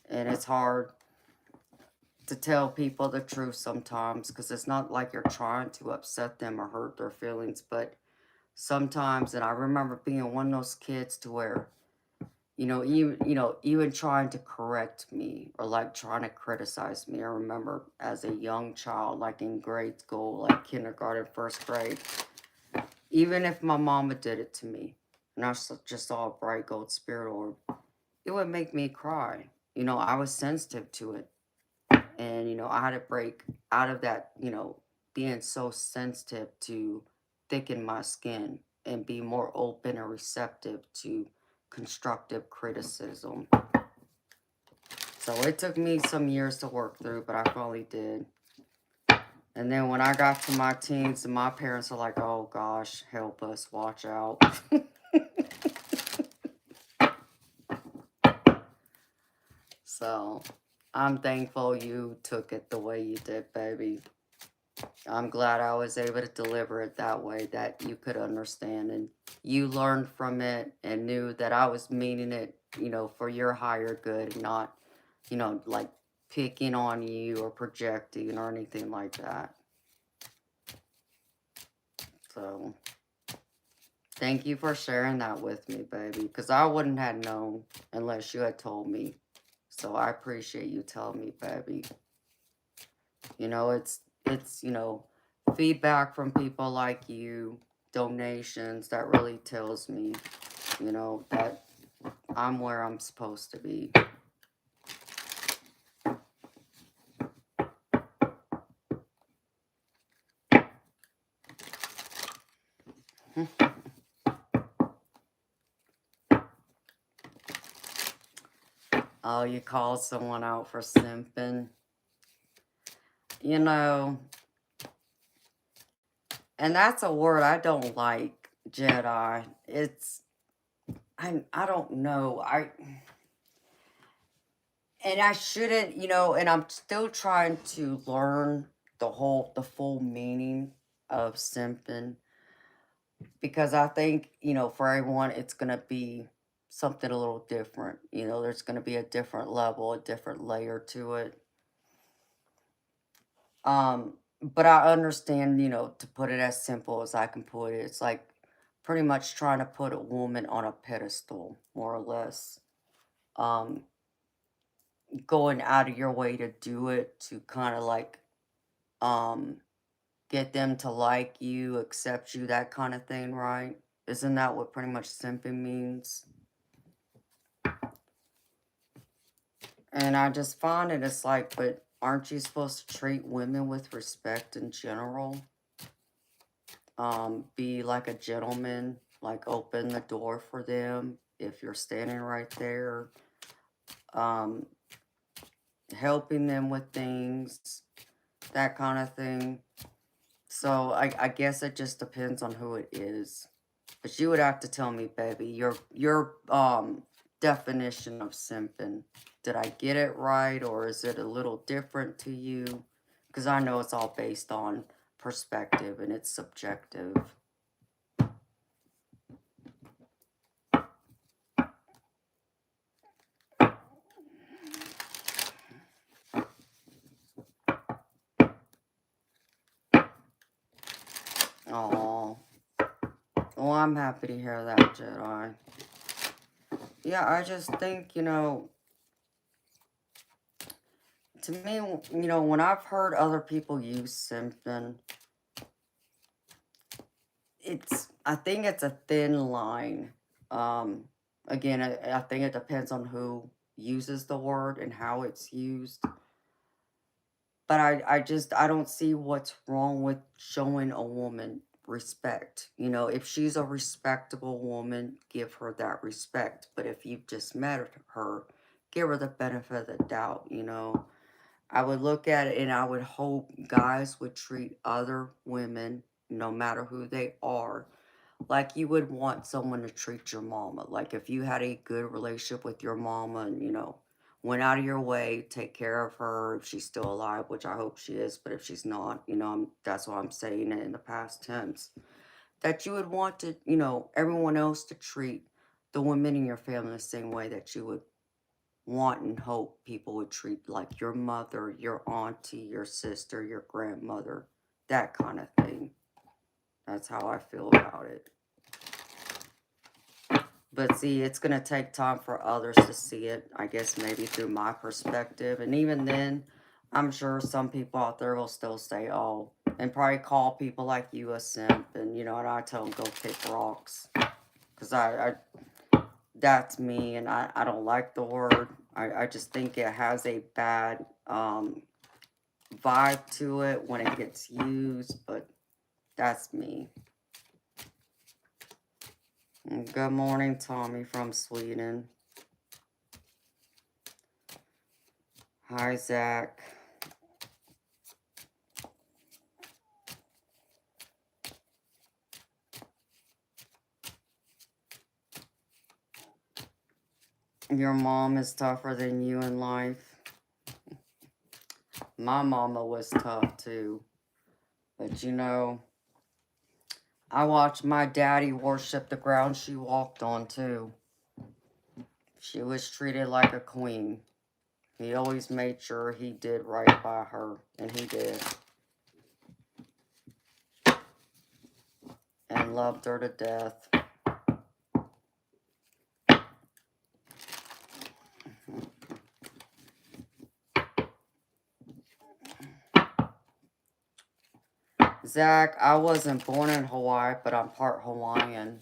and it's hard to tell people the truth sometimes because it's not like you're trying to upset them or hurt their feelings, but sometimes, and I remember being one of those kids to where, even trying to correct me or like trying to criticize me. I remember as a young child, like in grade school, like kindergarten, first grade, even if my mama did it to me and I just saw a bright gold spirit orb, it would make me cry. You know, I was sensitive to it. And, you know, I had to break out of that, you know, being so sensitive to thicken my skin and be more open and receptive to constructive criticism. So it took me some years to work through, but I finally did. And then when I got to my teens, and my parents are like, oh gosh, help us, watch out. So I'm thankful you took it the way you did, baby. I'm glad I was able to deliver it that way, that you could understand and you learned from it and knew that I was meaning it, you know, for your higher good, not, you know, like picking on you or projecting or anything like that. So, thank you for sharing that with me, baby, because I wouldn't have known unless you had told me. So, I appreciate you telling me, baby. You know, you know, feedback from people like you, donations, that really tells me, you know, that I'm where I'm supposed to be. Oh, you called someone out for simping. You know, and that's a word I don't like, Jedi. I don't know. And I shouldn't, you know, and I'm still trying to learn the full meaning of simping. Because I think, you know, for everyone, it's going to be something a little different. You know, there's going to be a different level, a different layer to it. But I understand, you know, to put it as simple as I can put it, it's like pretty much trying to put a woman on a pedestal, more or less. Um, Going out of your way to do it, to kind of like um, get them to like you, accept you, that kind of thing, right? Isn't that what pretty much simping means? And I just find it, it's like, but aren't you supposed to treat women with respect in general? Be like a gentleman, like open the door for them if you're standing right there. Um, helping them with things, that kind of thing. So I guess it just depends on who it is. But you would have to tell me, baby, your definition of simping. Did I get it right, or is it a little different to you? Because I know it's all based on perspective and it's subjective. Oh, well, I'm happy to hear that, Jedi. Yeah, I just think, to me, when I've heard other people use simping, I think it's a thin line. Um, Again, I think it depends on who uses the word and how it's used. But I don't see what's wrong with showing a woman respect. If she's a respectable woman, give her that respect. But if you've just met her, give her the benefit of the doubt. I would look at it and I would hope guys would treat other women, no matter who they are, like you would want someone to treat your mama. Like if you had a good relationship with your mama and, went out of your way, take care of her if she's still alive, which I hope she is, but if she's not, that's why I'm saying it in the past tense. That you would want to, everyone else to treat the women in your family the same way that you would want and hope people would treat like your mother, your auntie, your sister, your grandmother, that kind of thing. That's how I feel about it. But see, it's going to take time for others to see it, I guess maybe through my perspective. And even then, I'm sure some people out there will still say, oh, and probably call people like you a simp. And I tell them, go kick rocks. Because that's me, and I don't like the word. I just think it has a bad vibe to it when it gets used, but that's me. Good morning, Tommy from Sweden. Hi, Zach. Your mom is tougher than you in life. My mama was tough too. But I watched my daddy worship the ground she walked on too. She was treated like a queen. He always made sure he did right by her, and he did. And loved her to death. Zach, I wasn't born in Hawaii, but I'm part Hawaiian.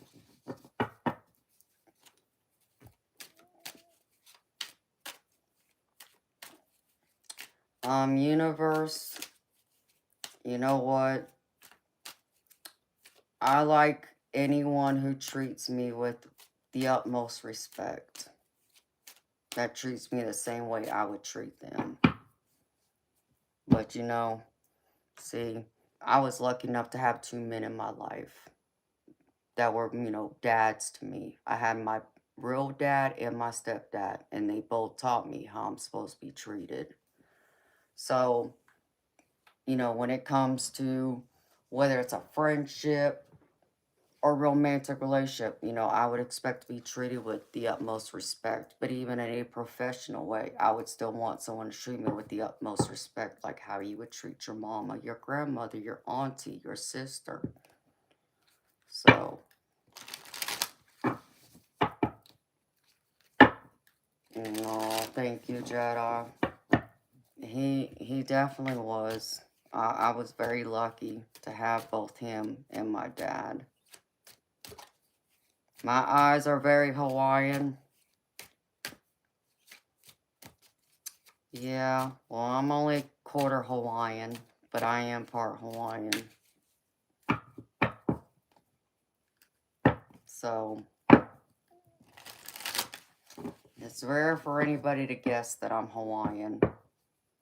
Universe, you know what? I like anyone who treats me with the utmost respect. That treats me the same way I would treat them. But see, I was lucky enough to have 2 men in my life that were, dads to me. I had my real dad and my stepdad, and they both taught me how I'm supposed to be treated. So, when it comes to whether it's a friendship or romantic relationship, I would expect to be treated with the utmost respect. But even in a professional way, I would still want someone to treat me with the utmost respect, like how you would treat your mama, your grandmother, your auntie, your sister. So, thank you, Jedi. He definitely was. I was very lucky to have both him and my dad. My eyes are very Hawaiian. Yeah, well, I'm only quarter Hawaiian, but I am part Hawaiian. So, it's rare for anybody to guess that I'm Hawaiian.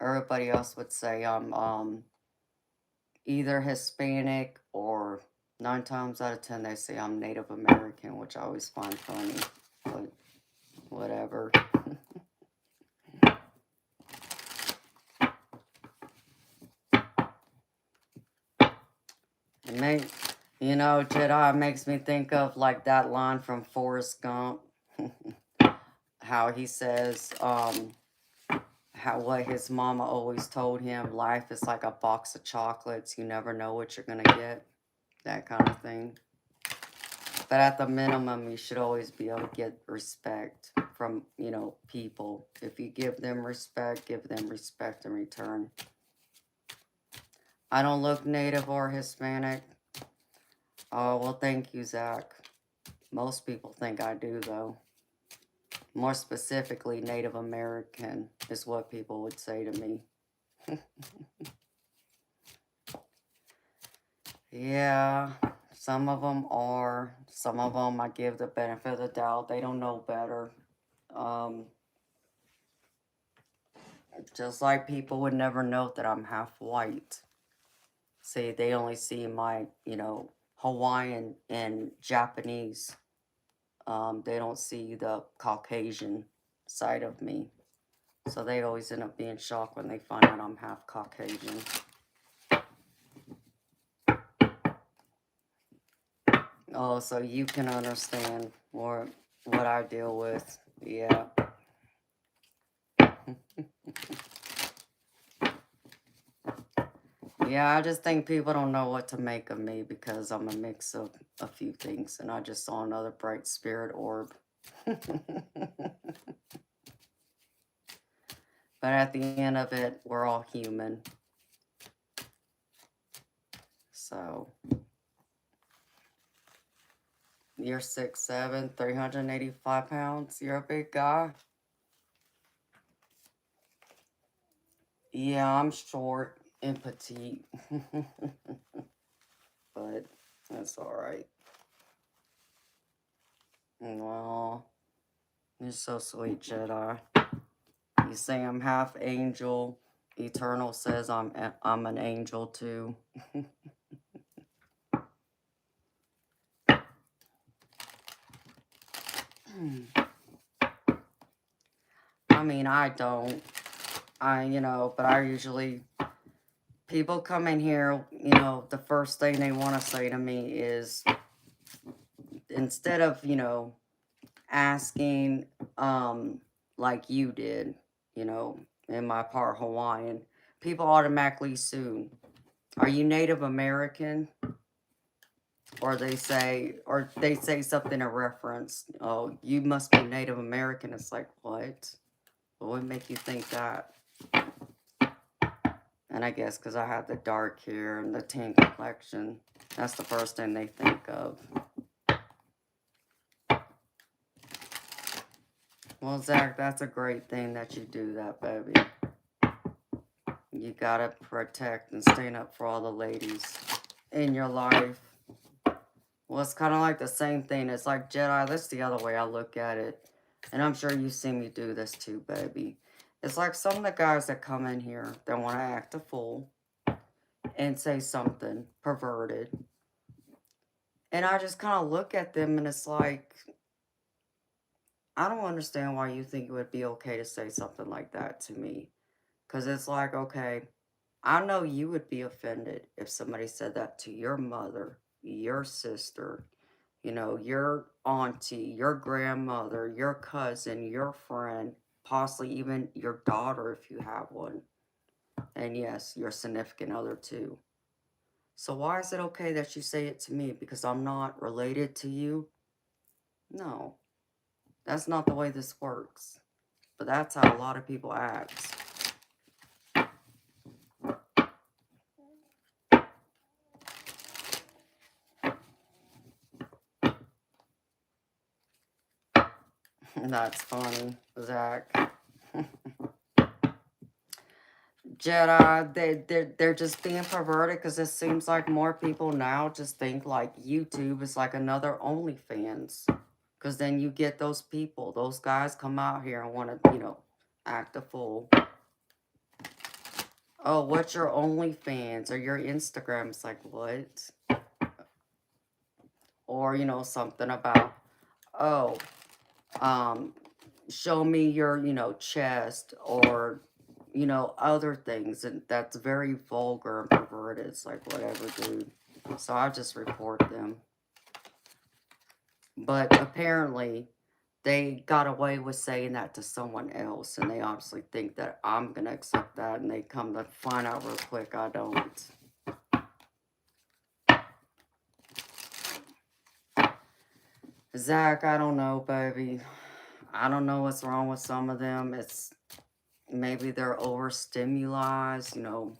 Everybody else would say I'm either Hispanic or 9 times out of 10 they say I'm Native American, which I always find funny, but whatever. You know, Jedi makes me think of like that line from Forrest Gump. How he says, how what his mama always told him, life is like a box of chocolates, you never know what you're gonna get, that kind of thing. But at the minimum, you should always be able to get respect from, you know, people. If you give them respect in return. I don't look Native or Hispanic. Oh, well, thank you, Zach. Most people think I do, though. More specifically, Native American is what people would say to me. Yeah, some of them are. Some of them I give the benefit of the doubt. They don't know better. Just like people would never know that I'm half white. See, they only see my, you know, Hawaiian and Japanese. They don't see the Caucasian side of me. So they always end up being shocked when they find out I'm half Caucasian. Oh, so you can understand more what I deal with. Yeah. Yeah, I just think people don't know what to make of me because I'm a mix of a few things, and I just saw another bright spirit orb. But at the end of it, we're all human. So, you're 6'7", 385 pounds. You're a big guy. Yeah, I'm short and petite. But that's alright. Well, you're so sweet, Jedi. You say I'm half angel. Eternal says I'm an angel too. I mean, I don't. You know, but I usually, people come in here, you know, the first thing they want to say to me is, instead of, you know, asking, like you did, you know, in my part Hawaiian, people automatically assume, are you Native American? Or they say something in reference, oh, you must be Native American. It's like, what? What would make you think that? And I guess because I have the dark hair and the tan complexion, that's the first thing they think of. Well, Zach, that's a great thing that you do that, baby. You gotta protect and stand up for all the ladies in your life. Well, it's kind of like the same thing. It's like Jedi. That's the other way I look at it. And I'm sure you've seen me do this too, baby. It's like some of the guys that come in here that want to act a fool and say something perverted. And I just kind of look at them and it's like, I don't understand why you think it would be okay to say something like that to me. Because it's like, okay, I know you would be offended if somebody said that to your mother, your sister, you know, your auntie, your grandmother, your cousin, your friend, possibly even your daughter if you have one. And yes, your significant other too. So why is it okay that you say it to me? Because I'm not related to you? No, that's not the way this works. But that's how a lot of people act. That's funny, Zach. Jedi, they're just being perverted because it seems like more people now just think like YouTube is like another OnlyFans. Because then you get those people, those guys come out here and want to, you know, act a fool. Oh, what's your OnlyFans or your Instagram? It's like, what? Or, you know, something about, oh, um, show me your, you know, chest or, you know, other things. And that's very vulgar and perverted. It's like, whatever, dude. So I just report them. But apparently, they got away with saying that to someone else. And they obviously think that I'm going to accept that. And they come to find out real quick I don't. Zach, I don't know, baby. I don't know what's wrong with some of them. It's maybe they're overstimulated, you know.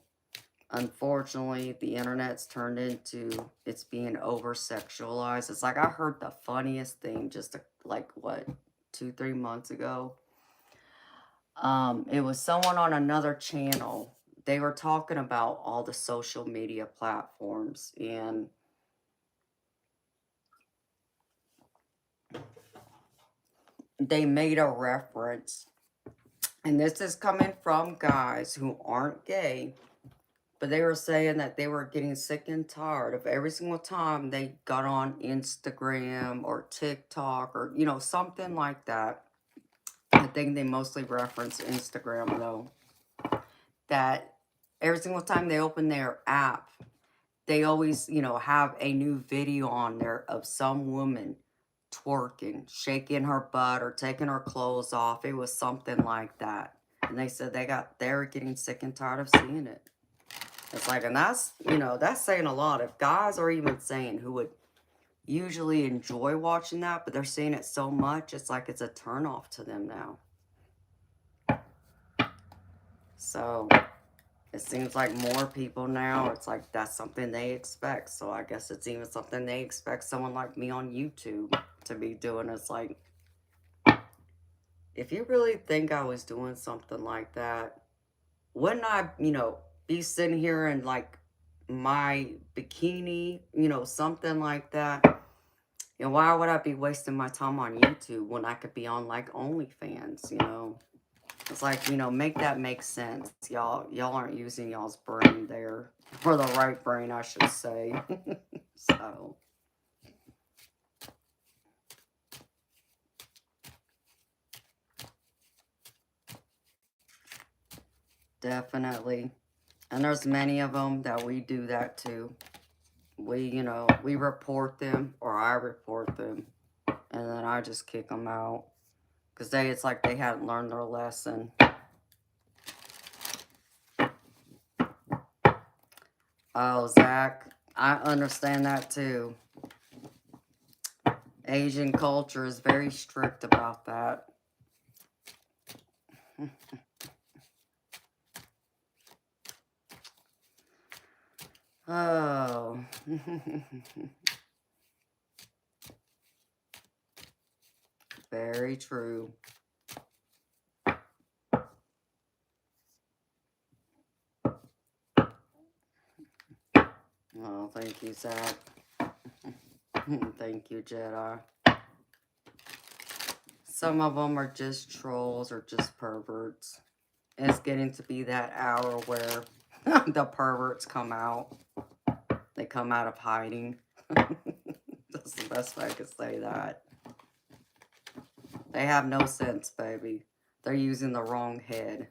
Unfortunately, the internet's turned into it's being over sexualized. It's like I heard the funniest thing just like what 2-3 months ago. It was someone on another channel. They were talking about all the social media platforms and they made a reference. And this is coming from guys who aren't gay. But they were saying that they were getting sick and tired of every single time they got on Instagram or TikTok or, you know, something like that. I think they mostly reference Instagram, though. That every single time they open their app, they always, you know, have a new video on there of some woman twerking, shaking her butt or taking her clothes off. It was something like that. And they said they're getting sick and tired of seeing it. It's like, and that's, you know, that's saying a lot. If guys are even saying who would usually enjoy watching that, but they're seeing it so much, it's like it's a turnoff to them now. So it seems like more people now, it's like that's something they expect. So I guess it's even something they expect someone like me on YouTube to be doing. It's like, if you really think I was doing something like that, wouldn't I, you know, be sitting here in like my bikini, you know, something like that? And why would I be wasting my time on YouTube when I could be on like OnlyFans, you know? It's like, you know, make that make sense. Y'all aren't using y'all's brain there. Or the right brain, I should say. So. Definitely. And there's many of them that we do that too. We, you know, we report them or I report them. And then I just kick them out. Because it's like they hadn't learned their lesson. Oh, Zach, I understand that too. Asian culture is very strict about that. Oh. Very true. Oh, thank you, Zach. Thank you, Jedi. Some of them are just trolls or just perverts. It's getting to be that hour where the perverts come out. They come out of hiding. That's the best way I could say that. They have no sense, baby. They're using the wrong head.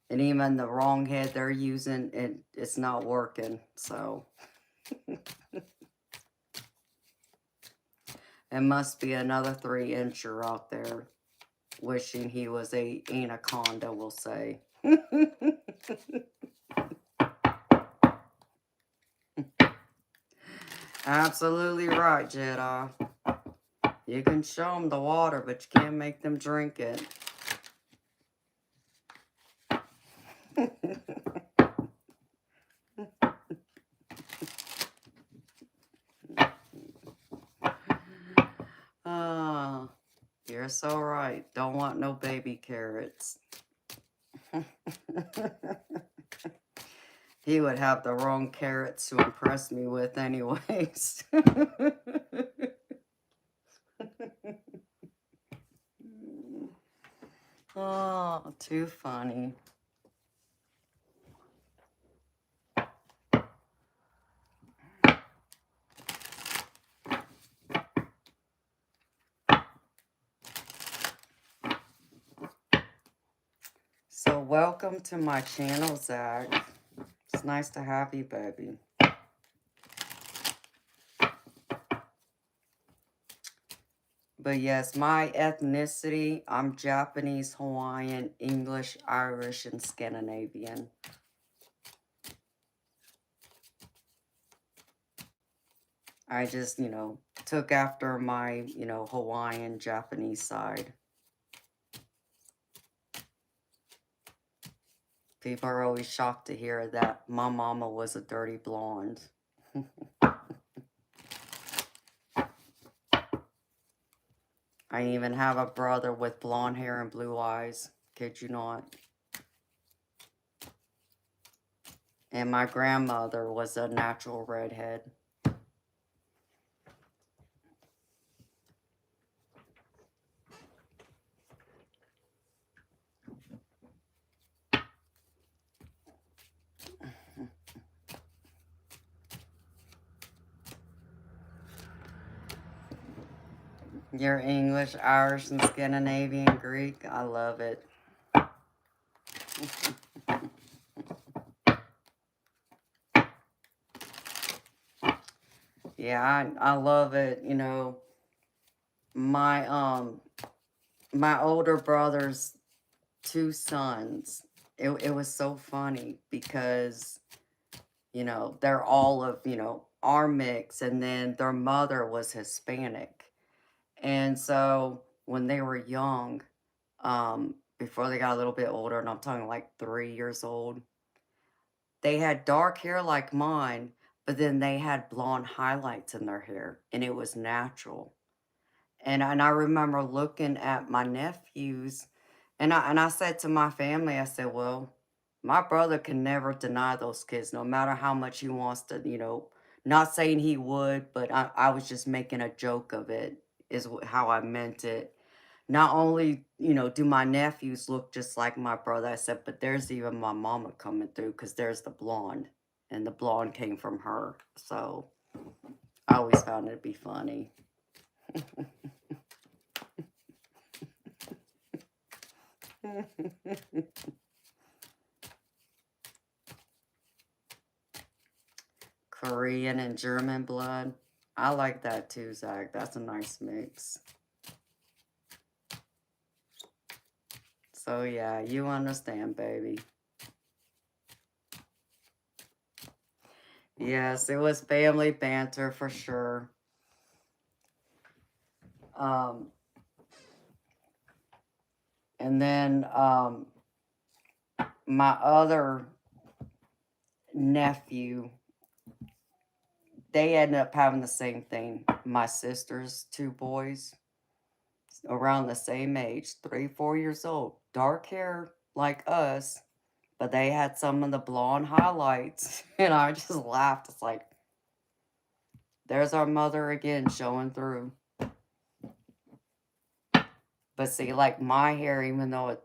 And even the wrong head they're using, it's not working. So it must be another 3-incher out there wishing he was a anaconda, we'll say. Absolutely right, Jedi. You can show them the water, but you can't make them drink it. Oh, you're so right. Don't want no baby carrots. He would have the wrong carrots to impress me with anyways. Oh, too funny. welcome to my channel, Zach. It's nice to have you, baby. But yes, my ethnicity, I'm Japanese, Hawaiian, English, Irish, and Scandinavian. I just, took after my, Hawaiian, Japanese side. People are always shocked to hear that my mama was a dirty blonde. I even have a brother with blonde hair and blue eyes. Kid you not. And my grandmother was a natural redhead. You're English, Irish, and Scandinavian, Greek. I love it. Yeah, I love it. My my older brother's two sons. It was so funny because they're all of our mix, and then their mother was Hispanic, and so when they were young, before they got a little bit older, and I'm talking like 3 years old, they had dark hair like mine, but then they had blonde highlights in their hair, and it was natural. And I remember looking at my nephews, and I said to my family, I said, well, my brother can never deny those kids, no matter how much he wants to, not saying he would, but I was just making a joke of it, is how I meant it. Not only, do my nephews look just like my brother, I said, but there's even my mama coming through because there's the blonde, and the blonde came from her. So I always found it to be funny. Korean and German blood. I like that too, Zach. That's a nice mix. So yeah, you understand, baby. Yes, it was family banter for sure. And then my other nephew, they ended up having the same thing. My sister's two boys, around the same age, 3, 4 years old, dark hair like us, but they had some of the blonde highlights, and I just laughed. It's like, there's our mother again showing through. But see, like my hair, even though it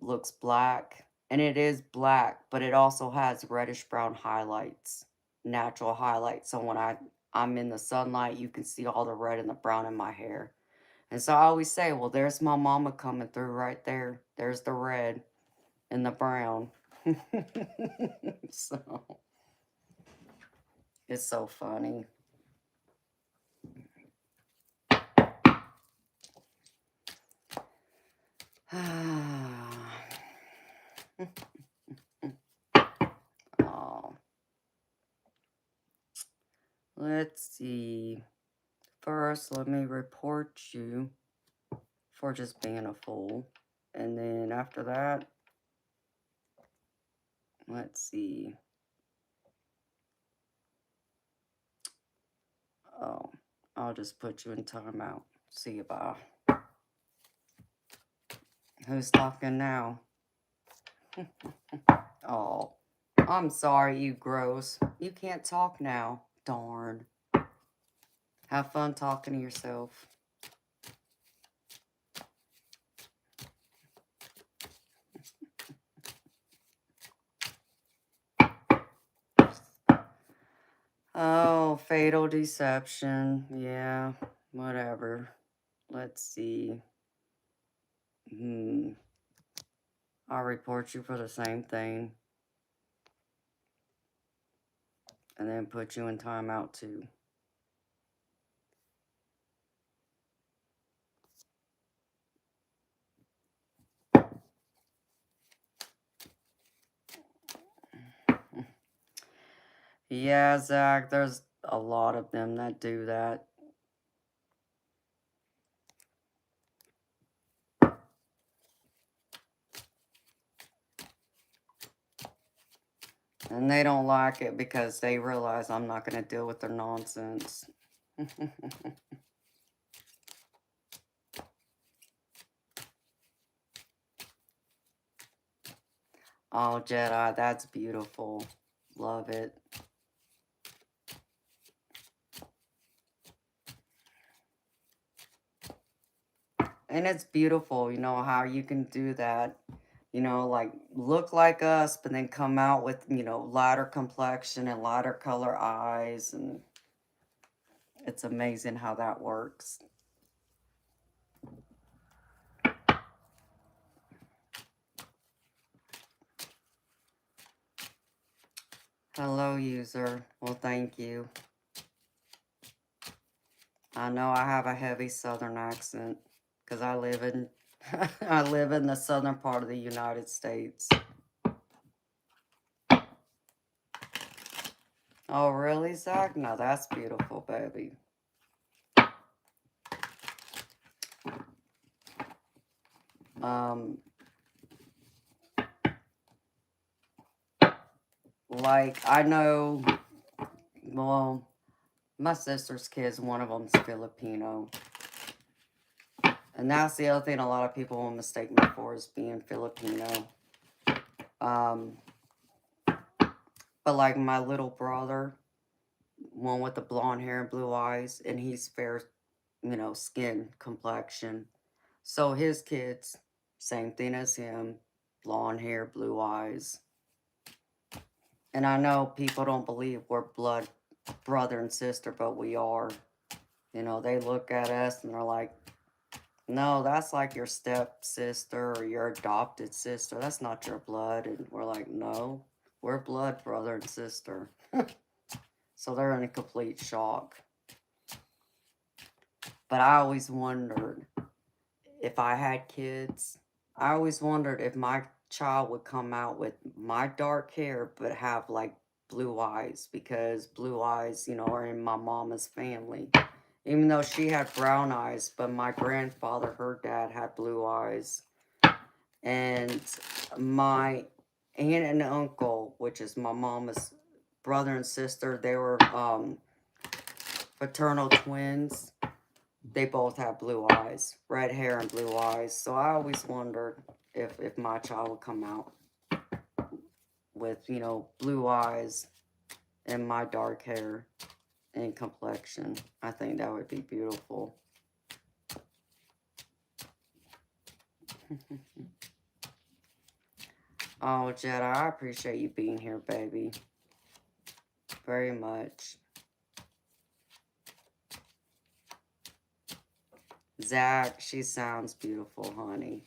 looks black, and it is black, but it also has reddish brown highlights, natural highlights. So when I'm in the sunlight, you can see all the red and the brown in my hair. And so I always say, well, there's my mama coming through right there. There's the red and the brown. So it's so funny. Oh, let's see. First, let me report you for just being a fool. And then after that, let's see. Oh, I'll just put you in timeout. See you, bye. Who's talking now? Oh, I'm sorry, you gross. You can't talk now. Darn. Have fun talking to yourself. Oh, fatal deception. Yeah, whatever. Let's see. I'll report you for the same thing. And then put you in timeout too. Yeah, Zach, there's a lot of them that do that. And they don't like it because they realize I'm not going to deal with their nonsense. Oh, Jedi, that's beautiful. Love it. And it's beautiful, you know, how you can do that. You know, like look like us, but then come out with, you know, lighter complexion and lighter color eyes. And it's amazing how that works. Hello, user. Well, thank you. I know I have a heavy southern accent because I live in I live in the southern part of the United States. Oh, really, Zach? No, that's beautiful, baby. Like I know, well, my sister's kids, one of them's Filipino. And that's the other thing a lot of people will mistake me for is being Filipino. But like my little brother, one with the blonde hair and blue eyes, and he's fair, you know, skin complexion. So his kids, same thing as him, blonde hair, blue eyes. And I know people don't believe we're blood brother and sister, but we are. You know, they look at us and they're like, no, that's like your stepsister or your adopted sister. That's not your blood. And we're like, no, we're blood brother and sister. So they're in a complete shock. But I always wondered if I had kids, I always wondered if my child would come out with my dark hair but have like blue eyes, because blue eyes, you know, are in my mama's family. Even though she had brown eyes, but my grandfather, her dad, had blue eyes. And my aunt and uncle, which is my mama's brother and sister, they were fraternal twins. They both have blue eyes, red hair and blue eyes. So I always wondered if my child would come out with, you know, blue eyes and my dark hair and complexion. I think that would be beautiful. Oh, Jedi, I appreciate you being here, baby. Very much. Zach, she sounds beautiful, honey.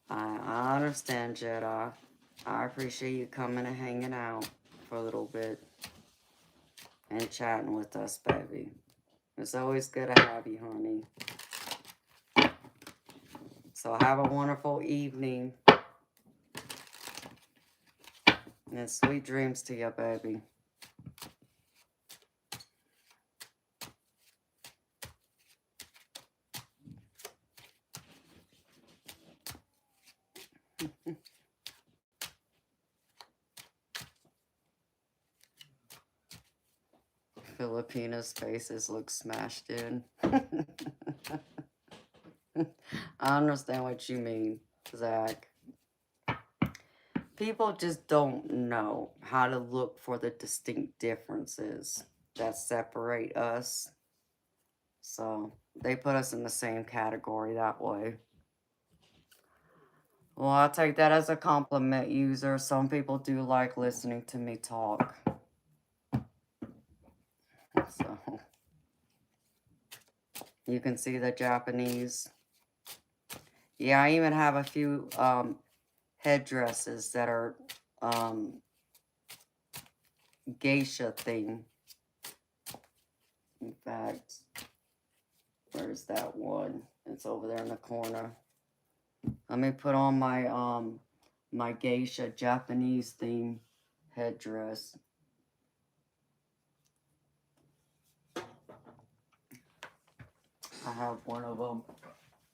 I understand, Jedi. I appreciate you coming and hanging out for a little bit and chatting with us, baby. It's always good to have you, honey. So have a wonderful evening. And sweet dreams to you, baby. Filipina's faces look smashed in. I understand what you mean, Zach. People just don't know how to look for the distinct differences that separate us. So they put us in the same category that way. Well, I'll take that as a compliment, user. Some people do like listening to me talk. So You can see the Japanese. Yeah, I even have a few headdresses that are geisha theme. In fact, where's that one? It's over there in the corner. Let me put on my geisha Japanese theme headdress. I have one of them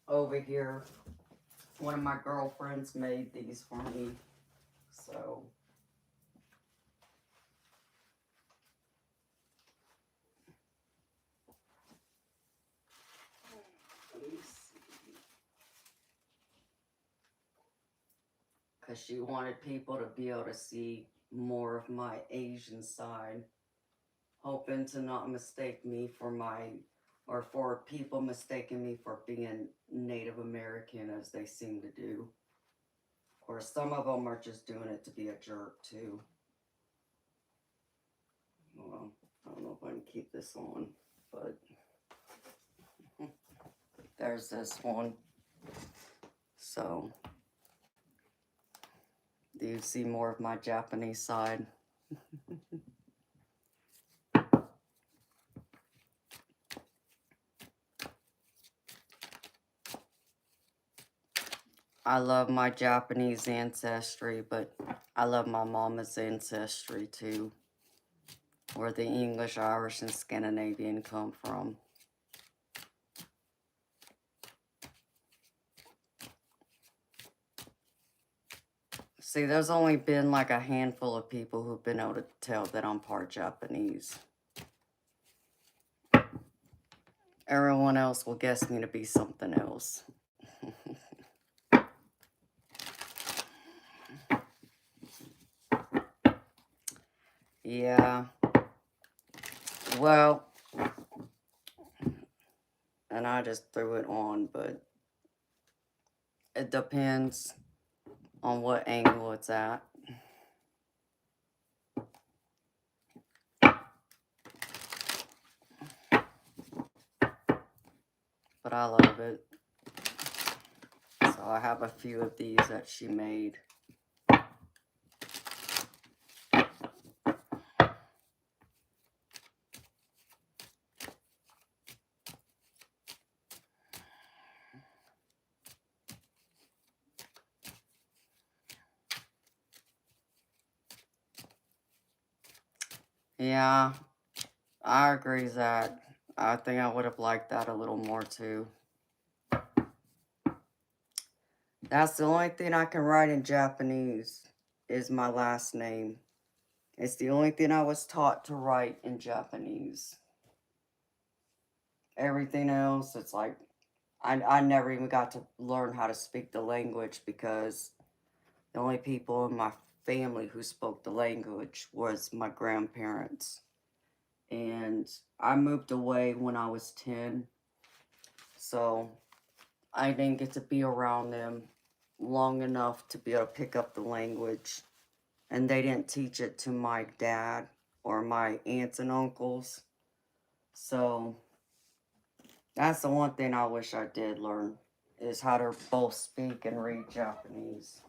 over here. One of my girlfriends made these for me, so let me see. Because she wanted people to be able to see more of my Asian side, hoping to not mistake me for or for people mistaking me for being Native American as they seem to do. Of course, some of them are just doing it to be a jerk too. Well, I don't know if I can keep this on, but there's this one. So, do you see more of my Japanese side? I love my Japanese ancestry, but I love my mama's ancestry too, where the English, Irish, and Scandinavian come from. See, there's only been like a handful of people who've been able to tell that I'm part Japanese. Everyone else will guess me to be something else. Yeah. Well, and I just threw it on, but it depends on what angle it's at. But I love it. So I have a few of these that she made. Yeah, I agree, Zach. I think I would have liked that a little more too. That's the only thing I can write in Japanese is my last name. It's the only thing I was taught to write in Japanese. Everything else, it's like, I never even got to learn how to speak the language because the only people in my family who spoke the language was my grandparents. And I moved away when I was 10, so I didn't get to be around them long enough to be able to pick up the language. And they didn't teach it to my dad or my aunts and uncles. So that's the one thing I wish I did learn, is how to both speak and read Japanese.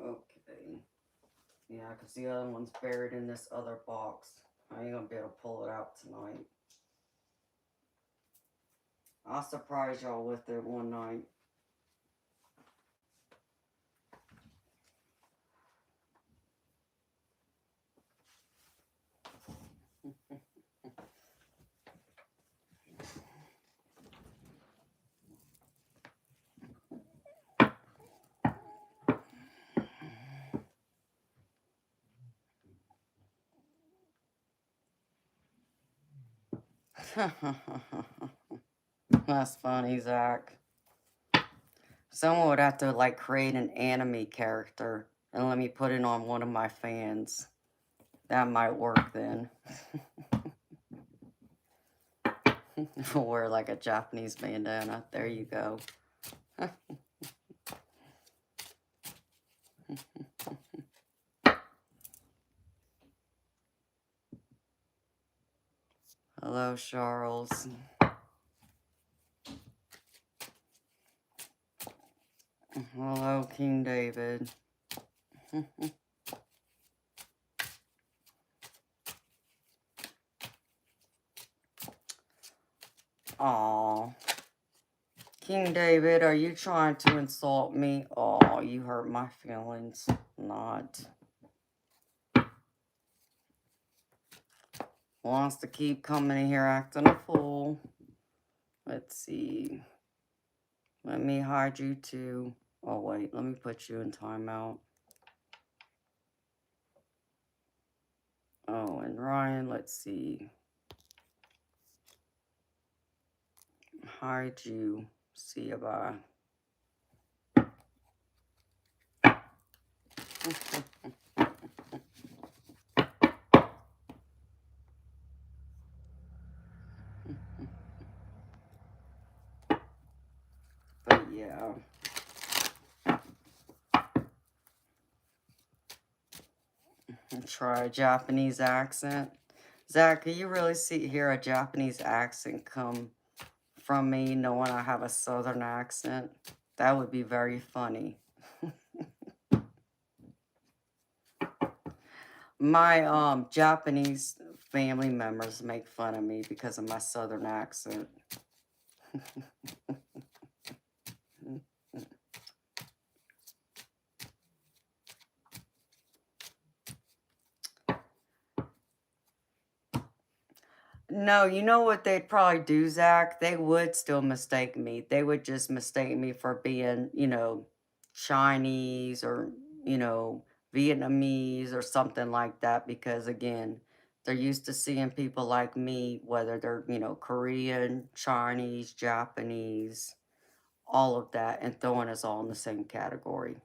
Okay. Yeah, because the other one's buried in this other box. I ain't gonna be able to pull it out tonight. I'll surprise y'all with it one night. That's funny, Zach. Someone would have to like create an anime character and let me put it on one of my fans. That might work then. Wear like a Japanese bandana. There you go. Hello, Charles. Hello, King David. Aw. King David, are you trying to insult me? Aw, you hurt my feelings. Not. Wants to keep coming in here acting a fool. Let's see. Let me hide you too. Oh, wait. Let me put you in timeout. Oh, and Ryan, let's see. Hide you. See you, bye. But yeah. Try a Japanese accent. Zach, can you really hear a Japanese accent come from me knowing I have a southern accent? That would be very funny. My Japanese family members make fun of me because of my southern accent. No, you know what they'd probably do, Zach? They would still mistake me. They would just mistake me for being, Chinese or, Vietnamese or something like that because, again, they're used to seeing people like me, whether they're, Korean, Chinese, Japanese, all of that, and throwing us all in the same category.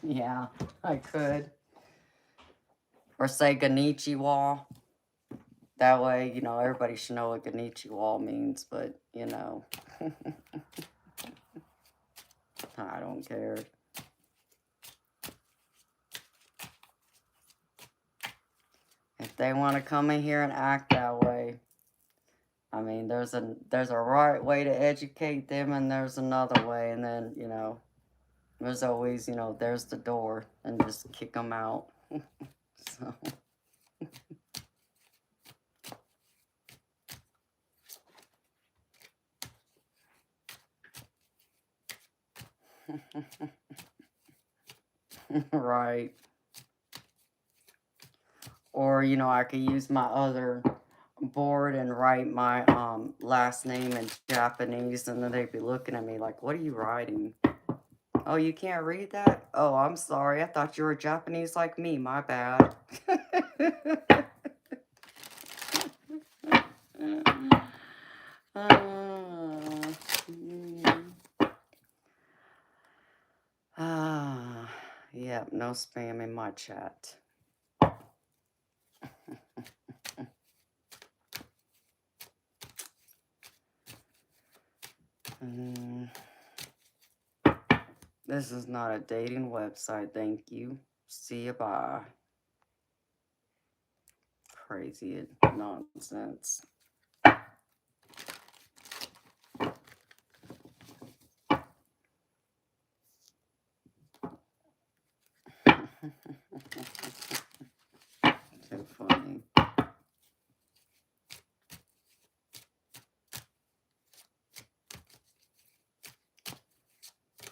Yeah, I could. Or say Konnichiwa. That way, everybody should know what Konnichiwa means, but, I don't care. If they want to come in here and act that way, I mean, there's a right way to educate them, and there's another way, and then, there's always, there's the door, and just kick them out. So... Right. Or, I could use my other board and write my last name in Japanese, and then they'd be looking at me like, what are you writing? Oh, you can't read that? Oh, I'm sorry. I thought you were Japanese like me. My bad. Yep, no spam in my chat. This is not a dating website, thank you. See you, bye. Crazy nonsense. Too funny.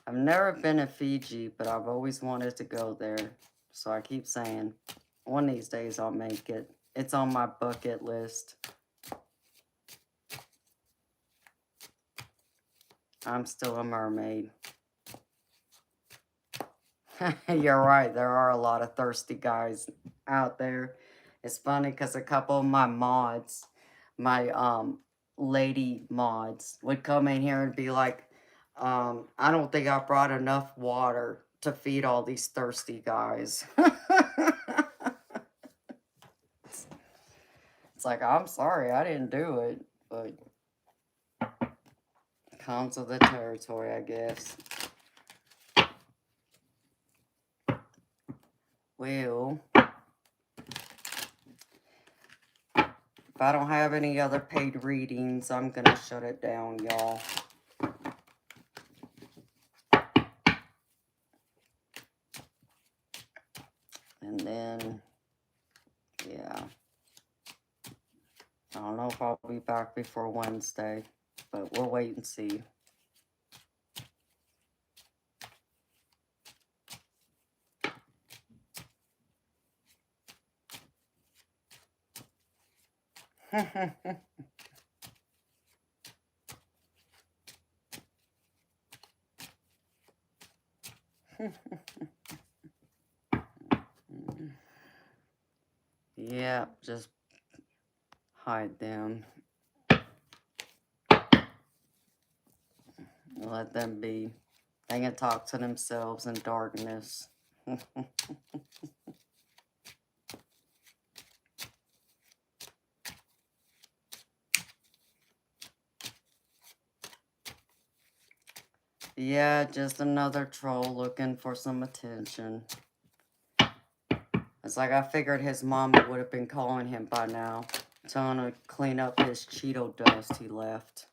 I've never been to Fiji, but I've always wanted to go there. So I keep saying, one of these days I'll make it. It's on my bucket list. I'm still a mermaid. You're right, there are a lot of thirsty guys out there. It's funny because a couple of my mods, my lady mods, would come in here and be like, I don't think I brought enough water to feed all these thirsty guys. It's like, I'm sorry, I didn't do it, but comes with the territory, I guess. Well, if I don't have any other paid readings, I'm gonna shut it down, y'all. And then, yeah. I don't know if I'll be back before Wednesday, but we'll wait and see. Yeah, just hide them. Let them be. They can talk to themselves in darkness. Yeah, just another troll looking for some attention. It's like I figured his mama would have been calling him by now, telling him to clean up his Cheeto dust he left.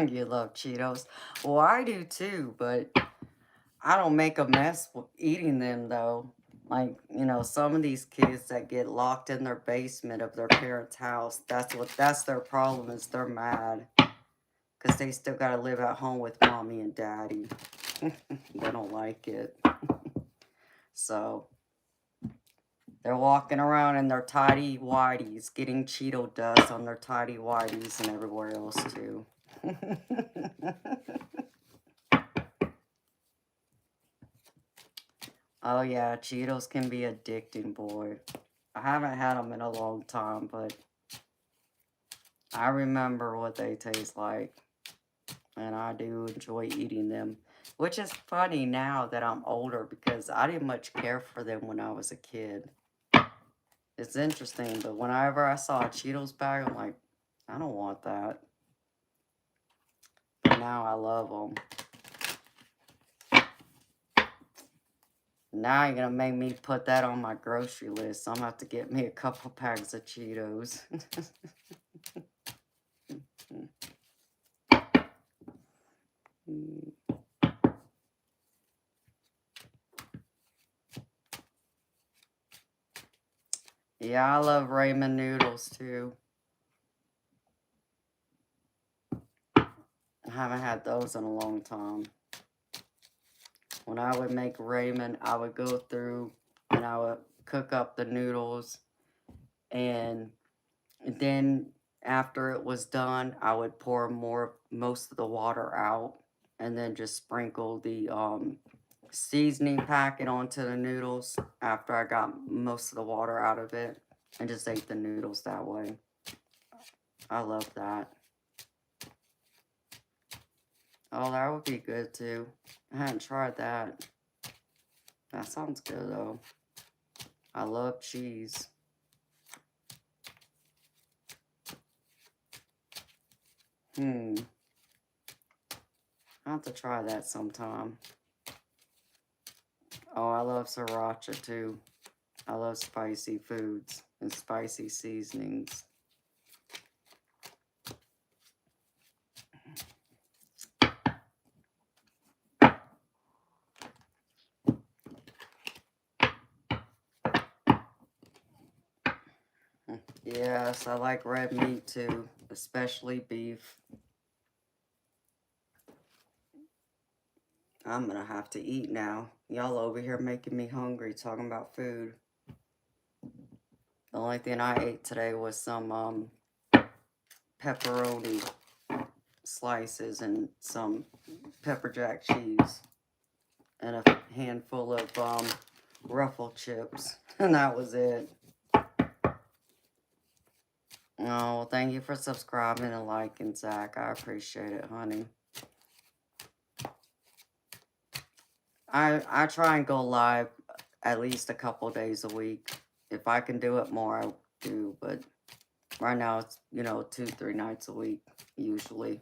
You love Cheetos. Well, I do too, but I don't make a mess eating them though. Like, you know, some of these kids that get locked in their basement of their parents' house, that's their problem, is they're mad. Because they still got to live at home with mommy and daddy. They don't like it. So, they're walking around in their tidy whities, getting Cheeto dust on their tidy whities and everywhere else too. Oh yeah, Cheetos can be addicting, boy. I haven't had them in a long time, but I remember what they taste like. And I do enjoy eating them. Which is funny now that I'm older because I didn't much care for them when I was a kid. It's interesting, but whenever I saw a Cheetos bag, I'm like, I don't want that. But now I love them. Now you're going to make me put that on my grocery list. So I'm going to have to get me a couple packs of Cheetos. Yeah, I love ramen noodles too. I haven't had those in a long time. When I would make ramen, I would go through and I would cook up the noodles, and then after it was done, I would pour most of the water out, and then just sprinkle the seasoning packet onto the noodles after I got most of the water out of it, and just ate the noodles that way. I love that. Oh, that would be good too. I hadn't tried that. That sounds good though. I love cheese. I'll have to try that sometime. Oh, I love sriracha too. I love spicy foods and spicy seasonings. Yes, I like red meat too, especially beef. I'm gonna have to eat now. Y'all over here making me hungry talking about food. The only thing I ate today was some pepperoni slices and some pepper jack cheese and a handful of ruffle chips, and that was it. Oh, well, thank you for subscribing and liking, Zach. I appreciate it, honey. I try and go live at least a couple days a week. If I can do it more, I do. But right now, it's, 2, 3 nights a week, usually.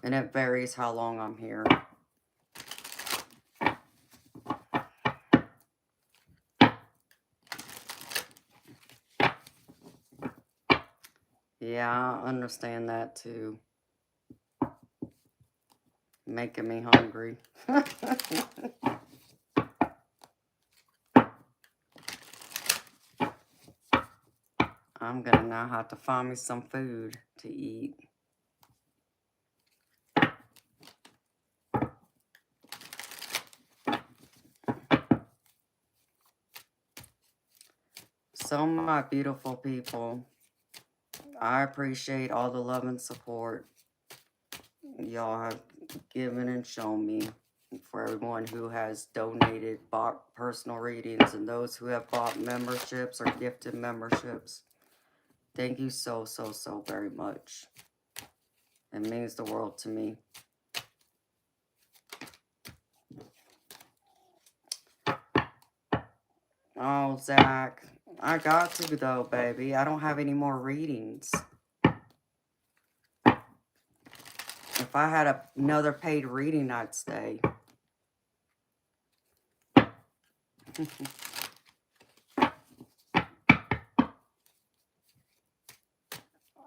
And it varies how long I'm here. Yeah, I understand that too. Making me hungry. I'm gonna now have to find me some food to eat. So, my beautiful people, I appreciate all the love and support y'all have given and shown me. For everyone who has donated, bought personal readings, and those who have bought memberships or gifted memberships. Thank you so, so, so very much. It means the world to me. Oh, Zach, I got to though, baby. I don't have any more readings. If I had another paid reading, I'd stay.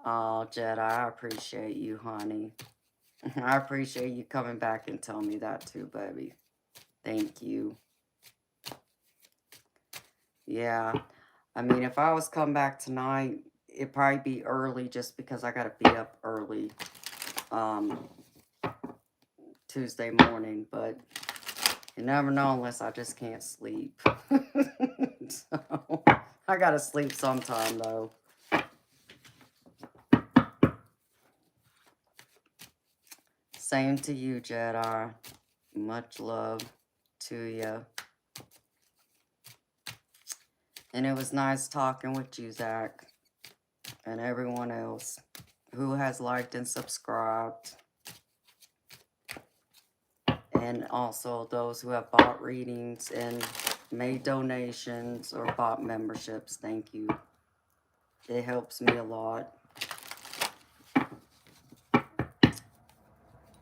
Oh, Jedi, I appreciate you, honey. I appreciate you coming back and telling me that too, baby. Thank you. Yeah. I mean, if I was come back tonight, it'd probably be early just because I gotta be up early Tuesday morning, but you never know unless I just can't sleep. So, I gotta sleep sometime, though. Same to you, Jedi. Much love to you. And it was nice talking with you, Zach, and everyone else who has liked and subscribed. And also those who have bought readings and made donations or bought memberships. Thank you. It helps me a lot.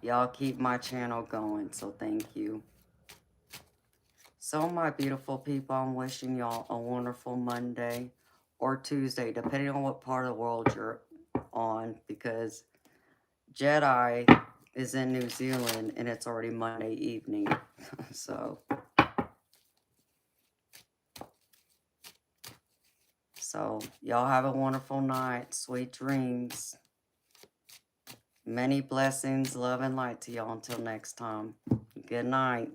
Y'all keep my channel going, so thank you. So, my beautiful people, I'm wishing y'all a wonderful Monday or Tuesday, depending on what part of the world you're on, because Jedi is in New Zealand and it's already Monday evening. So y'all have a wonderful night. Sweet dreams. Many blessings, love, and light to y'all until next time. Good night.